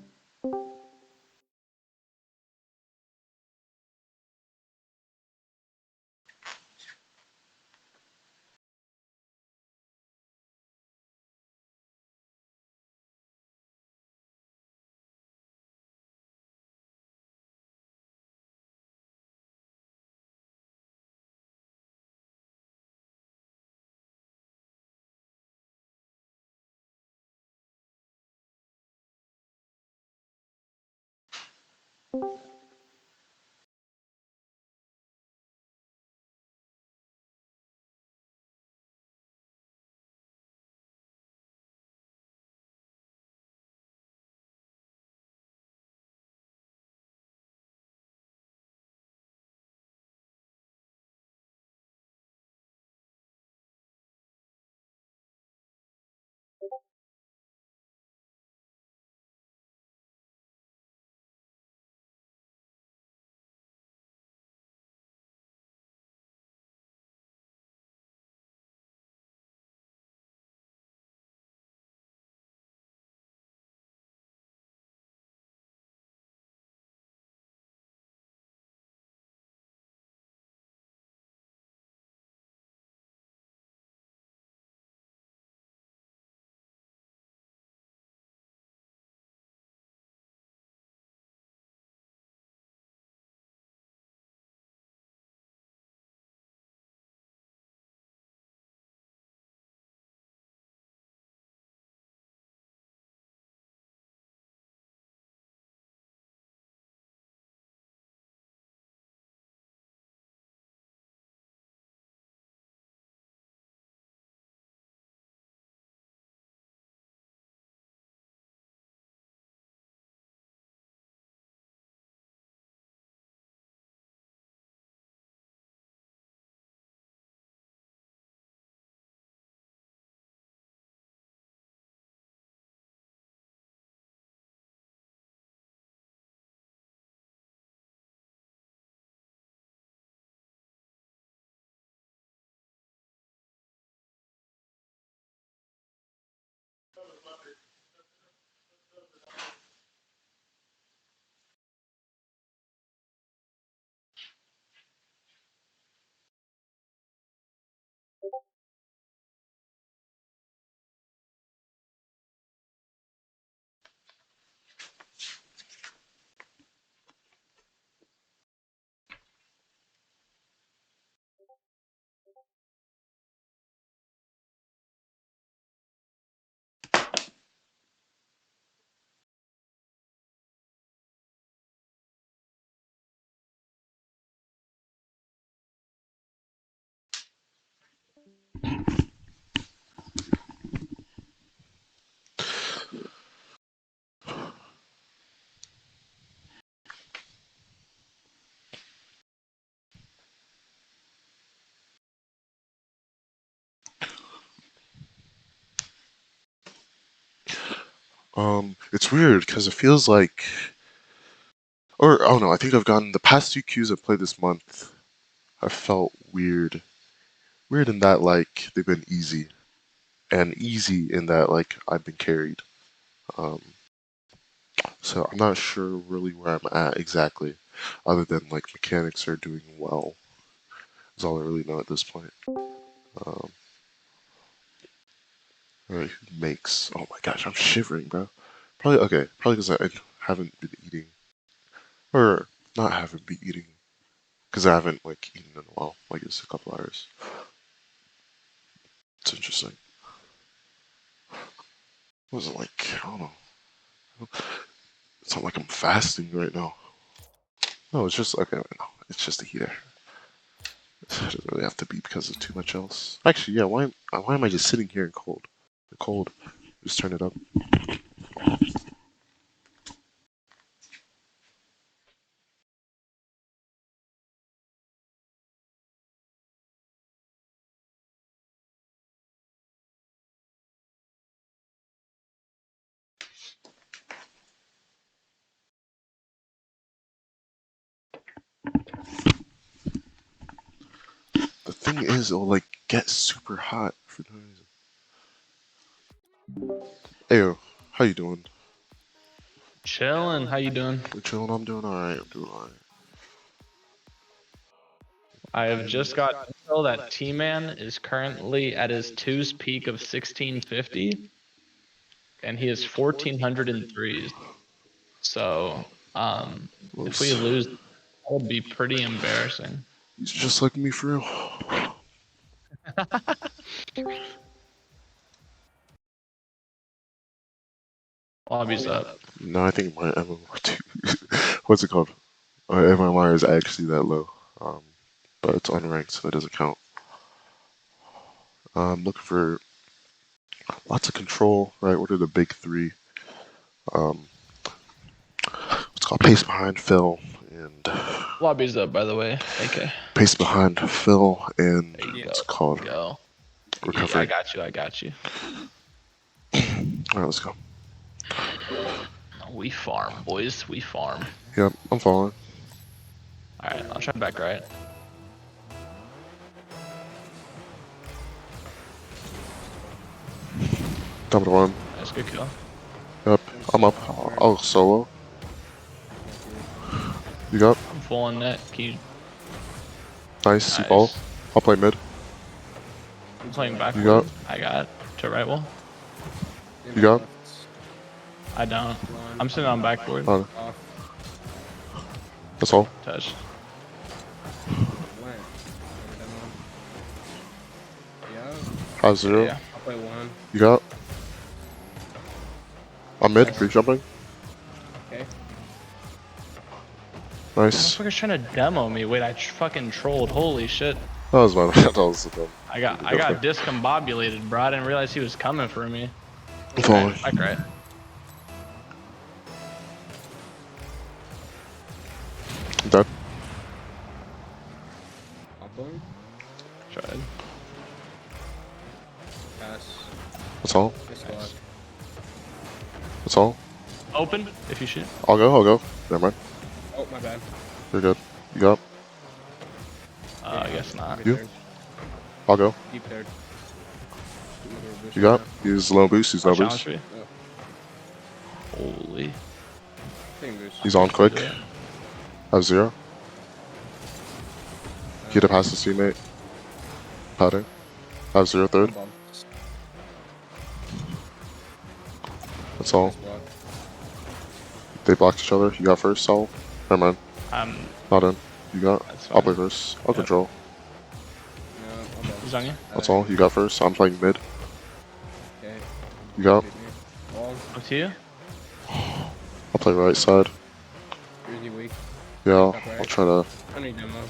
It's weird because it feels like, or oh no, I think I've gotten the past two queues I've played this month. Have felt weird, weird in that like they've been easy, and easy in that like I've been carried. Um, so I'm not sure really where I'm at exactly, other than like mechanics are doing well. Is all I really know at this point. Um, Alright, who makes? Oh my gosh, I'm shivering, bro. Probably okay. Probably because I haven't been eating, or not haven't been eating, because I haven't like eaten in a while. Like it's a couple hours. It's interesting. What was it like? I don't know. It's not like I'm fasting right now. No, it's just okay. No, it's just the heater. It doesn't really have to be because of too much else. Actually, yeah. Why am I just sitting here in cold? The cold. Just turn it up. The thing is, it'll like get super hot for no reason. Ayo, how you doing? Chilling. How you doing? We're chilling. I'm doing alright. I'm doing alright. I have just got intel that T-Man is currently at his twos peak of 1650, and he is 1400 in threes. So, if we lose, that would be pretty embarrassing. He's just like me for real. Lobby's up. No, I think my MMR2. What's it called? My MMR is actually that low. But it's unranked, so it doesn't count. I'm looking for lots of control, right? What are the big three? What's called pace behind Phil and Lobby's up, by the way. Okay. pace behind Phil and There you what's it go. called? Go. Yeah, Recovery. I got you. I got you. Alright, let's go. We farm, boys. We farm. Yep, I'm following. All right. I'll try back right. Dump to one. That's a good kill. Yep, I'm up. I'll solo. You got? I'm full on net. Can you? Nice, you Nice. fall. I'll play mid. I'm playing back. You got? I got to right wall. You got? I don't. I'm sitting on backboard. Oh, that's all. Touch. High zero. Yeah. I'll play one. You got? I'm mid. Are you jumping? Okay. Nice. Motherfucker's trying to demo me. Wait, I fucking trolled. Holy shit. That was my that was the I got discombobulated, bro. I didn't realize he was coming for me. I'm falling. Back right. I'm dead. I'll play. Tried. Pass. That's all. Nice squad. That's all. Open if you shoot. I'll go. I'll go. Never mind. Oh, my bad. You're good. You got? I guess not. Deep You? third. I'll go. Deep third. You got? He's low boost. He's low Challenge boost. for you. Holy. Fingers. He's on quick. Yeah. Have zero. Get a pass to teammate. Padding. Have zero third. Bomb. That's all. Nice block. They blocked each other. You got first, Saul? Never mind. I'm. Not in. You got? That's I'll fine. play first. I'll Yep. control. No, I'm bomb. He's on you. That's all. You got first. I'm playing mid. Okay. You got? Hit me. Wall. Up to you. I'll play right side. Jersey weak. Yeah, Top I'll right. try to. I need demo.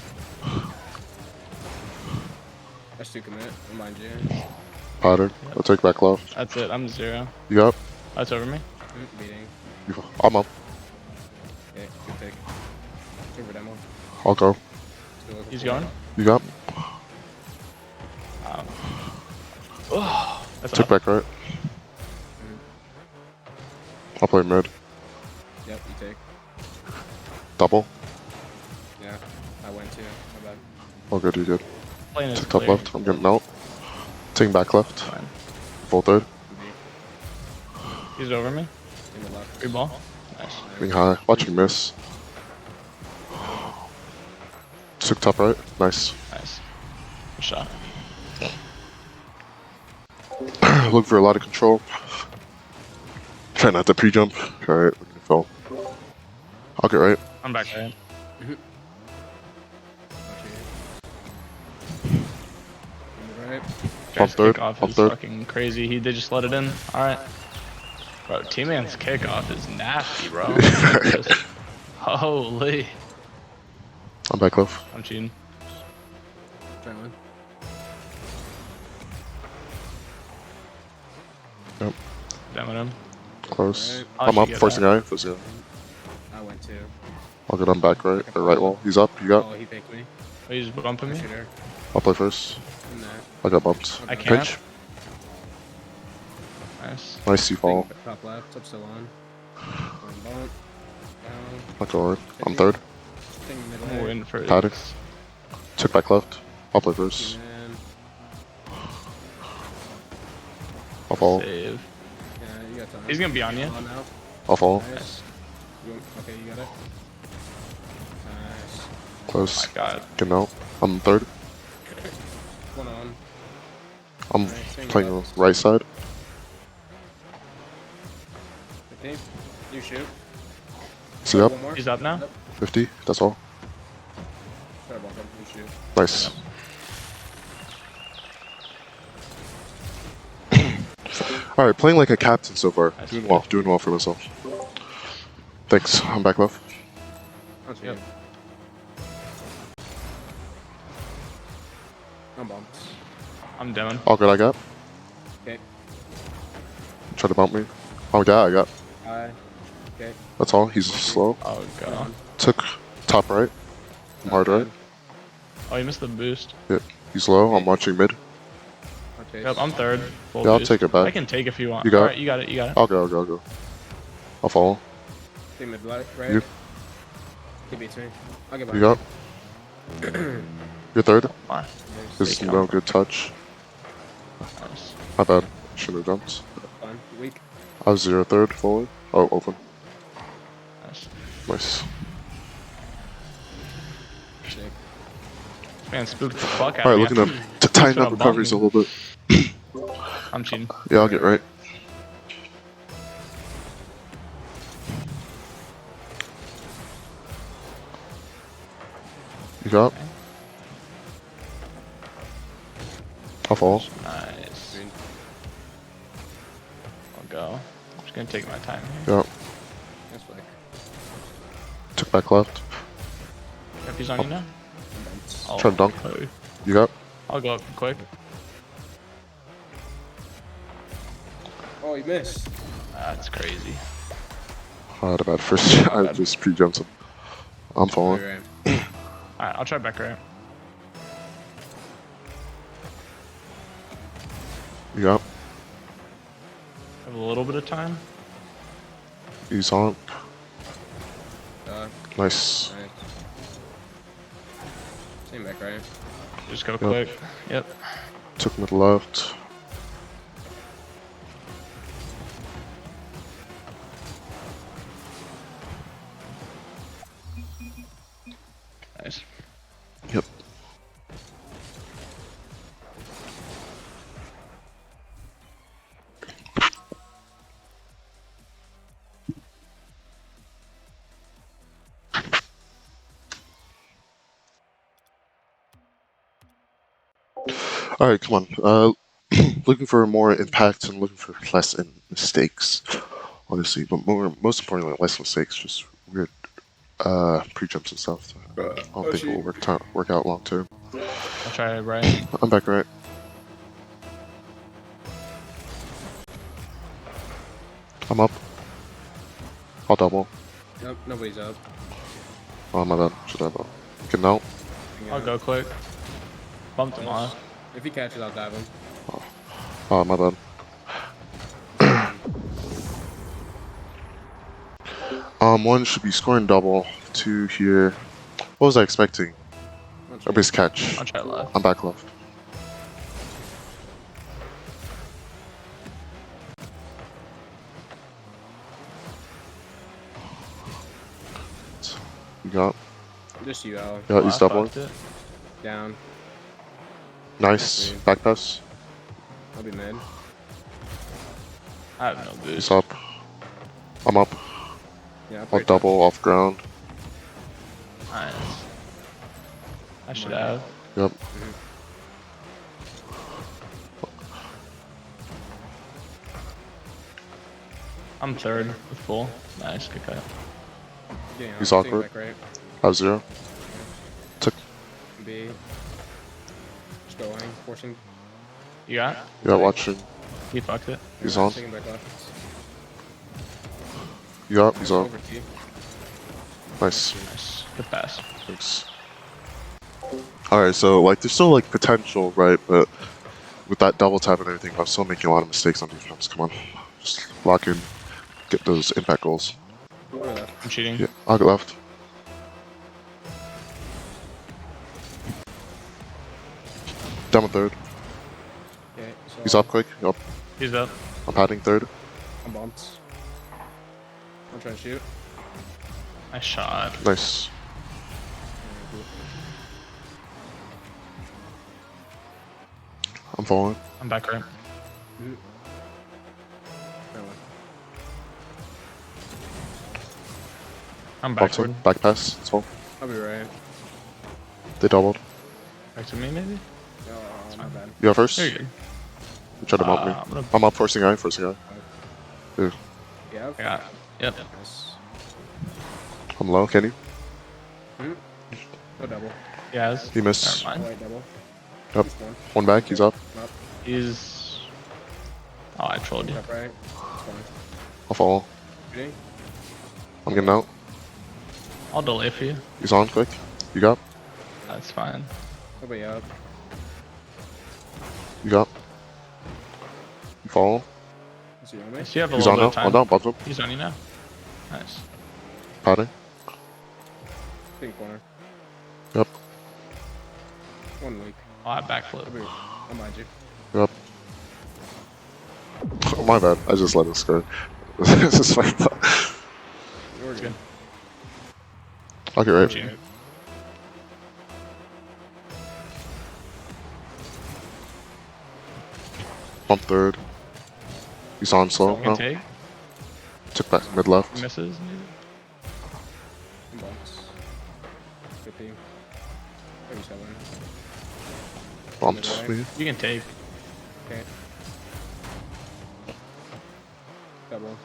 That's 2 commit. Remind you. Pattern. I'll take back left. That's it. I'm 0. You got? That's over me. Beating. I'm up. Okay. Good pick. Super demo. I'll go. Still looking He's for going. it. You got? Oh, that's Take up. back right. I'll play mid. Yep, you take. Double. Yeah. I went too. My bad. Oh, good. You good. Playing is Take top clear. left. I'm getting out. Taking back left. Fine. Full third. He's over me. In the left. Free ball. Nice. Being high. Watch me miss. Took top right. Nice. Nice. Good shot. Look for a lot of control. Try not to pre-jump. Alright, we're gonna fall. I'll get right. I'm back right. Right. Guy's third, kickoff up is third. fucking crazy. They just let it in. All right. Bro, T-Man's kickoff is nasty, bro. Holy. I'm back left. I'm cheating. Try one. Damn him. Close. Alright. I'll I'm let up. you get Forcing that. guy. Forcing guy. I went too. I'll get on back right. Or right wall. He's up. You got? Oh, he picked me. Oh, he's bumping me? Shooter. I'll play first. In that. I got bumped. I Okay. can't. Pinch. Nice. Nice C-fall. Thing, top left. Top still on. One bump. Down. Not going. I'm third. Thing mid I'm waiting for it. Padding. Took back left. I'll play first. Man. I'll fall. Save. Yeah, you got time. He's gonna be on you. On now. I'll fall. Nice. Okay, you got it. Nice. Close. My God. Getting out. I'm third. One on. I'm Alright, same playing left. right side. 15. You shoot. See up. One more. He's up now? Yep. 50. That's all. Sorry about that. You shoot. Nice. Alright, playing like a captain so far. Nice. Doing well for myself. Thanks. I'm back left. That's Yep. good. I'm bumped. I'm doing. All good I got. Okay. Try to bump me. Oh god, I got. Hi. Okay. That's all. He's slow. Oh, One go. on. Took top right. I'm hard right. Oh, you missed the boost. Yep. He's low. I'm watching mid. Okay. Yep, I'm third. Full Yeah, I'll boost. take it back. I can take if you want. You got it? Alright, you got it. You got it. I'll go. I'll follow. Stay mid right. Right. You. He beats me. I'll get back. You got. You're third. Fine. This is Take it. no good touch. Nice. My bad. Shouldn't have jumped. Fine. Weak. I was 0 third fully. Oh, open. Nice. Nice. Sick. Man, spooked the fuck out Alright, of me. looking to tighten gonna up recoveries a bump little bit. I'm cheating. Yeah, I'll get right. You got? I'll fall. Nice. Green. I'll go. I'm just gonna take my time here. Yep. That's fine. Took back left. If he's on you now. I'm bumped. I'll, Try to dunk. oh, You got? I'll go up quick. Oh, he missed. That's crazy. I had a bad first shot. I just pre-jumped him. I'm falling. Right. Alright, I'll try back right. You got? Have a little bit of time. He's on. Nice. Right. Same back right. Just go quick. Yep. Took him to the left. Nice. Yep. All right, come on. Looking for more impact and looking for less mistakes, honestly. But most importantly, less mistakes. Just weird pre-jumps and stuff. I don't think it will work out long term. I'll try right. I'm back right. I'm up. I'll double. Nope, nobody's up. Oh my bad. Should have getting out. I'll go quick. Bumped him off. If he catches, I'll dive him. Oh my bad. One should be scoring double. Two here. What was I expecting? A base catch. I'll try left. I'm back left. You got? Just you, Al. Yeah, he's I doubling. fucked it. Down. Nice. Back pass. I'll be mid. I have no He's boost. up. I'm up. Yeah, I'll double off ground. Nice. I should have. Yep. I'm third with full. Nice, good cut. He's awkward. Back right. I have 0. Took. B. Just going. Forcing. You got? Yeah, watching. He fucked it. He's on. Taking back left. You got? He's on. Over T. Nice. Nice. Good pass. Thanks. Alright, so like there's still like potential, right? But with that double tap and everything, I'm still making a lot of mistakes on defense. Come on. Just lock in. Get those impact goals. Over left. I'm cheating. Yeah, I'll get left. Down a third. Okay, so He's up quick. Yup. He's up. I'm padding third. I'm bumped. I'm trying to shoot. Nice shot. Nice. I'm falling. I'm back right. I'm Bumped backward. him. Back pass. That's all. I'll be right. They doubled. Back to me, maybe? Oh, my bad. You go first. There you go. You tried to bump me. I'm gonna... I'm up forcing eye. Forcing eye. Ew. Yeah. I got it. Yep. Nice. I'm low. Can you? No double. Yes. He missed. Never Oh, mind. wait, double. Yep. Just one. One back. He's up. Up. He's... Oh, I trolled you. Up right. One. I'll follow. Shooting. I'm getting out. I'll delay for you. He's on quick. You got. That's fine. Nobody up. You got. You follow. Is he on me? So you have a He's little on bit now. of One time. down. Bumped him. He's on you now. Nice. Padding. Pink corner. Yep. 1 week. Oh, I backflip. I'll mind you. Yep. Oh, my bad. I just let it skirt. This is fine. You're Good. I'll get right. G. Bump third. He's on slow You can now. take. Took back mid left. Misses. Box. 50. 37. Bumped me. You can take. Okay. Double.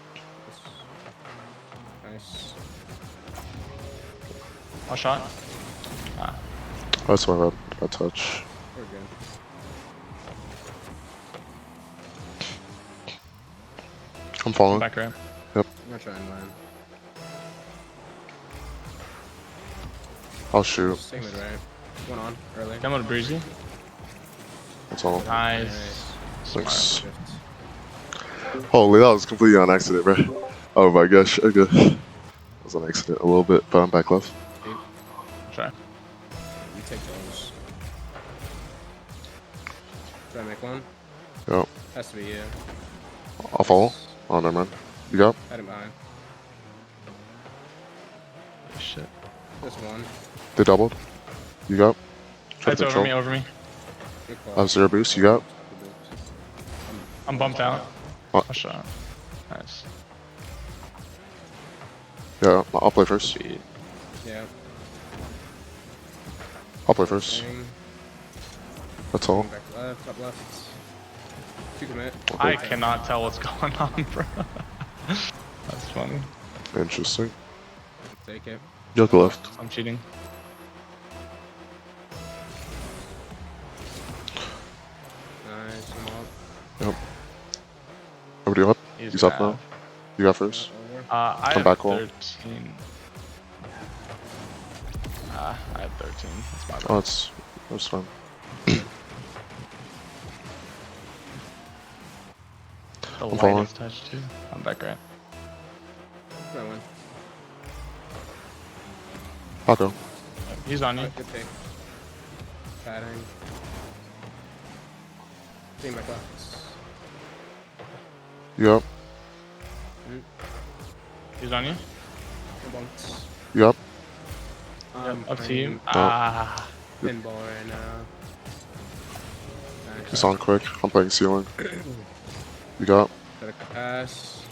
Nice. One shot. Ah. That's my bad. Bad touch. We're good. I'm falling. Back ramp. I'm gonna try and land. I'll shoot. Stay mid right. One on early. Demo to breezy. That's all. Nice. Smart. Thanks. Shift. Holy, that was completely on accident, bro. Oh my gosh. Okay. That was on accident a little bit, but I'm back left. Try. You take those. Try and make one. Yep. Has to be you. I'll follow. Oh, never mind. You got? Had him behind. Shit. This one. They doubled. You got? Try It's to over control. me, over me. Good call. I have zero boost. You got? I'm bumped out. Oh. A shot. Nice. Yeah, I'll play first. Speed. Yeah. I'll play first. Bang. That's all. Back left. Top left. 2 commit. I cannot tell what's going on, bro. That's funny. Interesting. Take it. You go left. I'm cheating. Nice. I'm up. Yep. Everybody up? He's up bad. now. You got first. Over. I Come have back wall. 13. I have 13. That's my bad. Oh, that's fine. The I'm following. lightest touch too. I'm back right. Right one. I'll go. He's on you. Good take. Padding. Team back left. You up? He's on you. No bunks. You up? Up to you. Oh. Ah. Pinball right now. Nice. He's on quick. I'm playing ceiling. You got? Got a pass.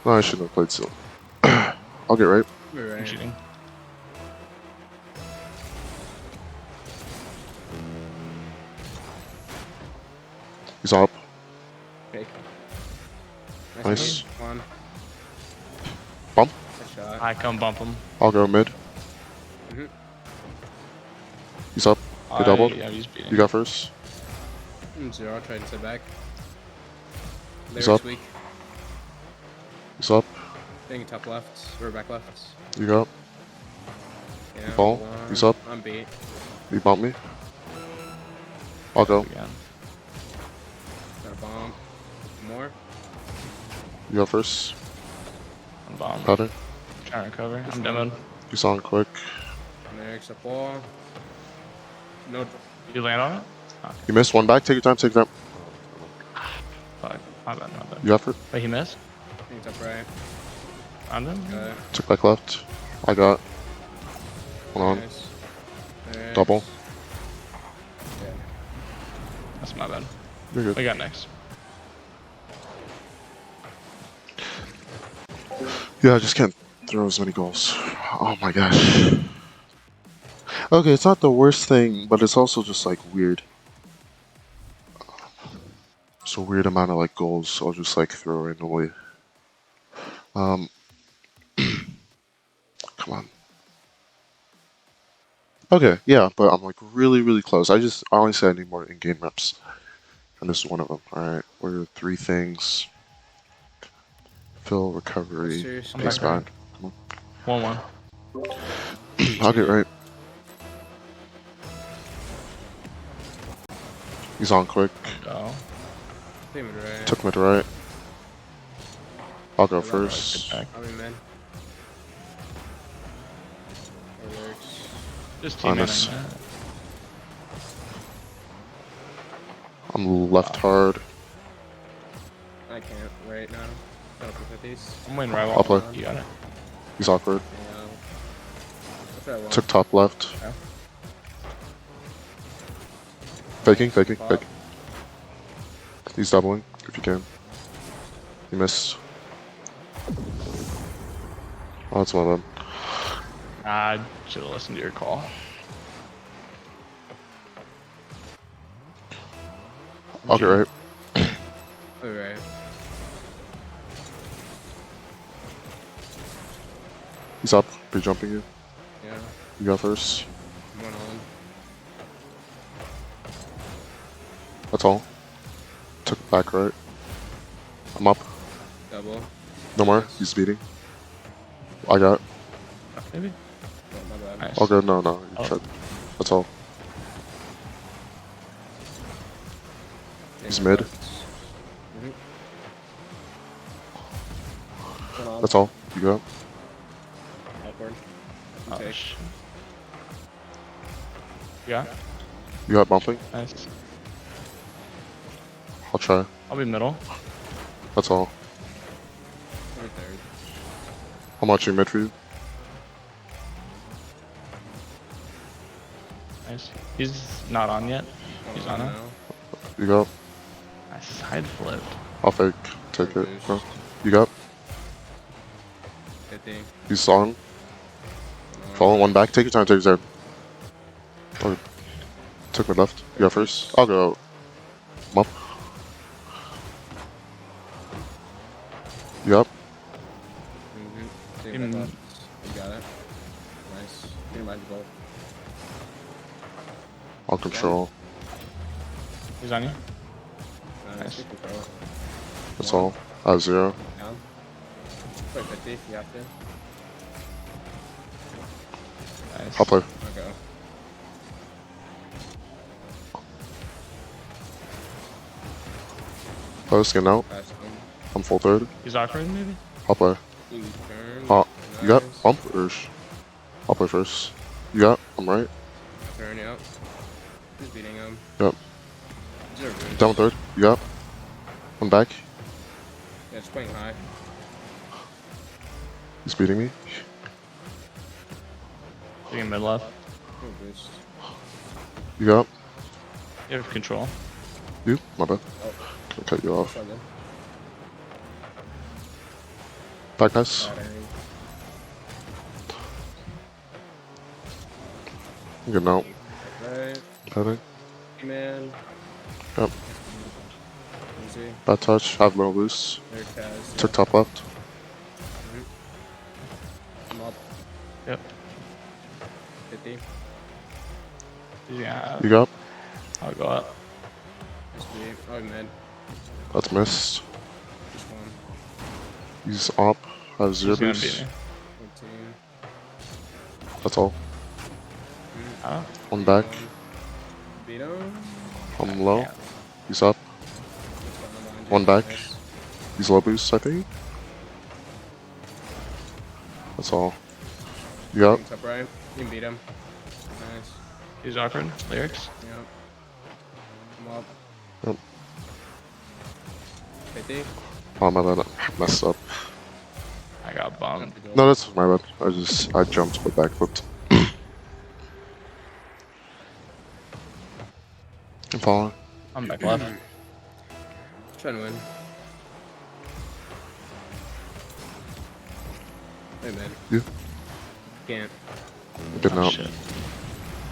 No, I shouldn't have played ceiling. I'll get right. We're I'm right. cheating. He's up. Fake. Nice. One. Bump. Nice shot. I come bump him. I'll go mid. Mhm. He's up. They doubled. Yeah, he's beating. You got first. 0. Try to sit back. He's Lyrics up. weak. He's up. Getting top left. Or back left. You got? Yeah. Ball. One. He's up. I'm beat. You bump me. I'll go. Again. Got a bomb. More. You got first. I'm bomb. Padding. Trying to recover. I'm demoed. He's on quick. Lyrics up wall. No. You land on it? You missed one back. Take your time. Take your time. Fuck. My bad, my bad. You got first. Wait, he missed? Getting top right. On him. Okay. Took back left. I got. Hold on. Nice. Nice. Double. Yeah. That's my bad. You're good. We got next. Yeah, I just can't throw as many goals. Oh my gosh. Okay, it's not the worst thing, but it's also just like weird. It's a weird amount of like goals I'll just like throw randomly. Come on. Okay, yeah, but I'm like really close. I honestly I need more in-game reps. And this is one of them. Alright, what are 3 things? Fill, recovery, Seriously. I'm back spacebound. Come 1-1. on. I'll get right. He's on quick. Go. Team it right. Took mid right. I'll go Good first. back. I'll be mid. That works. Just team Honest. in. I'm left hard. I can't right now. Got up to 50s. I'm waiting right. I'll play. You got it. He's awkward. Yeah. I'll try one. Took top left. Okay. Faking. Pop. He's doubling, if you can. He missed. Oh, that's my bad. I should have listened to your call. I'll get right. Alright. He's up. Be jumping you. Yeah. You got first. One on. That's all. Took back right. I'm up. Double. No more. He's speeding. I got. Maybe. Oh, my bad. Nice. I'll go. No. You Oh. tried. That's all. He's mid. Mm-hmm. One on. That's all. You got. Awkward. Oh, Take. shit. Yeah. You got bumping. Nice. I'll try. I'll be middle. That's all. Or third. I'm watching mid for you. Nice. He's not on yet. He's on it. now. You got. I side flipped. I'll fake. Take it. Boost. No. You got. 50. He's on. Follow one back. Take your time. Take your time. Oh, took my left. You got first. I'll go. I'm up. You up? Mm-hmm. Team Mm. left. You got it. Nice. You might go. I'll control. He's on you. Nice. Nice. You control it. That's all. I have 0. Down. Play 50 if you have to. Nice. I'll play. I'll go. Close. Getting out. Pass him. I'm full third. He's awkward maybe. I'll play. You turn. Oh, you got Nice. bump or I'll play first. You got? I'm right. Turn, yep. Who's beating him? Yep. Zero boost. Down third. You got? I'm back. Yeah, it's playing high. He's beating me. Taking mid left. No boost. You got? You have control. You? My bad. Oh, Can cut you off. so good. Back nice. Battery. I'm getting out. Right. Heading. Man. Yep. Easy. Bad touch. Have low loose. There, Kaz. Took top left. I'm up. Yep. 50. Yeah. You got? I'll go up. Just be. Oh, mid. That's missed. Just one. He's up. I have 0 He's gonna beat boost. me. 14. That's all. Oh. One back. Beat him. I'm low. Yeah. He's up. Behind you. One back. Nice. He's low boost, I think. That's all. You got? Things up right. You can beat him. Nice. He's awkward. Lyrics. Yep. I'm up. Yep. 50. Oh my bad. I messed up. I I got bumped. No, that's my bad. I jumped but backflipped. I'm following. I'm back left. Trying to win. Hey man. You? Can't. Getting Oh, out. shit.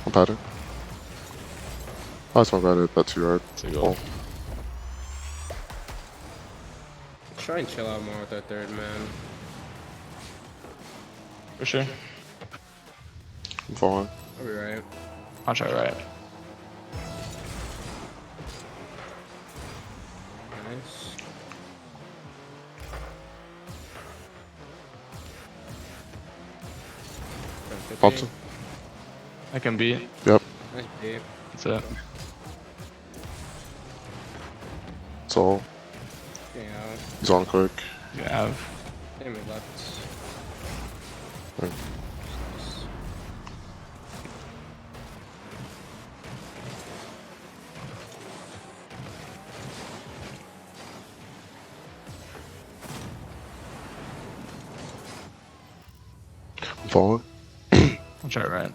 I'm padding. Oh, it's my bad. I hit that too hard. It's a goal. Try and chill out more with that third man. For sure. I'm following. I'll be right. I'll try right. Nice. Pops him. I can beat. Yep. Nice beat. That's it. That's all. Getting out. He's on quick. You have. Damn it, left. Right. I'm following. I'll try right.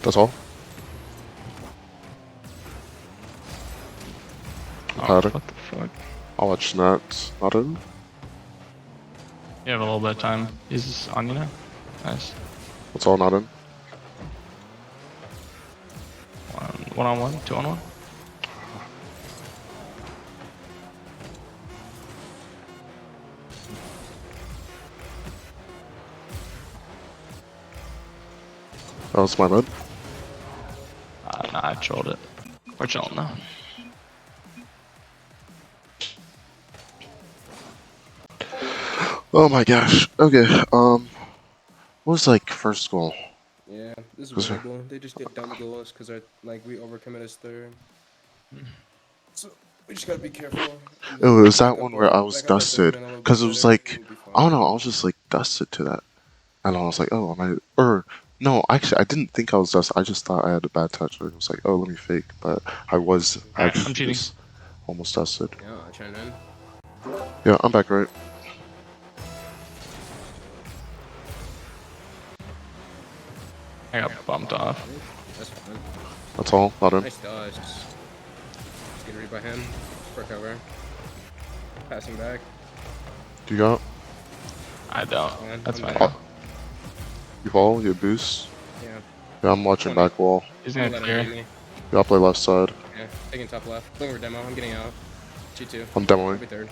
That's all. I'm Oh, padding. what the fuck? I'll watch that. Not in. You have a little bit of time. He's on you now. Nice. That's all. Not in. 1-on-1, 2-on-1. That was my bad. Nah, I trolled it. We're chilling now. Oh my gosh. Okay. What was like first goal? Yeah, this Was is there- goal. They just get dumb goals because they're like we overcommit as third. So we just gotta be careful. It was that one where I was dusted because it was like I don't know. I was just like dusted to that, and I was like, oh, am I? Or no, actually, I didn't think I was dusted. I just thought I had a bad touch. I was like, oh, let me fake, but I was Alright, actually I'm cheating. just almost dusted. Yeah, I trying to win. Yeah, I'm back right. I got bumped off. That's fine. That's all. Not in. Nice dodge. Just get read by him. For cover. Passing back. Do you got? I don't. Fine, That's I'm fine. back. You follow? You boost? Yeah. Yeah, I'm watching back wall. He's I'll gonna let him beat clear. me. Yeah, I'll play left side. Yeah. Taking top left. Looking for demo. I'm getting out. G2. I'm I'll demoing. be third.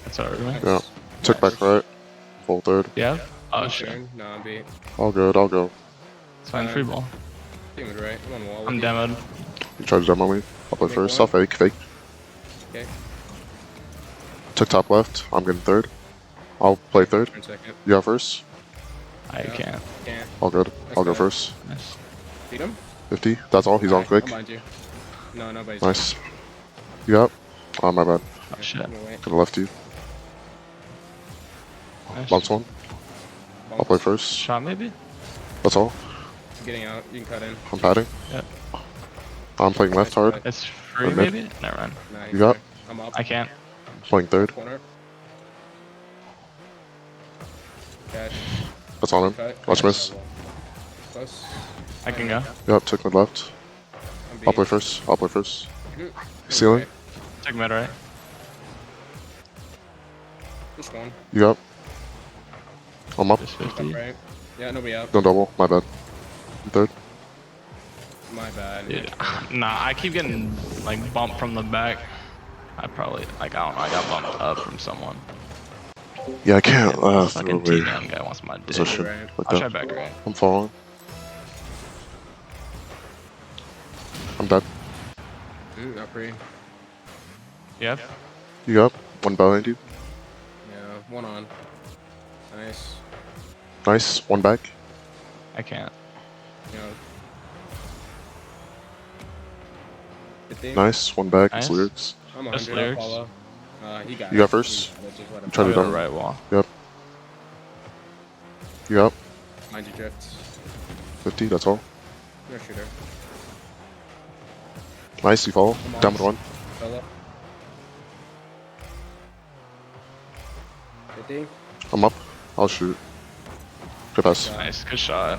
That's alright, right? Yeah. Took back right. Full third. Yeah? Oh I'm shit. third. No, I'm beat. All good. I'll go. It's fine, free ball. Team is right. I'm on wall. I'm with you. demoed. You try to demo me. I'll play Make first. one. I'll fake. Fake. Okay. Took top left. I'm getting third. I'll play third. Turn second. You got first. I Yeah. can't. Can't. All good. I'll go Nice. first. Nice. Beat him? 50. That's all. He's on Alright, quick. I'm behind you. No, nobody's. Nice. You got? Oh, my bad. Oh shit. I'm gonna wait. Could have left you. Nice. Bumps one. I'll play first. Shot maybe? That's all. I'm getting out. You can cut in. I'm padding. Yep. I'm playing left hard. It's free Or mid. maybe? Never mind. Nah, You he's got? there. I'm up. I can't. Playing third. Corner. Cash. That's on him. Cut. Watch miss. Close. I can go. Yep, took mid left. I'm I'll beat. play first. I'll play first. Mhm. Ceiling. Right. Took mid right. Just one. You got? I'm up. Just Up 50. right. Yeah, nobody up. Don't double. My bad. I'm third. My bad. Dude, nah, I keep getting like bumped from the back. I probably, like, I don't know, I got bumped up from someone. Yeah, I can't throw Fucking away T-down guy wants my dick. position Right. like I'll try that. back right. I'm following. I'm dead. Not free. Yep. You got? One behind you. Yeah, one on. Nice. Nice. One back. I can't. You know. 50. Nice. One back. Nice. It's lyrics. I'm That's 100. I'll lyrics. follow. He got You it. got first? Just let him Try to I'll go done. to right wall. You got? Mind you drift. 50. That's all. You're a shooter. Nice, you fall. Come on. Down with one. Solo. 50. I'm up. I'll shoot. Good pass. Nice, good shot.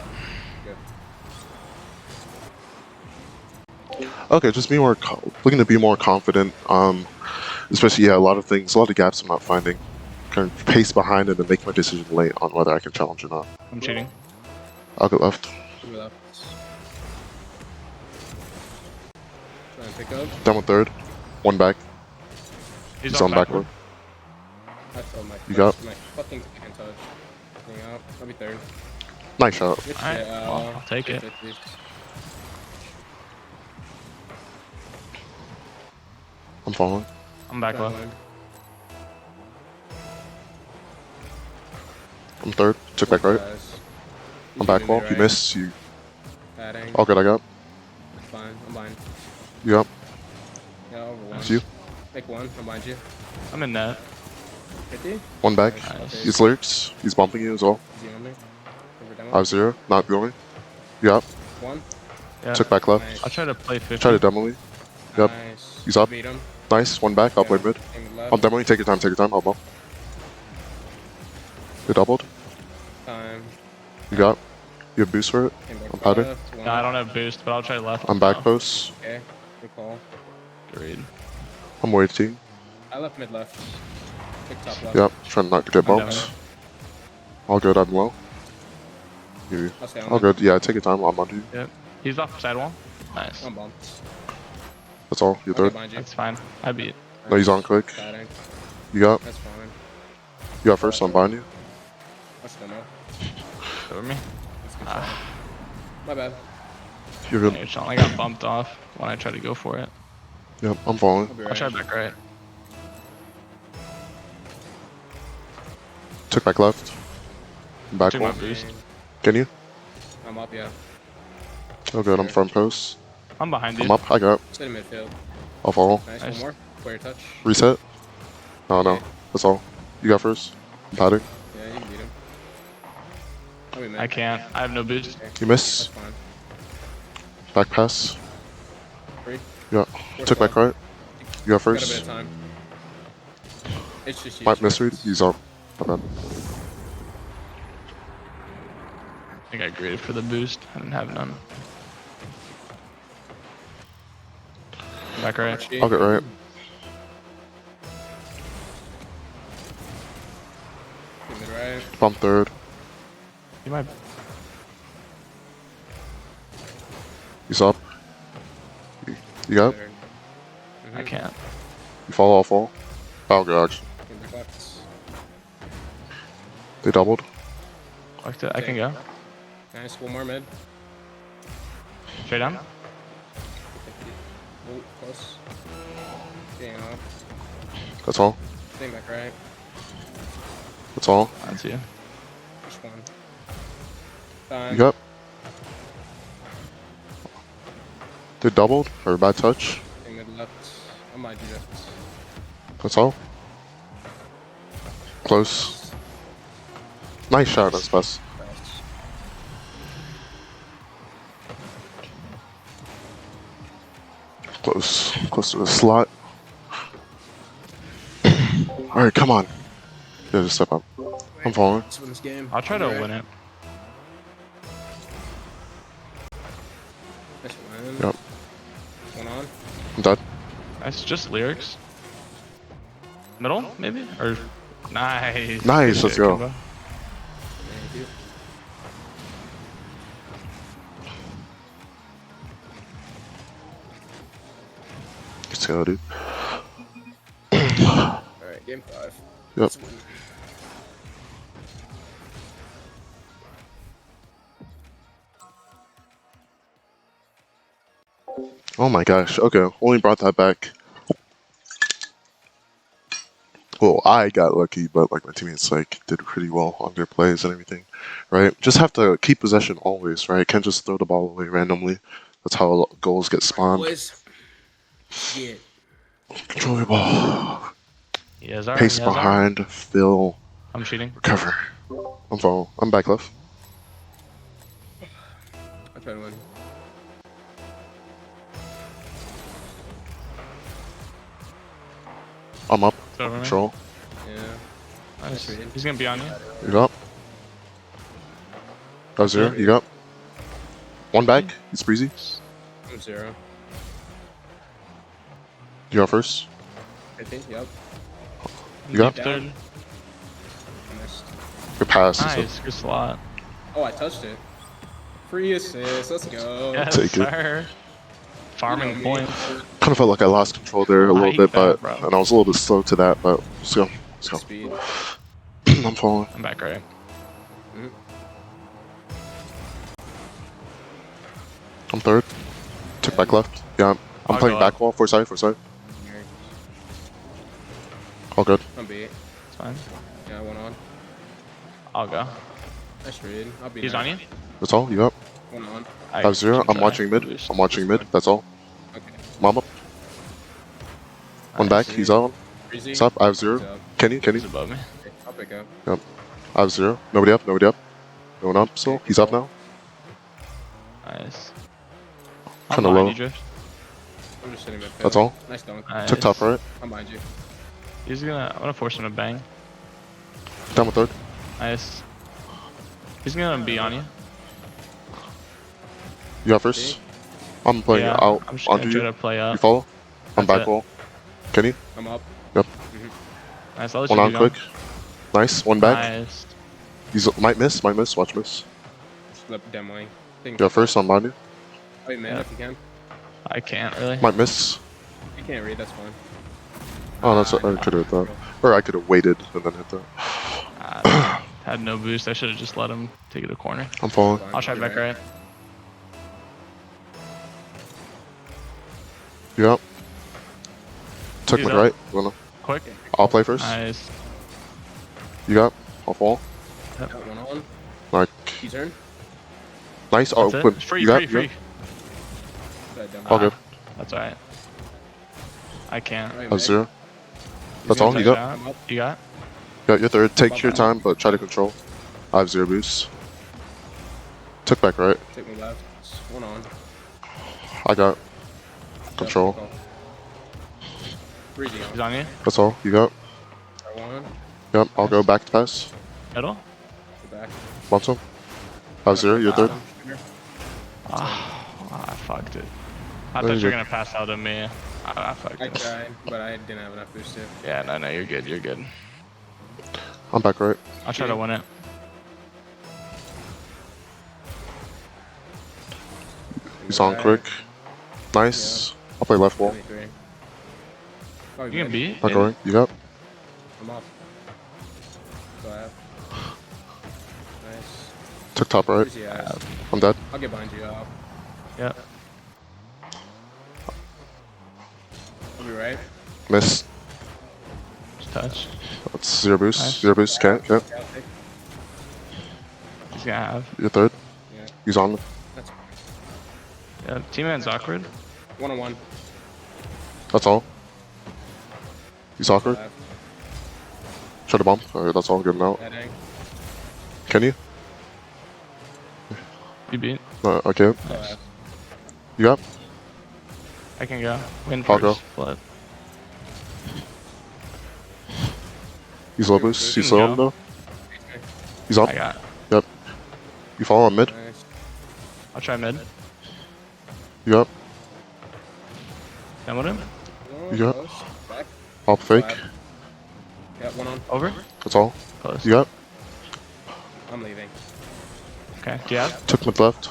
Good. Okay, just be more looking to be more confident. Especially a lot of things, a lot of gaps I'm not finding. Kind of pace behind and then make my decision late on whether I can challenge or not. I'm cheating. I'll go left. Give me left. Try and pick up. Down with third. One back. He's on backward. I felt my You got- my fucking second touch. Hang out. I'll be third. Nice shot. Good Alright, shit, well, I'll take it. 50. I'm following. I'm back left. I'm third. Took back right. I'm back wall. You missed. You. Padding. All good. I got. Fine. I'm behind. You up? Yeah, over one. It's you. Make one. I'm behind you. I'm in net. 50. One back. Nice. He's lyrics. He's bumping you as well. Is he on me? Over down. 5-0. Not going. You up? One. Yeah. Took back left. Nice. I'll try to play 50. Try to demo me. Yep. Nice. He's up. Beat him. Nice. One back. I'll play mid. Aim left. I'm demoing. Take your time. Take your time. I'll bump. You doubled. Time. You got. You have boost for it. Aim back I'm padding. left. One. No, I don't have boost, but I'll try left. I'm back Oh, post. Okay. Good call. Agreed. I'm waiting. I left mid left. Pick top left. Yep. Trying to not get I'm bumped. All good. I'm low. You. I'll stay on All him. good. Yeah. Take your time. I'm on you. He's off sidewall. Nice. I'm bumped. That's all. You're I'll third. get behind you. That's fine. I beat. No, he's on quick. Padding. You got. That's fine. You got first. I'm behind you. I'll still know. Over me. That's good Ah. shot. My bad. You're good. It's not like I got bumped off when I tried to go for it. Yep. I'm following. I'll be I'll right. try back right. Took back left. Back Took my wall. boost. Can you? I'm up, yeah. Oh good. I'm front post. I'm behind you. I'm up. I got. Stay in midfield. I'll follow. Nice. Nice. One more. Player touch. Reset. No, no. That's all. You got first. I'm padding. Yeah, you can beat him. I'll be mid. I can't. I have no boost. Okay. You That's miss. fine. Back pass. Free. Yeah. Fourth Took back ball. right. You got Got a bit first. of time. It's just you. Might misread. He's up. My bad. I think I graded for the boost. I didn't have none. Back right. Archie. I'll get right. Mid right. Bump third. You might. He's up. You got. Third. I can't. You fall. I'll fall. Oh god. In the box. They doubled. Fucked it. I can go. Nice. One more mid. Straight down. 50. Oh, close. Getting off. That's all. Staying back right. That's all. That's you. Push one. Time. You got. They doubled or bad touch. Staying mid left. I might do that. That's all. Close. Nice shot. That's best. Fast. Close. Close to the slot. Alright, come on. Yeah, just step up. I'm following. Let's win this game. I'll try to win it. Nice win. Yep. One on. I'm dead. Nice. Just lyrics. Middle, maybe? Or nice. Nice, Good let's shit, go. Kimbo. Thank you. Let's go, dude. Alright, game 5. Yep. Let's win. Oh my gosh. Okay, only brought that back. Well, I got lucky, but like my teammates like did pretty well on their plays and everything, right? Just have to keep possession always, right? Can't just throw the ball away randomly. That's how goals get spawned. Boys. Yeah. Control your ball. Yes, alright. Pace behind. Fill. I'm cheating. Recover. I'm following. I'm back left. I'll try to win. I'm up. It's over me. Control. Yeah. Nice. Nice read. He's gonna be on you. You got. That was 0. You got. One back. He's breezy. I'm 0. You got first. 50. Yep. You got. Deep third. I missed. Good pass. Nice. Good slot. Oh, I touched it. Free assist. Let's go. Yes, Take it. sir. Farming You know me. points. Kind of felt like I lost control there a little Like bit, that, but bro. and I was a little bit slow to that. But let's go. Let's go. Speed. I'm following. I'm back right. I'm third. Took back left. Yeah. I'm I'll playing go back up. wall. For side. For side. All good. I'm B. It's fine. Yeah, one on. I'll go. Nice read. I'll be He's there. on you. That's all. You got. One on. I Have 0. can I'm try. watching mid. Boost. I'm watching mid. That's all. Okay. Mom up. One back. Nice. He's on. Breezy. What's up? I have He's 0. up. Kenny. He's above me. Okay, I'll pick up. I have 0. Nobody up. Nobody up. No one up. So he's up now. Nice. Kinda I'm behind low. you, Drift. I'm just sitting mid. That's all. Nice dunk. Nice. Took top right. I'm behind you. I'm gonna force him to bang. Down with third. Nice. He's gonna be on you. You got first. I'm playing Yeah, out I'm just gonna onto try you. to play You up. follow? I'm That's back it. wall. Kenny? I'm up. Nice. I'll let One you on be going. quick. Nice. One back. Nice. He's might miss. Might miss. Watch miss. Slip demoing. You got first. I'm behind you. Oh, you mid Yeah. if you can. I can't really. Might miss. You can't read, that's fine. Oh, that's. I could have hit that. Or I could have waited and then hit that. Had no boost. I should have just let him take it a corner. I'm following. I'll try back right. You got. Took He's mid up. right. Wanna? Quick. I'll play first. Nice. You got. I'll fall. Got one on. Like. Key turn. Nice. Oh, That's flip. it. Free, You got. free, You free. got. That demo. All good. That's alright. I can't. Oh, you Have mid. 0. He's That's gonna all you touch got? it. I'm up. You got? Got your third. Take your time, but try to control. I have 0 boost. Took back right. Take me left. One on. I got control. Breezy He's on. on you. That's all. You got. One. Yep. I'll go back to pass. Middle. Go back. Bounce him. I have 0. You're third. I fucked it. I There thought you you were go. gonna pass out of me. I fucked I it. tried, but I didn't have enough boost to. Yeah, no, you're good. You're good. I'm back right. I'll try to win it. He's on quick. Nice. I'll play left wall. 23. Oh, You can be. Not going. You got. I'm up. So I have. Nice. Took top right. Breezy eyes. I'm dead. I'll get behind you. I'll Yep. be right. Miss. Just touch. That's 0 boost. Nice. 0 boost. Can't. Yeah, I'll take. He's gonna have. You're third. Yeah. He's on. That's Yeah. Team man's awkward. one on one. That's all. He's awkward. Left. Try to bump. Alright, that's all. Get him out. Heading. Can you? You beat. Okay. Nice. You got. I can go. Win I'll first. go. Flip. He's low boost. You He's can slow go. though. He's on. I got. Yep. You follow on mid. Nice. I'll try mid. You got. Done with him. Oh, You got- close. Back. Pop fake. Left. Yeah, one on. Over. That's all. Close. You got. I'm leaving. Okay. Do you have? Took mid left.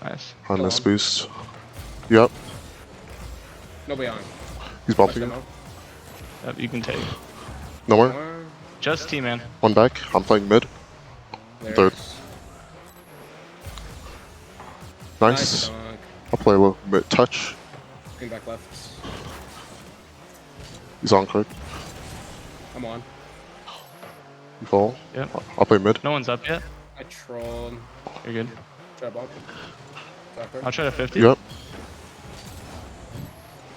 Nice. On Go this on. boost. You got. Nobody on. He's Touch bumping him. demo. Yep. You can take. No more. One. Just Team man. One back. I'm playing mid. There. Third. Nice. dunk. I'll play a little bit. Touch. Bring back left. He's on quick. I'm on. You fall. Yep. I'll play mid. No one's up yet. I trolled. You're good. Try bump. Soccer. I'll try to 50. You got.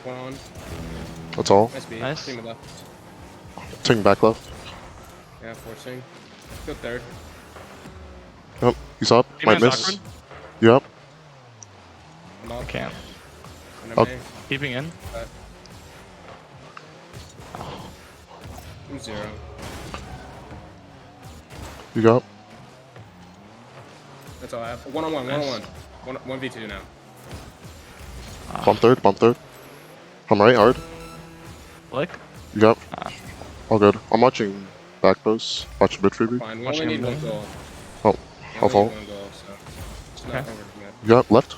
One on. That's all. Nice beat. Nice. Team left. Taking back left. Yeah, forcing. Go third. Yep. He's up. Team Might man's miss. awkward. You up. I'm I up. can't. Under Oh. me. Keeping in. I'm 0. You got? That's all I have. 1-on-1, Nice. 1-on-1. 1v2 now. Bump third, bump third. I'm right, hard. Flick. You got? Ah. All good. I'm watching back post. Watching mid freebie. Fine. We Watching only him need one move. goal. Oh, We I'll only follow. need one goal, so it's not Okay. overcommit. You got? Left?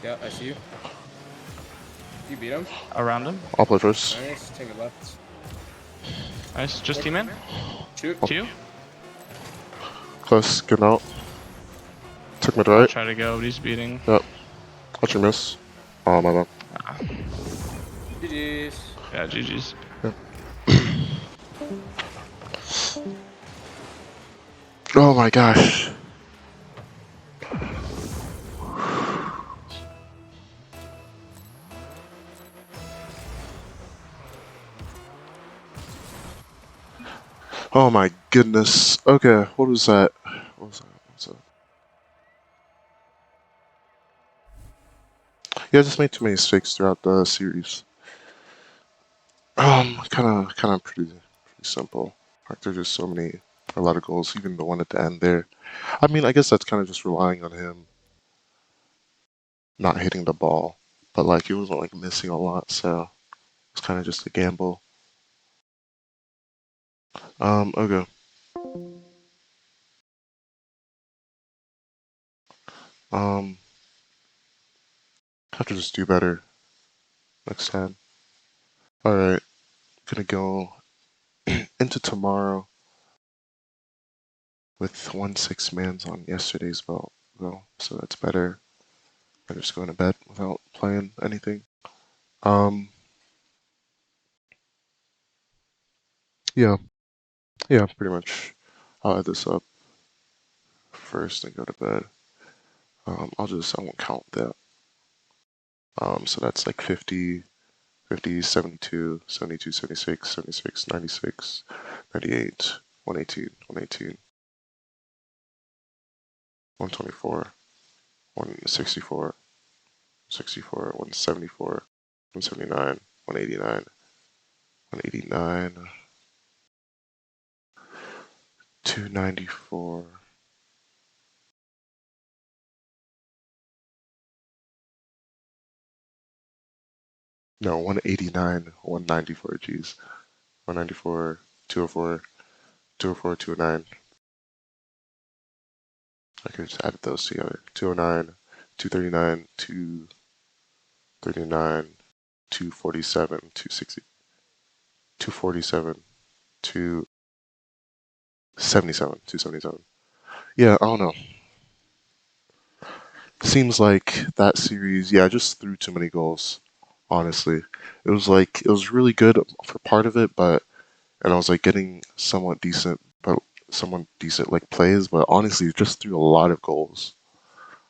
Yeah, I see you. You beat him. Around him. I'll play first. Nice. Take it left. Nice. Just T-man. Shoot. Q. Close, getting out. Took mid I'll right. try to go, but he's beating. Yep. Watch your miss. Oh, my bad. GG's. Yeah, GG's. Oh my gosh. Oh my goodness. Okay, what was that? What was that? What was that? Yeah, I just made too many mistakes throughout the series. Kind of pretty simple. Like there's just a lot of goals, even the one at the end there. I mean, I guess that's kind of just relying on him not hitting the ball, but like he wasn't like missing a lot, so it's kind of just a gamble. Okay. Have to just do better next time. All right, gonna go into tomorrow with 1-6 mans on yesterday's belt, though, so that's better. I'm just going to bed without playing anything. Yeah, pretty much. I'll add this up first and go to bed. I won't count that. So that's like 50, 50, 72, 72, 76, 76, 96, 98, 118, 118, 124, 164, 64, 174, 179, 189, 189, 294. No, 189, 194, geez. 194, 204, 204, 209. I could have just added those together. 209, 239, 239, 247, 260, 247, 277, 277. Yeah, I don't know. Seems like that series, yeah, I just threw too many goals, honestly. It was really good for part of it, and I was like getting somewhat decent like plays, but honestly, it just threw a lot of goals.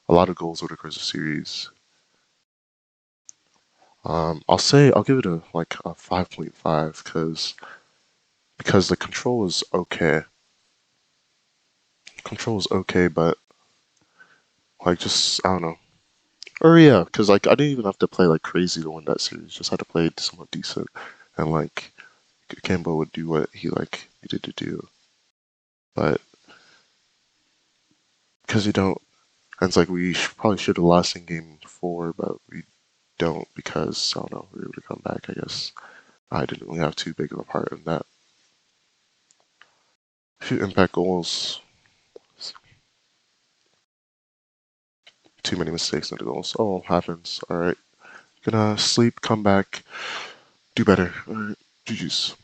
A lot of goals over the course of the series. I'll give it a 5.5 because the control was okay. Control was okay, but like just I don't know. Or yeah, because like I didn't even have to play like crazy to win that series. Just had to play somewhat decent, and like Kimbo would do what he like needed to do. But because you don't, and it's like probably should have lost in game 4, but we don't because I don't know, we were able to come back. I guess I didn't really have too big of a part in that. A few impact goals, too many mistakes in the goals. Oh, happens. All right, gonna sleep, come back, do better. All right, GG's.